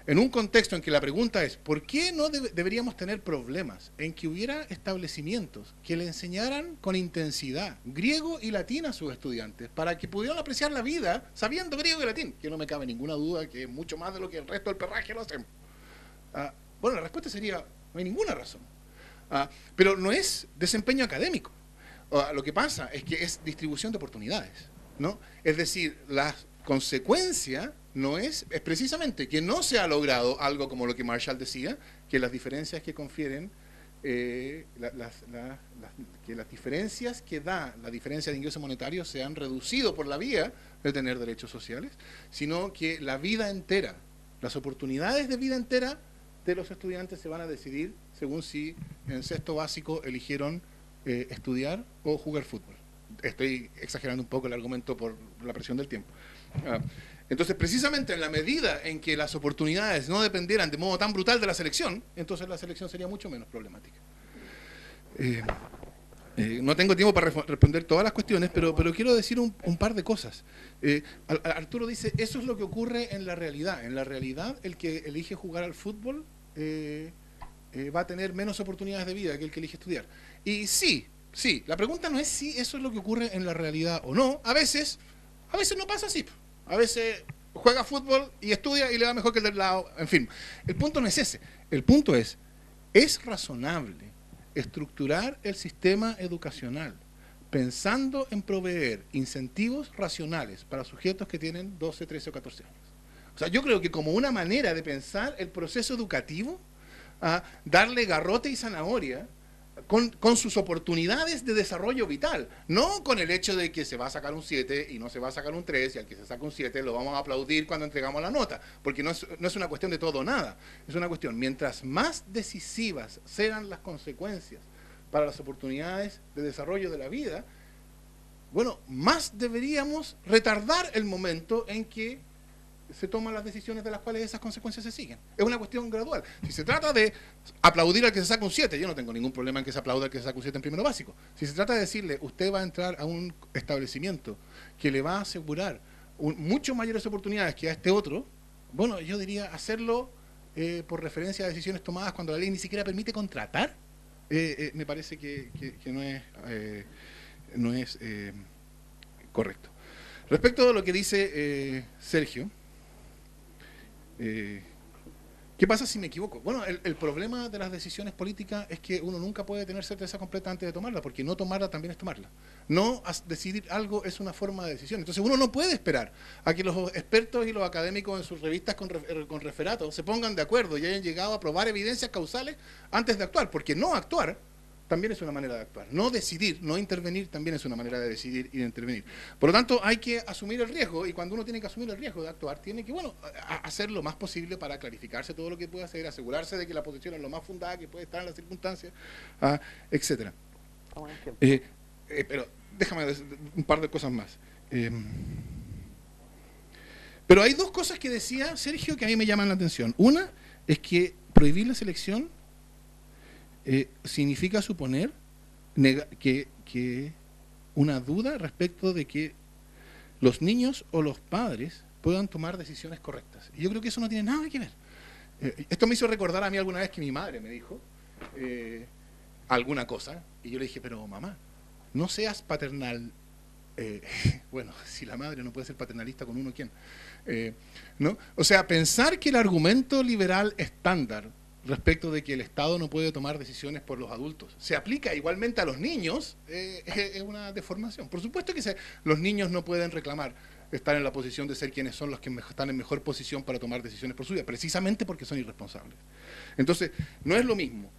en un contexto en que la pregunta es ¿por qué no deberíamos tener problemas en que hubiera establecimientos que le enseñaran con intensidad griego y latín a sus estudiantes para que pudieran apreciar la vida sabiendo griego y latín? Que no me cabe ninguna duda que es mucho más de lo que el resto del perraje lo hacemos. Bueno, la respuesta sería no hay ninguna razón. Pero no es desempeño académico. Lo que pasa es que es distribución de oportunidades, ¿no? Es decir, la consecuencia no es precisamente que no se ha logrado algo como lo que Marshall decía, que las diferencias que confieren, que las diferencias que da la diferencia de ingreso monetario se han reducido por la vía de tener derechos sociales, sino que la vida entera, las oportunidades de vida entera de los estudiantes se van a decidir según si en sexto básico eligieron estudiar o jugar fútbol. Estoy exagerando un poco el argumento por la presión del tiempo. Entonces, precisamente en la medida en que las oportunidades no dependieran de modo tan brutal de la selección, entonces la selección sería mucho menos problemática. No tengo tiempo para responder todas las cuestiones, pero quiero decir un par de cosas. Arturo dice, eso es lo que ocurre en la realidad. En la realidad, el que elige jugar al fútbol va a tener menos oportunidades de vida que el que elige estudiar. Y sí, la pregunta no es si eso es lo que ocurre en la realidad o no. A veces no pasa así. A veces juega fútbol y estudia y le va mejor que el del lado. En fin, el punto no es ese. El punto es razonable estructurar el sistema educacional pensando en proveer incentivos racionales para sujetos que tienen 12, 13 o 14 años. O sea, yo creo que como una manera de pensar el proceso educativo, darle garrote y zanahoria con sus oportunidades de desarrollo vital, no con el hecho de que se va a sacar un 7 y no se va a sacar un 3 y al que se saca un 7 lo vamos a aplaudir cuando entregamos la nota, porque no es una cuestión de todo o nada, es una cuestión, mientras más decisivas sean las consecuencias para las oportunidades de desarrollo de la vida, bueno, más deberíamos retardar el momento en que se toman las decisiones de las cuales esas consecuencias se siguen. Es una cuestión gradual. Si se trata de aplaudir al que se saca un 7, yo no tengo ningún problema en que se aplaude al que se saca un 7 en primero básico. Si se trata de decirle, usted va a entrar a un establecimiento que le va a asegurar mucho mayores oportunidades que a este otro, bueno, yo diría hacerlo por referencia a decisiones tomadas cuando la ley ni siquiera permite contratar, me parece que no es correcto. Respecto a lo que dice Sergio, ¿qué pasa si me equivoco? Bueno, el problema de las decisiones políticas es que uno nunca puede tener certeza completa antes de tomarla, porque no tomarla también es tomarla. No decidir algo es una forma de decisión. Entonces uno no puede esperar a que los expertos y los académicos en sus revistas con referatos se pongan de acuerdo y hayan llegado a probar evidencias causales antes de actuar, porque no actuar también es una manera de actuar. No decidir, no intervenir, también es una manera de decidir y de intervenir. Por lo tanto, hay que asumir el riesgo, y cuando uno tiene que asumir el riesgo de actuar, tiene que, bueno, hacer lo más posible para clarificarse todo lo que puede hacer, asegurarse de que la posición es lo más fundada que puede estar en las circunstancias, etcétera. Pero déjame decir un par de cosas más. Pero hay dos cosas que decía Sergio que a mí me llaman la atención. Una es que prohibir la selección significa suponer que una duda respecto de que los niños o los padres puedan tomar decisiones correctas. Y yo creo que eso no tiene nada que ver. Esto me hizo recordar a mí alguna vez que mi madre me dijo alguna cosa, y yo le dije, pero mamá, no seas paternal. Bueno, si la madre no puede ser paternalista con uno, ¿quién? ¿No? O sea, pensar que el argumento liberal estándar respecto de que el Estado no puede tomar decisiones por los adultos. Se aplica igualmente a los niños, es una deformación. Por supuesto que los niños no pueden reclamar estar en la posición de ser quienes son los que están en mejor posición para tomar decisiones por su vida, precisamente porque son irresponsables. Entonces, no es lo mismo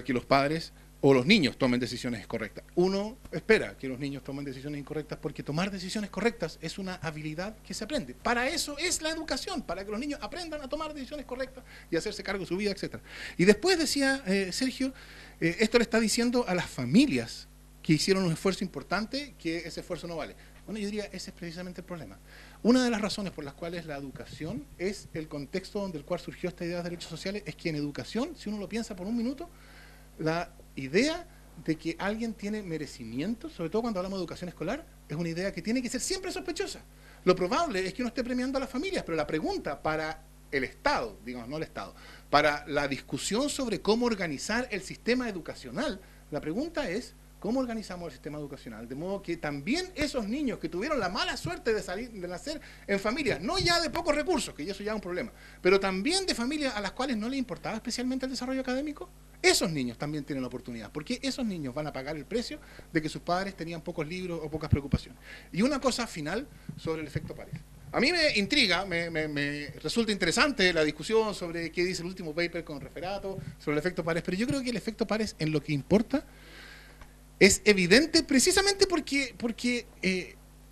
que los padres o los niños tomen decisiones correctas. Uno espera que los niños tomen decisiones incorrectas porque tomar decisiones correctas es una habilidad que se aprende. Para eso es la educación, para que los niños aprendan a tomar decisiones correctas y hacerse cargo de su vida, etc. Y después decía Sergio, esto le está diciendo a las familias que hicieron un esfuerzo importante que ese esfuerzo no vale. Bueno, yo diría, ese es precisamente el problema. Una de las razones por las cuales la educación es el contexto donde el cual surgió esta idea de derechos sociales es que en educación, si uno lo piensa por un minuto, la idea de que alguien tiene merecimiento, sobre todo cuando hablamos de educación escolar, es una idea que tiene que ser siempre sospechosa. Lo probable es que uno esté premiando a las familias, pero la pregunta para el Estado, digamos, no el Estado, para la discusión sobre cómo organizar el sistema educacional, la pregunta es cómo organizamos el sistema educacional, de modo que también esos niños que tuvieron la mala suerte de nacer en familias, no ya de pocos recursos, que eso ya es un problema, pero también de familias a las cuales no les importaba especialmente el desarrollo académico, esos niños también tienen la oportunidad, porque esos niños van a pagar el precio de que sus padres tenían pocos libros o pocas preocupaciones. Y una cosa final sobre el efecto Pares. A mí me intriga, me resulta interesante la discusión sobre qué dice el último paper con Referato, sobre el efecto Pares, pero yo creo que el efecto Pares en lo que importa es evidente precisamente porque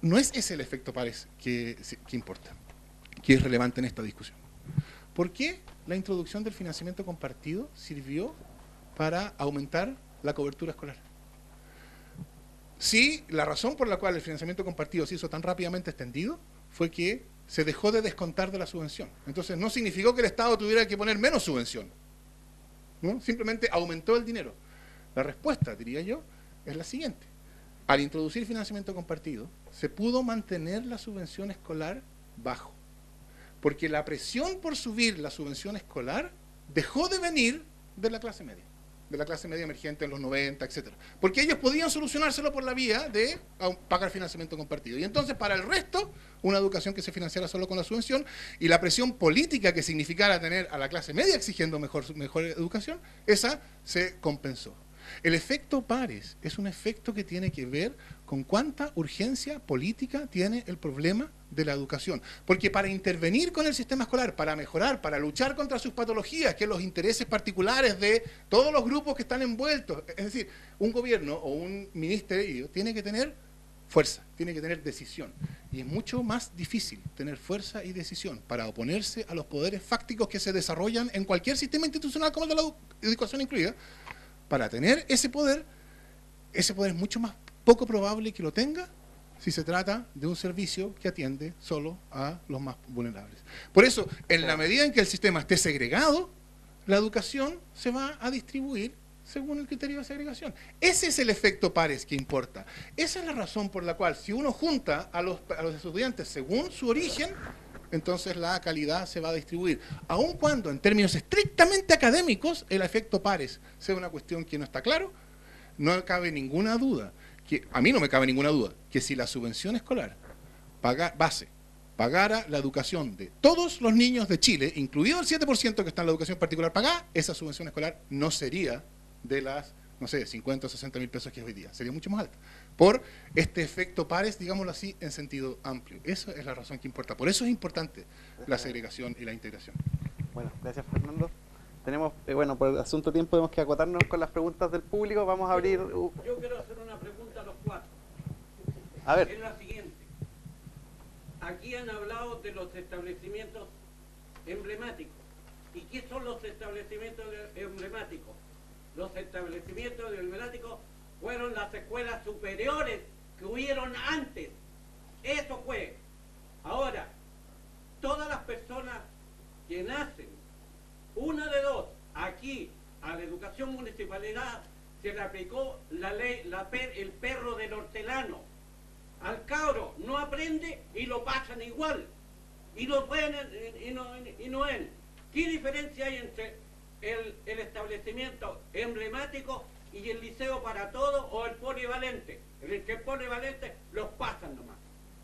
no es ese el efecto Pares que importa, que es relevante en esta discusión. ¿Por qué la introducción del financiamiento compartido sirvió para aumentar la cobertura escolar? Sí, la razón por la cual el financiamiento compartido se hizo tan rápidamente extendido fue que se dejó de descontar de la subvención. Entonces no significó que el Estado tuviera que poner menos subvención, ¿no? Simplemente aumentó el dinero. La respuesta, diría yo, es la siguiente. Al introducir financiamiento compartido, se pudo mantener la subvención escolar bajo, porque la presión por subir la subvención escolar dejó de venir de la clase media emergente en los 90, etc. Porque ellos podían solucionárselo por la vía de pagar financiamiento compartido. Y entonces, para el resto, una educación que se financiara solo con la subvención y la presión política que significara tener a la clase media exigiendo mejor educación, esa se compensó. El efecto Pares es un efecto que tiene que ver con cuánta urgencia política tiene el problema de la educación. Porque para intervenir con el sistema escolar, para mejorar, para luchar contra sus patologías, que son los intereses particulares de todos los grupos que están envueltos, es decir, un gobierno o un ministerio tiene que tener fuerza, tiene que tener decisión. Y es mucho más difícil tener fuerza y decisión para oponerse a los poderes fácticos que se desarrollan en cualquier sistema institucional, como el de la educación incluida. Para tener ese poder es mucho más poco probable que lo tenga si se trata de un servicio que atiende solo a los más vulnerables. Por eso, en la medida en que el sistema esté segregado, la educación se va a distribuir según el criterio de segregación. Ese es el efecto Pares que importa. Esa es la razón por la cual, si uno junta a los estudiantes según su origen, entonces la calidad se va a distribuir. Aun cuando, en términos estrictamente académicos, el efecto Pares sea una cuestión que no está claro, no cabe ninguna duda, a mí no me cabe ninguna duda, que si la subvención escolar pagara la educación de todos los niños de Chile, incluido el 7% que está en la educación particular pagada, esa subvención escolar no sería de las, no sé, 50 o 60 mil pesos que es hoy día, sería mucho más alta. Por este efecto Pares, digámoslo así, en sentido amplio. Esa es la razón que importa. Por eso es importante la segregación y la integración. Bueno, gracias Fernando. Tenemos, bueno, por el asunto de tiempo tenemos que acotarnos con las preguntas del público. Vamos a abrir... Yo quiero hacer una pregunta a los cuatro. A ver. Es la siguiente. Aquí han hablado de los establecimientos emblemáticos. ¿Y qué son los establecimientos emblemáticos? Los establecimientos emblemáticos fueron las escuelas superiores que hubieron antes. Eso fue. Ahora, todas las personas que nacen, una de dos, aquí a la educación municipalidad se le aplicó la ley, el perro del hortelano. Al cabro no aprende y lo pasan igual. Y lo pueden y no ven. ¿Qué diferencia hay entre el establecimiento emblemático y el liceo para todos o el polivalente? En el que el polivalente los pasan nomás.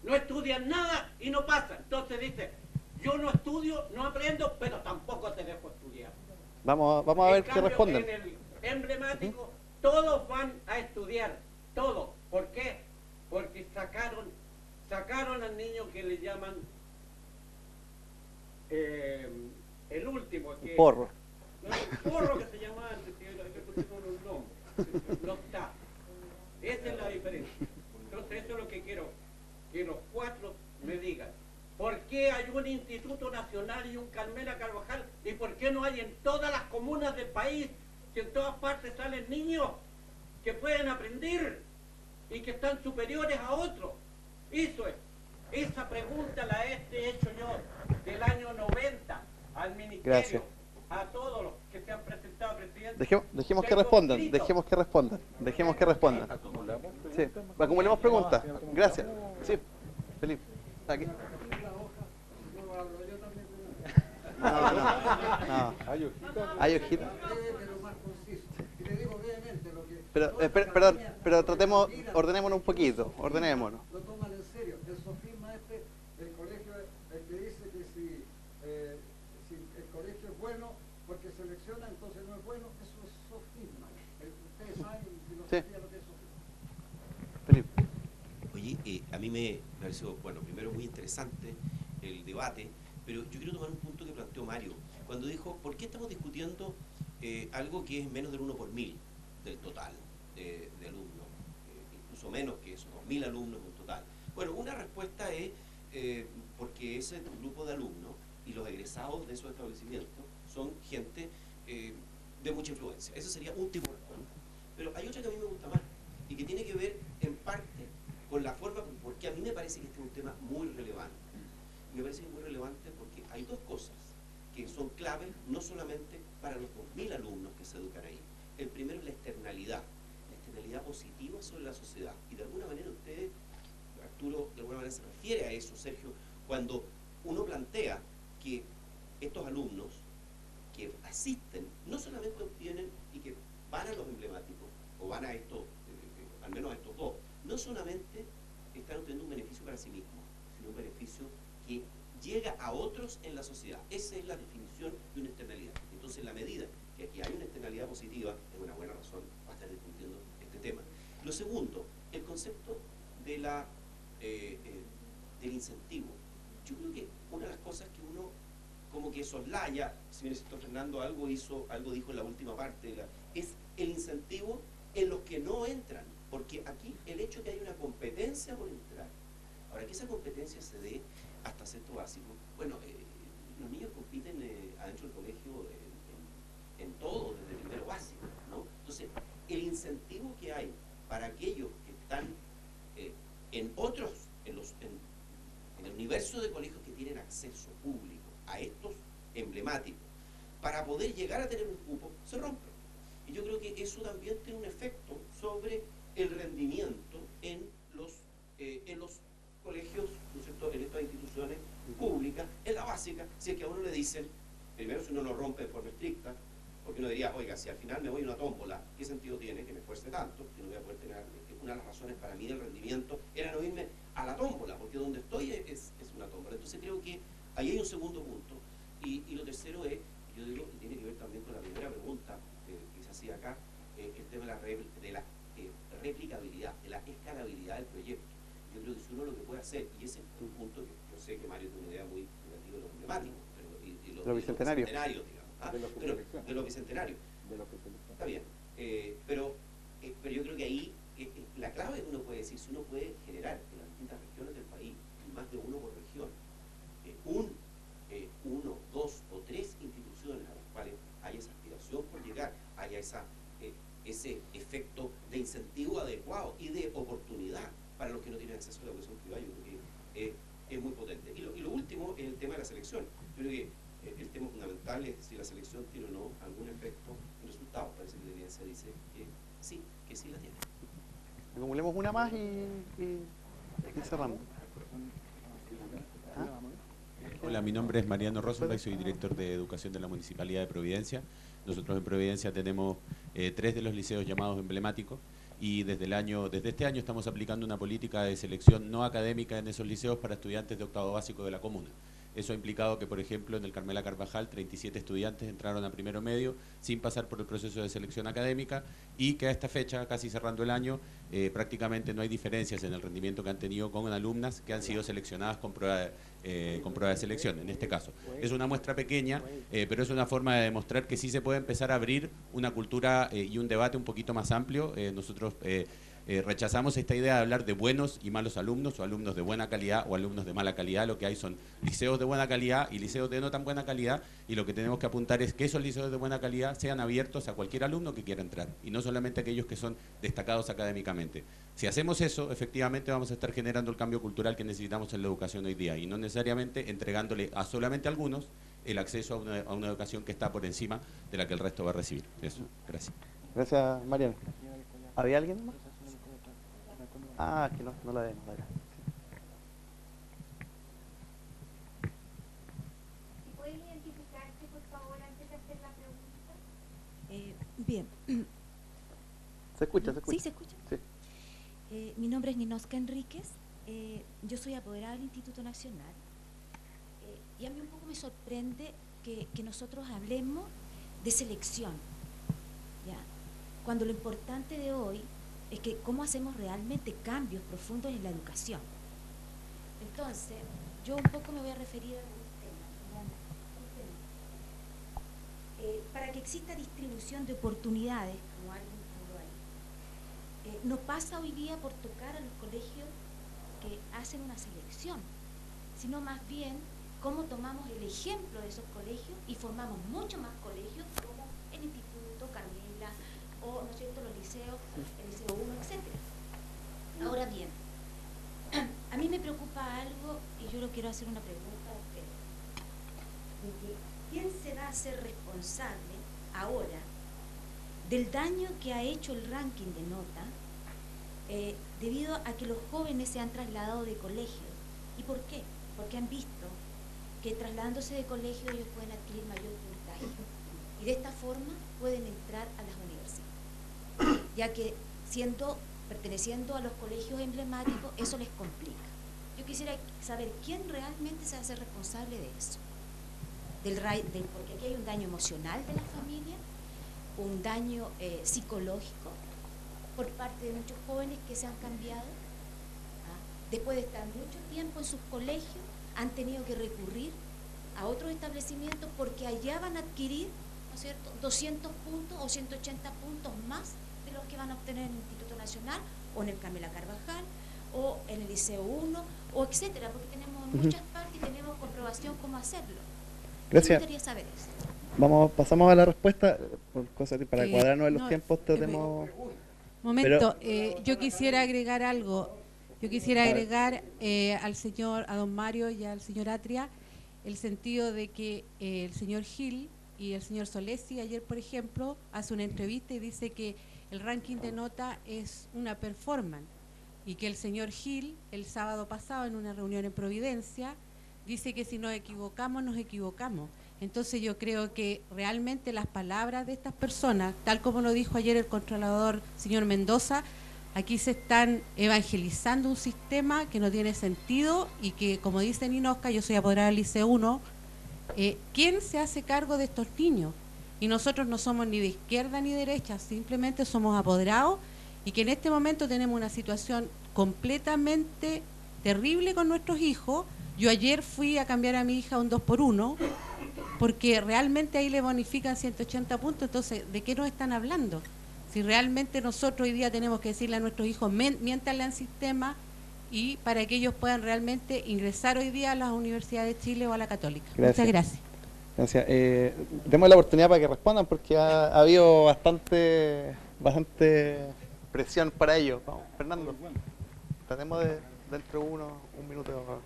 No estudian nada y no pasan. Entonces dice, yo no estudio, no aprendo, pero tampoco te dejo estudiar. Vamos a ver qué responden. En el emblemático, todos van a estudiar, todos. ¿Por qué? Porque sacaron al niño que le llaman el último. Que, Porro. no, el porro que se llamaba antes, que le pusieron un nombre. No está. Esa es la diferencia. Entonces eso es lo que quiero que los cuatro me digan. ¿Por qué hay un Instituto Nacional y un Carmela Carvajal? ¿Y por qué no hay en todas las comunas del país, que en todas partes salen niños que pueden aprender y que están superiores a otros? Eso es. Esa pregunta la he hecho yo del año 90 al Ministerio. Gracias. A todos los que se han presentado, presidente. Dejemos que Tengo respondan, escrito. dejemos que respondan. Sí, acumulemos preguntas. Gracias. Sí, Felipe, aquí. No. ¿Hay hojitas? Pero tratemos, ordenémonos un poquito, ordenémonos. Lo toman en serio. El sofisma el colegio, el que dice que si el colegio es bueno porque selecciona, entonces no es bueno, eso es sofisma. Ustedes saben filosofía lo que es sofisma. Felipe. Oye, a mí me pareció, bueno, primero muy interesante el debate, pero yo quiero tomar un punto que planteó Mario, cuando dijo, ¿por qué estamos discutiendo algo que es menos del 1 por 1000 del total de alumnos? Incluso menos que eso, 2000 alumnos en total. Bueno, una respuesta es porque ese grupo de alumnos y los egresados de esos establecimientos son gente de mucha influencia. Ese sería un tipo de respuesta. Pero hay otra que a mí me gusta más y que tiene que ver en parte con la forma, porque a mí me parece que este es un tema muy relevante. Me parece muy relevante porque hay dos cosas que son claves no solamente para los 2000 alumnos que se educan ahí. El primero es la externalidad positiva sobre la sociedad. Y de alguna manera ustedes, Arturo, de alguna manera se refiere a eso, Sergio, cuando uno plantea que estos alumnos que asisten, no solamente obtienen y que van a los emblemáticos, o van a estos, al menos a estos dos, no solamente están obteniendo un beneficio para sí mismos, sino un beneficio que llega a otros en la sociedad. Esa es la definición de una externalidad. Entonces, en la medida que aquí hay una externalidad positiva, es una buena razón para estar discutiendo este tema. Lo segundo, el concepto de del incentivo. Yo creo que una de las cosas que uno como que soslaya, si bien el sector Fernando algo dijo en la última parte, es el incentivo en los que no entran, porque aquí el hecho de que hay una competencia por entrar, ahora que esa competencia se dé hasta sexto básico, bueno, los niños compiten adentro del colegio en todo, desde primero básico, ¿no? Entonces, el incentivo que hay para aquellos que están en el universo de colegios que tienen acceso público a estos emblemáticos, para poder llegar a tener un cupo, se rompe. Y yo creo que eso también tiene un efecto sobre el rendimiento en los colegios, ¿no es cierto?, en estas instituciones públicas, en la básica, si es que a uno le dicen, primero si uno lo rompe de forma estricta, porque uno diría, oiga, si al final me voy a una tómbola, ¿qué sentido tiene que me esfuerce tanto? Que no voy a poder tener, una de las razones para mí del rendimiento era no irme a la tómbola, porque donde estoy es una tómbola. Entonces creo que ahí hay un segundo punto. Y lo tercero es, yo digo, y tiene que ver también con la primera pregunta que se hacía acá, el tema de la replicabilidad, de la escalabilidad del proyecto. Yo creo que si uno lo que puede hacer, y ese es un punto que yo sé que Mario tiene una idea muy negativa de los emblemáticos, y los bicentenarios, digamos, de los bicentenarios. Está bien, pero yo creo que ahí la clave que uno puede decir, si uno puede generar en las distintas regiones del país, más de uno por región, uno, dos o tres instituciones a las cuales haya esa aspiración por llegar, haya ese efecto de incentivo adecuado y de oportunidad para los que no tienen acceso a la educación privada, yo creo que es muy potente. Y lo último es el tema de la selección. Yo creo que el tema fundamental es si la selección tiene o no algún efecto en resultados. Parece que la evidencia dice que sí la tiene. Acumulemos una más y cerramos. ¿Ah? Hola, mi nombre es Mariano Rosenberg, soy director de Educación de la Municipalidad de Providencia. Nosotros en Providencia tenemos 3 de los liceos llamados emblemáticos y desde este año estamos aplicando una política de selección no académica en esos liceos para estudiantes de octavo básico de la comuna. Eso ha implicado que, por ejemplo, en el Carmela Carvajal 37 estudiantes entraron a primero medio sin pasar por el proceso de selección académica y que a esta fecha, casi cerrando el año, prácticamente no hay diferencias en el rendimiento que han tenido con alumnas que han sido seleccionadas con prueba de selección, en este caso. Es una muestra pequeña, pero es una forma de demostrar que sí se puede empezar a abrir una cultura y un debate un poquito más amplio. Nosotros rechazamos esta idea de hablar de buenos y malos alumnos, o alumnos de buena calidad o alumnos de mala calidad. Lo que hay son liceos de buena calidad y liceos de no tan buena calidad, y lo que tenemos que apuntar es que esos liceos de buena calidad sean abiertos a cualquier alumno que quiera entrar, y no solamente a aquellos que son destacados académicamente. Si hacemos eso, efectivamente vamos a estar generando el cambio cultural que necesitamos en la educación hoy día, y no necesariamente entregándole a solamente algunos el acceso a una educación que está por encima de la que el resto va a recibir. Eso, gracias. Gracias, Mariano. ¿Había alguien más? Ah, que no la vemos. ¿Puedes identificarte, por favor, antes de hacer la pregunta? Bien. ¿Se escucha? Sí, se escucha. Sí. Mi nombre es Ninoska Enríquez. Yo soy apoderada del Instituto Nacional. Y a mí un poco me sorprende que nosotros hablemos de selección, ¿ya? Cuando lo importante de hoy es que cómo hacemos realmente cambios profundos en la educación. Entonces, yo un poco me voy a referir a algunos temas. Para que exista distribución de oportunidades, como alguien habló ahí, no pasa hoy día por tocar a los colegios que hacen una selección, sino más bien cómo tomamos el ejemplo de esos colegios y formamos mucho más colegios como el Instituto Carmela, o, ¿no es cierto?, los liceos, el Liceo 1, etc. Ahora bien, a mí me preocupa algo, y yo lo quiero hacer una pregunta a ustedes. ¿Quién se va a hacer responsable ahora del daño que ha hecho el ranking de nota debido a que los jóvenes se han trasladado de colegio? ¿Y por qué? Porque han visto que trasladándose de colegio ellos pueden adquirir mayor puntaje y de esta forma pueden entrar a las universidades, ya que perteneciendo a los colegios emblemáticos eso les complica. Yo quisiera saber quién realmente se hace responsable de eso, porque aquí hay un daño emocional de la familia, un daño psicológico por parte de muchos jóvenes que se han cambiado, después de estar mucho tiempo en sus colegios, han tenido que recurrir a otros establecimientos porque allá van a adquirir, ¿no es cierto?, 200 puntos o 180 puntos más de los que van a obtener en el Instituto Nacional o en el Carmela Carvajal o en el Liceo 1 o etcétera, porque tenemos muchas partes y tenemos comprobación cómo hacerlo. Gracias. Me gustaría saber eso. Pasamos a la respuesta, por cosas que para cuadrarnos en los tiempos tratemos... Momento, yo quisiera agregar algo. Yo quisiera agregar a don Mario y al señor Atria el sentido de que el señor Gil y el señor Solesi ayer, por ejemplo, hace una entrevista y dice que el ranking de nota es una performance y que el señor Gil el sábado pasado en una reunión en Providencia dice que si nos equivocamos, nos equivocamos. Entonces yo creo que realmente las palabras de estas personas, tal como lo dijo ayer el controlador señor Mendoza, aquí se están evangelizando un sistema que no tiene sentido y que, como dice Ninoska, yo soy apoderada del Liceo 1, ¿quién se hace cargo de estos niños? Y nosotros no somos ni de izquierda ni de derecha, simplemente somos apoderados y que en este momento tenemos una situación completamente terrible con nuestros hijos. Yo ayer fui a cambiar a mi hija un 2x1 porque realmente ahí le bonifican 180 puntos, entonces, ¿de qué nos están hablando? Si realmente nosotros hoy día tenemos que decirle a nuestros hijos, miéntanle al sistema y para que ellos puedan realmente ingresar hoy día a las universidades de Chile o a la Católica. Gracias. Muchas gracias. Gracias. Demos la oportunidad para que respondan porque ha habido bastante presión para ello. Vamos, Fernando, tratemos de dentro de un minuto.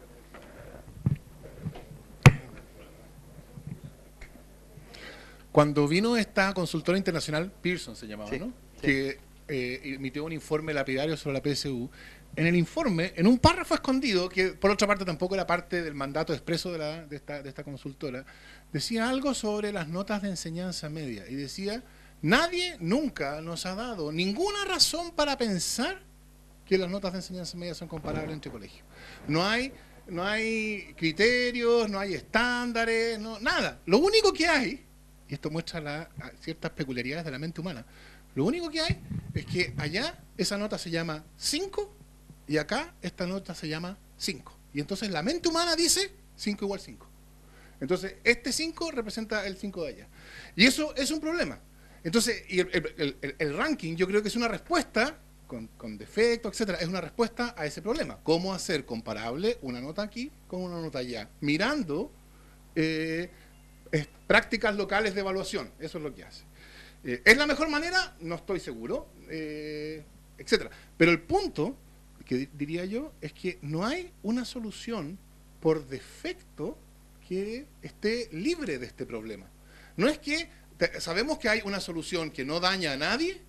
Cuando vino esta consultora internacional, Pearson se llamaba, sí, ¿no? Sí. Que emitió un informe lapidario sobre la PSU. En el informe, en un párrafo escondido, que por otra parte tampoco era parte del mandato expreso de esta consultora, decía algo sobre las notas de enseñanza media. Y decía, nadie nunca nos ha dado ninguna razón para pensar que las notas de enseñanza media son comparables entre colegios. No hay no hay criterios, no hay estándares, no, nada. Lo único que hay, y esto muestra ciertas peculiaridades de la mente humana, lo único que hay es que allá esa nota se llama 5 y acá esta nota se llama 5. Y entonces la mente humana dice 5 igual 5. Entonces este 5 representa el 5 de allá. Y eso es un problema. Entonces, y el ranking yo creo que es una respuesta con defecto, etcétera, es una respuesta a ese problema. ¿Cómo hacer comparable una nota aquí con una nota allá? Mirando prácticas locales de evaluación. Eso es lo que hace. ¿Es la mejor manera? No estoy seguro, etcétera. Pero el punto, que diría yo, es que no hay una solución por defecto que esté libre de este problema. No es que sabemos que hay una solución que no daña a nadie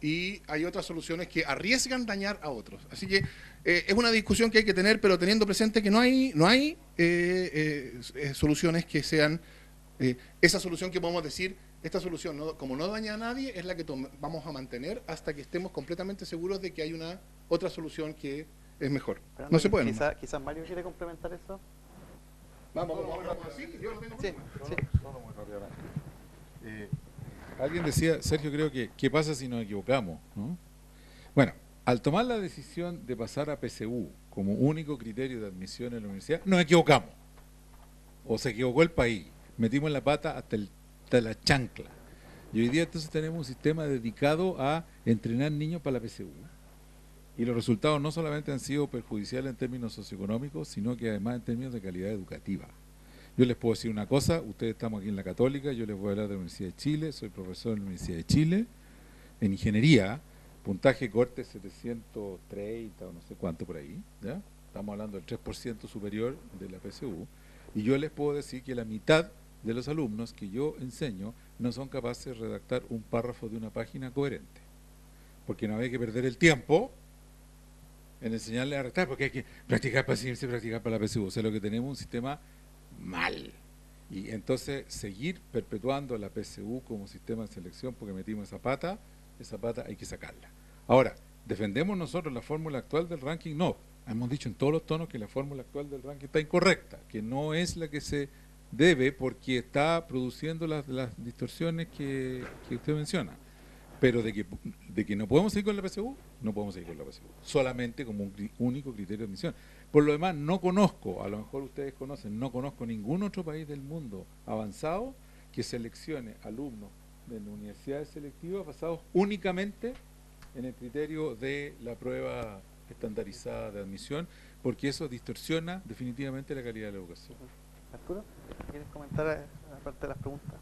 y hay otras soluciones que arriesgan dañar a otros. Así que es una discusión que hay que tener, pero teniendo presente que no hay soluciones que sean esa solución que podemos decir, esta solución, como no daña a nadie, es la que vamos a mantener hasta que estemos completamente seguros de que hay una otra solución que es mejor. Pero no se puede. Quizás Mario quiere complementar eso. Vamos. Sí, yo no tengo problema. Solo muy rápidamente. Alguien decía, Sergio, creo que ¿qué pasa si nos equivocamos? ¿No? Bueno, al tomar la decisión de pasar a PSU como único criterio de admisión en la universidad, nos equivocamos. O se equivocó el país. Metimos la pata hasta la chancla. Y hoy día entonces tenemos un sistema dedicado a entrenar niños para la PSU. Y los resultados no solamente han sido perjudiciales en términos socioeconómicos, sino que además en términos de calidad educativa. Yo les puedo decir una cosa, ustedes estamos aquí en la Católica, yo les voy a hablar de la Universidad de Chile, soy profesor en la Universidad de Chile, en ingeniería, puntaje corte 730 o no sé cuánto por ahí, ¿ya? Estamos hablando del 3% superior de la PSU, y yo les puedo decir que la mitad de los alumnos que yo enseño no son capaces de redactar un párrafo de una página coherente, porque no hay que perder el tiempo en enseñarles a redactar, porque hay que practicar para ciencia y practicar para la PSU, o sea, lo que tenemos es un sistema mal. Y entonces seguir perpetuando la PSU como sistema de selección porque metimos esa pata hay que sacarla. Ahora, ¿defendemos nosotros la fórmula actual del ranking? No, hemos dicho en todos los tonos que la fórmula actual del ranking está incorrecta, que no es la que se debe porque está produciendo las distorsiones que usted menciona. Pero de que no podemos seguir con la PSU, no podemos seguir con la PSU, solamente como un único criterio de admisión. Por lo demás, no conozco, a lo mejor ustedes conocen, no conozco ningún otro país del mundo avanzado que seleccione alumnos de las universidades selectivas basados únicamente en el criterio de la prueba estandarizada de admisión, porque eso distorsiona definitivamente la calidad de la educación. Arturo, ¿quieres comentar aparte de las preguntas?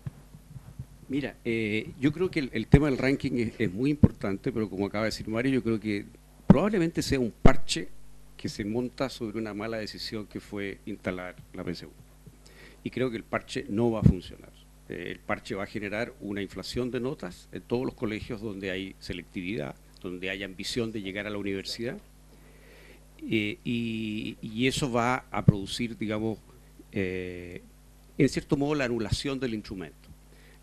Mira, yo creo que el tema del ranking es muy importante, pero como acaba de decir Mario, yo creo que probablemente sea un parche que se monta sobre una mala decisión que fue instalar la PSU. Y creo que el parche no va a funcionar. El parche va a generar una inflación de notas en todos los colegios donde hay selectividad, donde hay ambición de llegar a la universidad, y eso va a producir, digamos, en cierto modo la anulación del instrumento.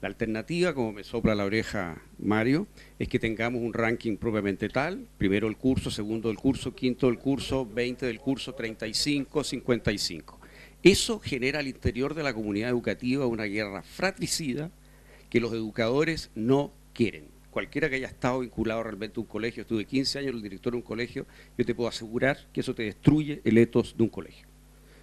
La alternativa, como me sopla la oreja Mario, es que tengamos un ranking propiamente tal, primero el curso, segundo el curso, quinto del curso, 20 del curso, 35, 55. Eso genera al interior de la comunidad educativa una guerra fratricida que los educadores no quieren. Cualquiera que haya estado vinculado realmente a un colegio, estuve 15 años el director de un colegio, yo te puedo asegurar que eso te destruye el ethos de un colegio.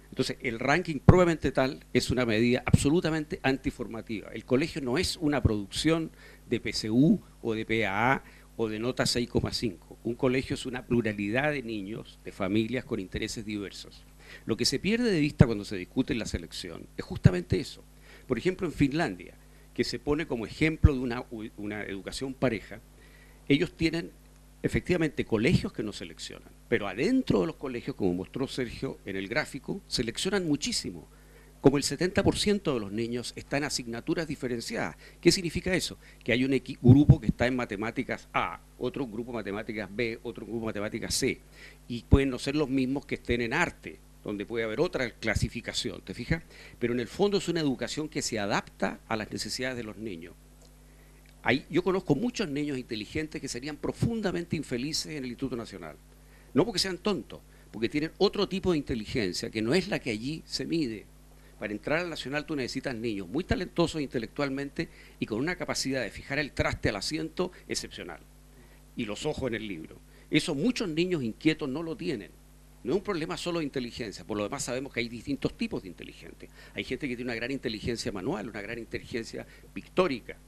Entonces, el ranking propiamente tal es una medida absolutamente antiformativa. El colegio no es una producción de PSU o de PAA o de nota 6,5. Un colegio es una pluralidad de niños, de familias con intereses diversos. Lo que se pierde de vista cuando se discute la selección es justamente eso. Por ejemplo, en Finlandia, que se pone como ejemplo de una educación pareja, ellos tienen efectivamente colegios que no seleccionan, pero adentro de los colegios, como mostró Sergio en el gráfico, seleccionan muchísimo. Como el 70% de los niños están en asignaturas diferenciadas. ¿Qué significa eso? Que hay un grupo que está en matemáticas A, otro grupo en matemáticas B, otro grupo en matemáticas C, y pueden no ser los mismos que estén en arte, donde puede haber otra clasificación, ¿te fijas? Pero en el fondo es una educación que se adapta a las necesidades de los niños. Yo conozco muchos niños inteligentes que serían profundamente infelices en el Instituto Nacional. No porque sean tontos, porque tienen otro tipo de inteligencia que no es la que allí se mide. Para entrar al Nacional tú necesitas niños muy talentosos intelectualmente y con una capacidad de fijar el traste al asiento excepcional. Y los ojos en el libro. Eso muchos niños inquietos no lo tienen. No es un problema solo de inteligencia, por lo demás sabemos que hay distintos tipos de inteligencia. Hay gente que tiene una gran inteligencia manual, una gran inteligencia pictórica,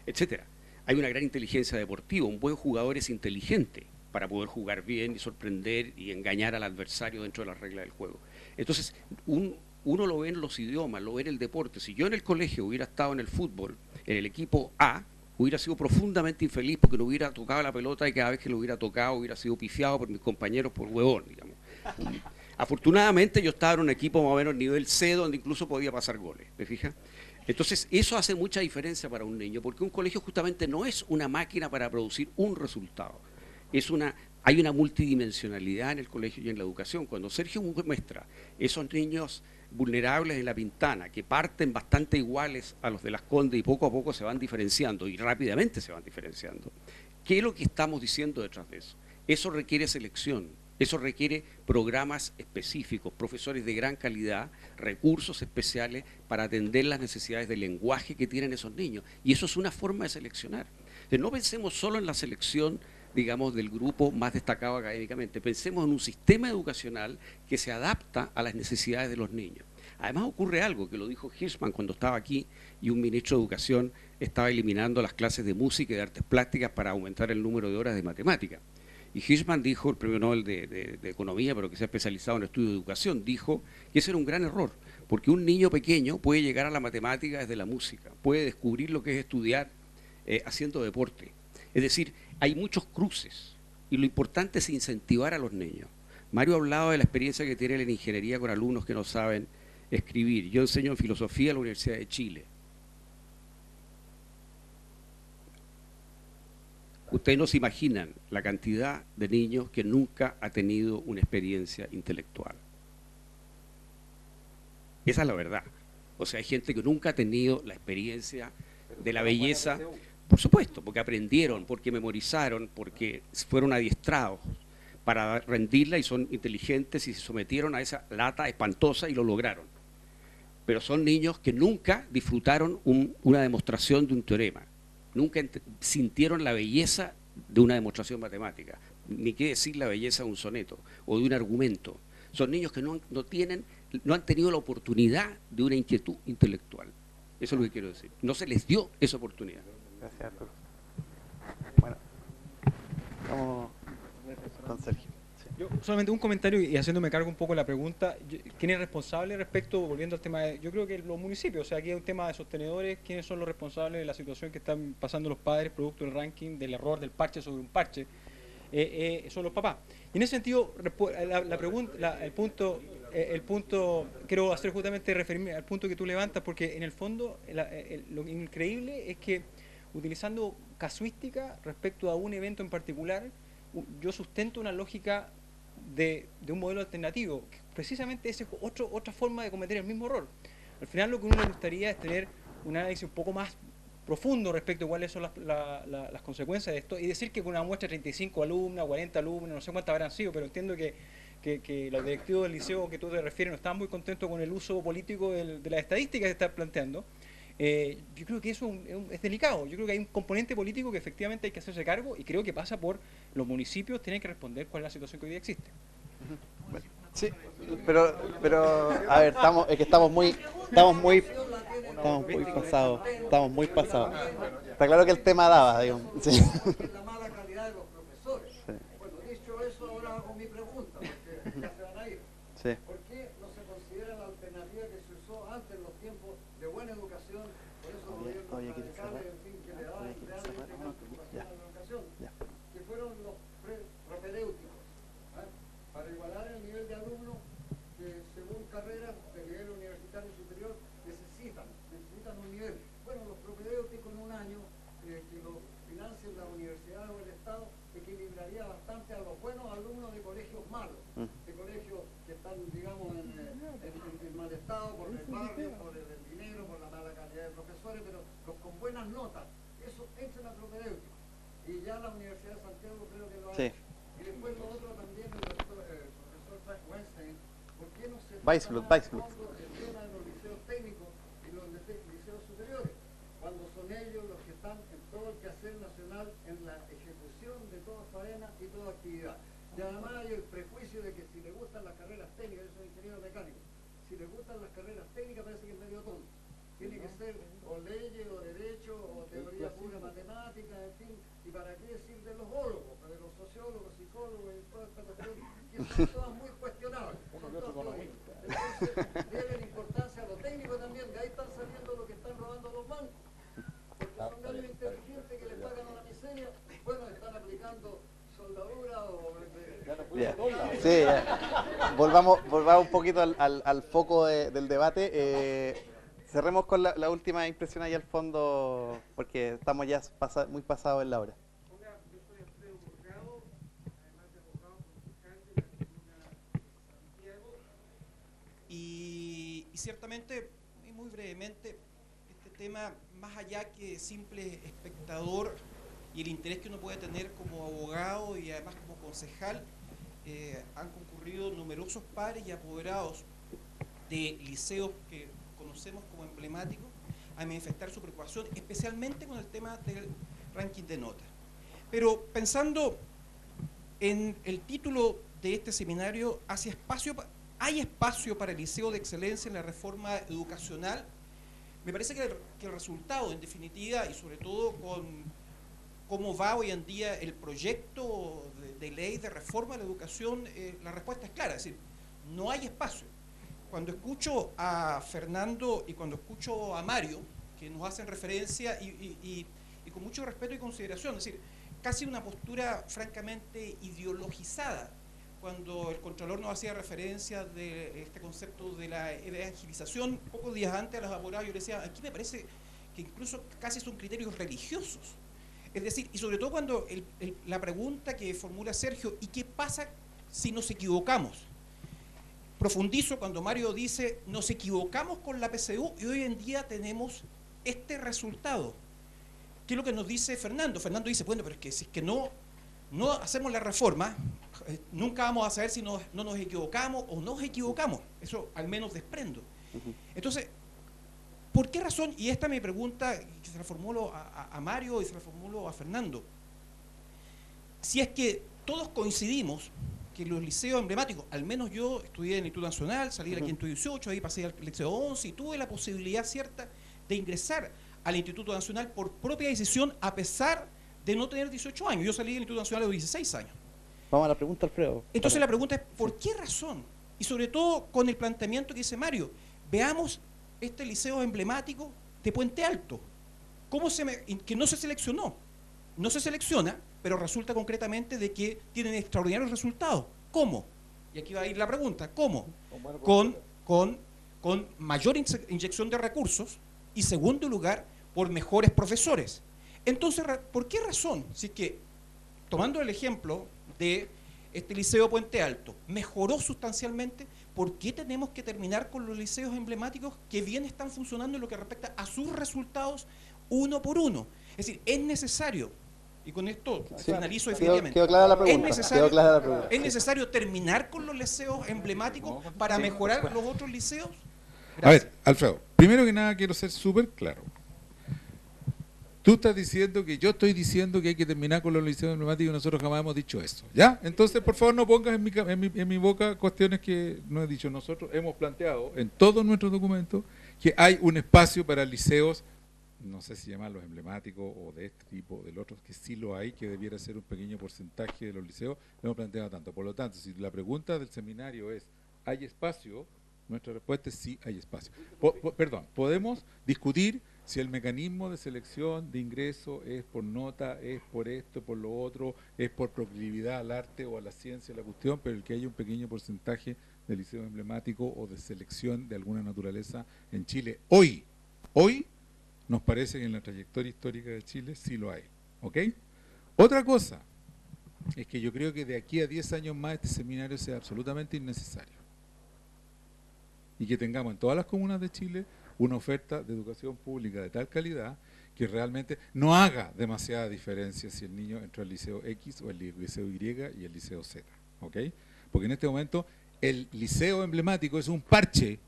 etcétera. Hay una gran inteligencia deportiva, un buen jugador es inteligente para poder jugar bien y sorprender y engañar al adversario dentro de las reglas del juego. Entonces, uno lo ve en los idiomas, lo ve en el deporte. Si yo en el colegio hubiera estado en el fútbol, en el equipo A, hubiera sido profundamente infeliz porque no hubiera tocado la pelota y cada vez que lo hubiera tocado hubiera sido pifiado por mis compañeros por huevón, digamos. Afortunadamente yo estaba en un equipo más o menos nivel C donde incluso podía pasar goles, ¿me fijas? Entonces eso hace mucha diferencia para un niño, porque un colegio justamente no es una máquina para producir un resultado, hay una multidimensionalidad en el colegio y en la educación. Cuando Sergio muestra esos niños vulnerables en La Pintana, que parten bastante iguales a los de Las Condes y poco a poco se van diferenciando y rápidamente se van diferenciando, ¿qué es lo que estamos diciendo detrás de eso? Eso requiere selección. Eso requiere programas específicos, profesores de gran calidad, recursos especiales para atender las necesidades de lenguaje que tienen esos niños. Y eso es una forma de seleccionar. Entonces, no pensemos solo en la selección, digamos, del grupo más destacado académicamente. Pensemos en un sistema educacional que se adapta a las necesidades de los niños. Además ocurre algo, que lo dijo Hirschman cuando estaba aquí y un ministro de Educación estaba eliminando las clases de música y de artes plásticas para aumentar el número de horas de matemática. Y Hirschman dijo, el premio Nobel de Economía, pero que se ha especializado en estudio de educación, dijo que ese era un gran error, porque un niño pequeño puede llegar a la matemática desde la música, puede descubrir lo que es estudiar haciendo deporte. Es decir, hay muchos cruces y lo importante es incentivar a los niños. Mario ha hablado de la experiencia que tiene en ingeniería con alumnos que no saben escribir. Yo enseño en filosofía en la Universidad de Chile. Ustedes no se imaginan la cantidad de niños que nunca ha tenido una experiencia intelectual. Esa es la verdad. O sea, hay gente que nunca ha tenido la experiencia de la belleza, por supuesto, porque aprendieron, porque memorizaron, porque fueron adiestrados para rendirla y son inteligentes y se sometieron a esa lata espantosa y lo lograron. Pero son niños que nunca disfrutaron una demostración de un teorema. Nunca sintieron la belleza de una demostración matemática, ni qué decir la belleza de un soneto o de un argumento. Son niños que no han tenido la oportunidad de una inquietud intelectual. Eso es lo que quiero decir. No se les dio esa oportunidad. Gracias, Arturo. Bueno, vamos con Sergio. Yo solamente un comentario y haciéndome cargo un poco de la pregunta. ¿Quién es responsable respecto, volviendo al tema yo creo que los municipios, o sea, aquí hay un tema de sostenedores, quiénes son los responsables de la situación que están pasando los padres producto del ranking, del error del parche sobre un parche, son los papás. Y en ese sentido, la pregunta, el punto, quiero hacer justamente referirme al punto que tú levantas, porque en el fondo lo increíble es que utilizando casuística respecto a un evento en particular, yo sustento una lógica de un modelo alternativo, que precisamente esa es otra forma de cometer el mismo error. Al final lo que uno le gustaría es tener un análisis un poco más profundo respecto a cuáles son las consecuencias de esto, y decir que con una muestra de 35 alumnas, 40 alumnos, no sé cuántas habrán sido, pero entiendo que los directivos del liceo que tú te refieres no están muy contentos con el uso político de las estadísticas que estás planteando. Yo creo que eso es delicado. Yo creo que hay un componente político que efectivamente hay que hacerse cargo, y creo que pasa por los municipios tienen que responder cuál es la situación que hoy día existe. Sí, pero a ver, estamos muy pasados. Estamos muy pasados. Está claro que el tema daba, digamos. Sí. La mala calidad de los profesores. Sí. Bueno, dicho eso, ahora hago mi pregunta, porque ya se van a ir. Sí. ¿Por qué no se considera la alternativa que se usó antes en los tiempos de buena educación, por eso gobiernos radicales, en fin, que le daban realmente participación a la educación, que fueron los propedéuticos, para igualar el nivel de alumnos que según carreras de nivel universitario superior necesitan un nivel? Bueno, los propedéuticos en un año que lo financien la universidad o el Estado equilibraría bastante a los buenos alumnos de colegios malos, de colegios que están, digamos, en mal estado por el barrio, por el dinero, por la mala calidad de profesores, pero los con buenas notas. Eso entra en la propedéutica. Y ya la Universidad de Santiago creo que lo ha hecho. Y después lo otro también, el profesor Weinstein, ¿por qué no se Weisblut. el tema de los liceos técnicos y los liceos superiores? Cuando son ellos los que están en todo el quehacer nacional, en la ejecución de toda faena y toda actividad. Y además hay el prejuicio de que si le gustan las carreras técnicas, yo soy ingeniero mecánico, si le gustan las carreras técnicas parece que es medio tonto. Tiene que ser o leyes, o derecho, o teoría pura matemática, en fin, y para qué decir de los ólogos, de los sociólogos, psicólogos y toda esta cuestión, que son todas muy cuestionables. Entonces, deben importancia a lo técnico también, de ahí están saliendo lo que están robando los bancos. Porque son gallos inteligentes que les pagan una miseria, bueno, están aplicando soldadura o... Sí, volvamos un poquito al foco del debate. Cerremos con la última impresión ahí al fondo, porque estamos ya muy pasados en la hora. Y ciertamente, y muy brevemente, este tema, más allá que simple espectador y el interés que uno puede tener como abogado y además como concejal, han concurrido numerosos padres y apoderados de liceos que conocemos como emblemáticos a manifestar su preocupación, especialmente con el tema del ranking de notas. Pero pensando en el título de este seminario, ¿hay espacio para el liceo de excelencia en la reforma educacional? Me parece que el resultado, en definitiva, y sobre todo con cómo va hoy en día el proyecto de ley de reforma de la educación, la respuesta es clara, es decir, no hay espacio. Cuando escucho a Fernando y cuando escucho a Mario, que nos hacen referencia y con mucho respeto y consideración, es decir, casi una postura francamente ideologizada, cuando el Contralor nos hacía referencia de este concepto de la evangelización, pocos días antes a los abogados yo les decía, aquí me parece que incluso casi son criterios religiosos. Es decir, y sobre todo cuando la pregunta que formula Sergio, ¿y qué pasa si nos equivocamos? Profundizo cuando Mario dice, nos equivocamos con la PSU y hoy en día tenemos este resultado. ¿Qué es lo que nos dice Fernando? Fernando dice, bueno, pero es que si es que no hacemos la reforma, nunca vamos a saber si no nos equivocamos o nos equivocamos. Eso al menos desprendo. Entonces, ¿por qué razón? Y esta es mi pregunta, que se la formulo a Mario y se la formulo a Fernando. Si es que todos coincidimos que los liceos emblemáticos, al menos yo estudié en el Instituto Nacional, salí de aquí en 18, ahí pasé al liceo 11 y tuve la posibilidad cierta de ingresar al Instituto Nacional por propia decisión a pesar de no tener 18 años. Yo salí del Instituto Nacional a los 16 años. Vamos a la pregunta, Alfredo. Entonces la pregunta es, ¿por qué razón? Y sobre todo con el planteamiento que dice Mario, veamos este liceo emblemático de Puente Alto, que no se seleccionó. No se selecciona, pero resulta concretamente de que tienen extraordinarios resultados. ¿Cómo? Y aquí va a ir la pregunta, ¿cómo? Con mayor inyección de recursos y, segundo lugar, por mejores profesores. Entonces, ¿por qué razón? Si es que, tomando el ejemplo de este liceo Puente Alto, mejoró sustancialmente, ¿por qué tenemos que terminar con los liceos emblemáticos que bien están funcionando en lo que respecta a sus resultados uno por uno? Es decir, es necesario, y con esto finalizo definitivamente, quedó clara la pregunta, ¿es necesario terminar con los liceos emblemáticos para mejorar los otros liceos? Gracias. A ver, Alfredo, primero que nada quiero ser súper claro. Tú estás diciendo que yo estoy diciendo que hay que terminar con los liceos emblemáticos y nosotros jamás hemos dicho eso, ¿ya? Entonces, por favor, no pongas en mi boca cuestiones que no he dicho. Nosotros hemos planteado en todos nuestros documentos que hay un espacio para liceos, no sé si llamarlos emblemáticos o de este tipo o del otro, que sí lo hay, que debiera ser un pequeño porcentaje de los liceos, lo hemos planteado tanto. Por lo tanto, si la pregunta del seminario es, ¿hay espacio? Nuestra respuesta es sí, hay espacio. Perdón, podemos discutir si el mecanismo de selección de ingreso es por nota, es por esto, por lo otro, es por proclividad al arte o a la ciencia, la cuestión, pero el que haya un pequeño porcentaje de liceo emblemático o de selección de alguna naturaleza en Chile, hoy nos parece que en la trayectoria histórica de Chile sí lo hay. ¿Ok? Otra cosa es que yo creo que de aquí a 10 años más este seminario sea absolutamente innecesario. Y que tengamos en todas las comunas de Chile una oferta de educación pública de tal calidad que realmente no haga demasiada diferencia si el niño entra al liceo X o el liceo Y y el liceo Z. ¿Ok? Porque en este momento el liceo emblemático es un parche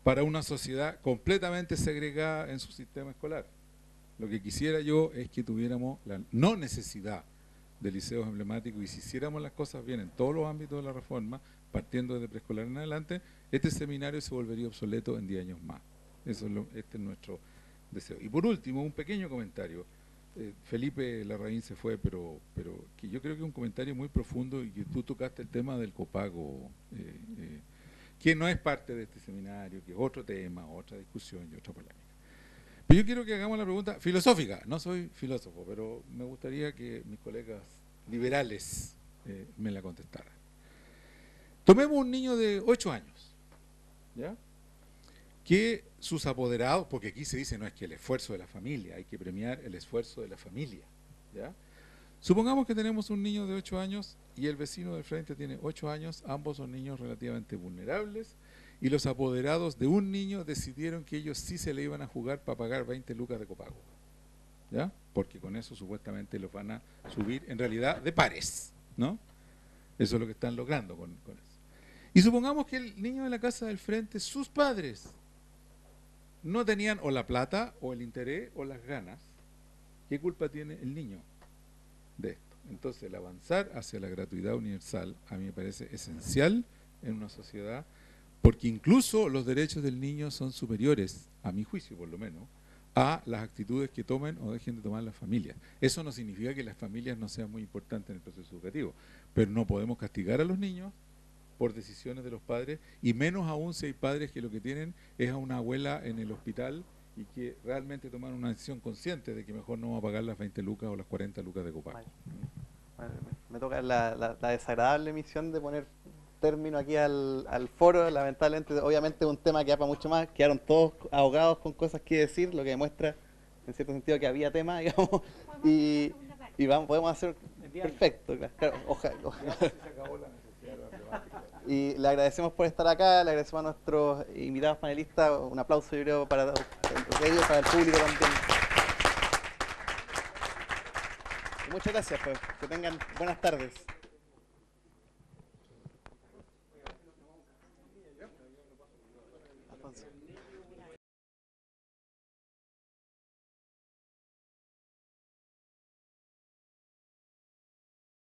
para una sociedad completamente segregada en su sistema escolar. Lo que quisiera yo es que tuviéramos la no necesidad de liceos emblemáticos, y si hiciéramos las cosas bien en todos los ámbitos de la reforma, partiendo desde preescolar en adelante, este seminario se volvería obsoleto en 10 años más. Eso es este es nuestro deseo. Y por último, un pequeño comentario. Felipe Larraín se fue, pero que yo creo que es un comentario muy profundo, y que tú tocaste el tema del copago, que no es parte de este seminario, que es otro tema, otra discusión y otra polémica. Pero yo quiero que hagamos la pregunta filosófica. No soy filósofo, pero me gustaría que mis colegas liberales me la contestaran. Tomemos un niño de 8 años, ¿ya?, que sus apoderados, porque aquí se dice, no es que el esfuerzo de la familia, hay que premiar el esfuerzo de la familia, ¿ya? Supongamos que tenemos un niño de 8 años y el vecino del frente tiene 8 años, ambos son niños relativamente vulnerables, y los apoderados de un niño decidieron que ellos sí se le iban a jugar para pagar 20 lucas de copago, ¿ya? Porque con eso supuestamente los van a subir, en realidad, de pares, ¿no? Eso es lo que están logrando con eso. Y supongamos que el niño de la casa del frente, sus padres, no tenían o la plata, o el interés, o las ganas. ¿Qué culpa tiene el niño de esto? Entonces, el avanzar hacia la gratuidad universal a mí me parece esencial en una sociedad, porque incluso los derechos del niño son superiores, a mi juicio por lo menos, a las actitudes que tomen o dejen de tomar las familias. Eso no significa que las familias no sean muy importantes en el proceso educativo, pero no podemos castigar a los niños por decisiones de los padres, y menos aún si hay padres que lo que tienen es a una abuela en el hospital y que realmente toman una decisión consciente de que mejor no va a pagar las 20 lucas o las 40 lucas de copago. Bueno, me toca la desagradable misión de poner término aquí al foro. Lamentablemente, obviamente es un tema que da para mucho más, quedaron todos ahogados con cosas que decir, lo que demuestra en cierto sentido que había tema, digamos, y podemos hacer perfecto, claro, ojalá. Y le agradecemos por estar acá, le agradecemos a nuestros invitados panelistas, un aplauso yo creo para ellos, para el público también. Y muchas gracias, pues, que tengan buenas tardes. Alfonso.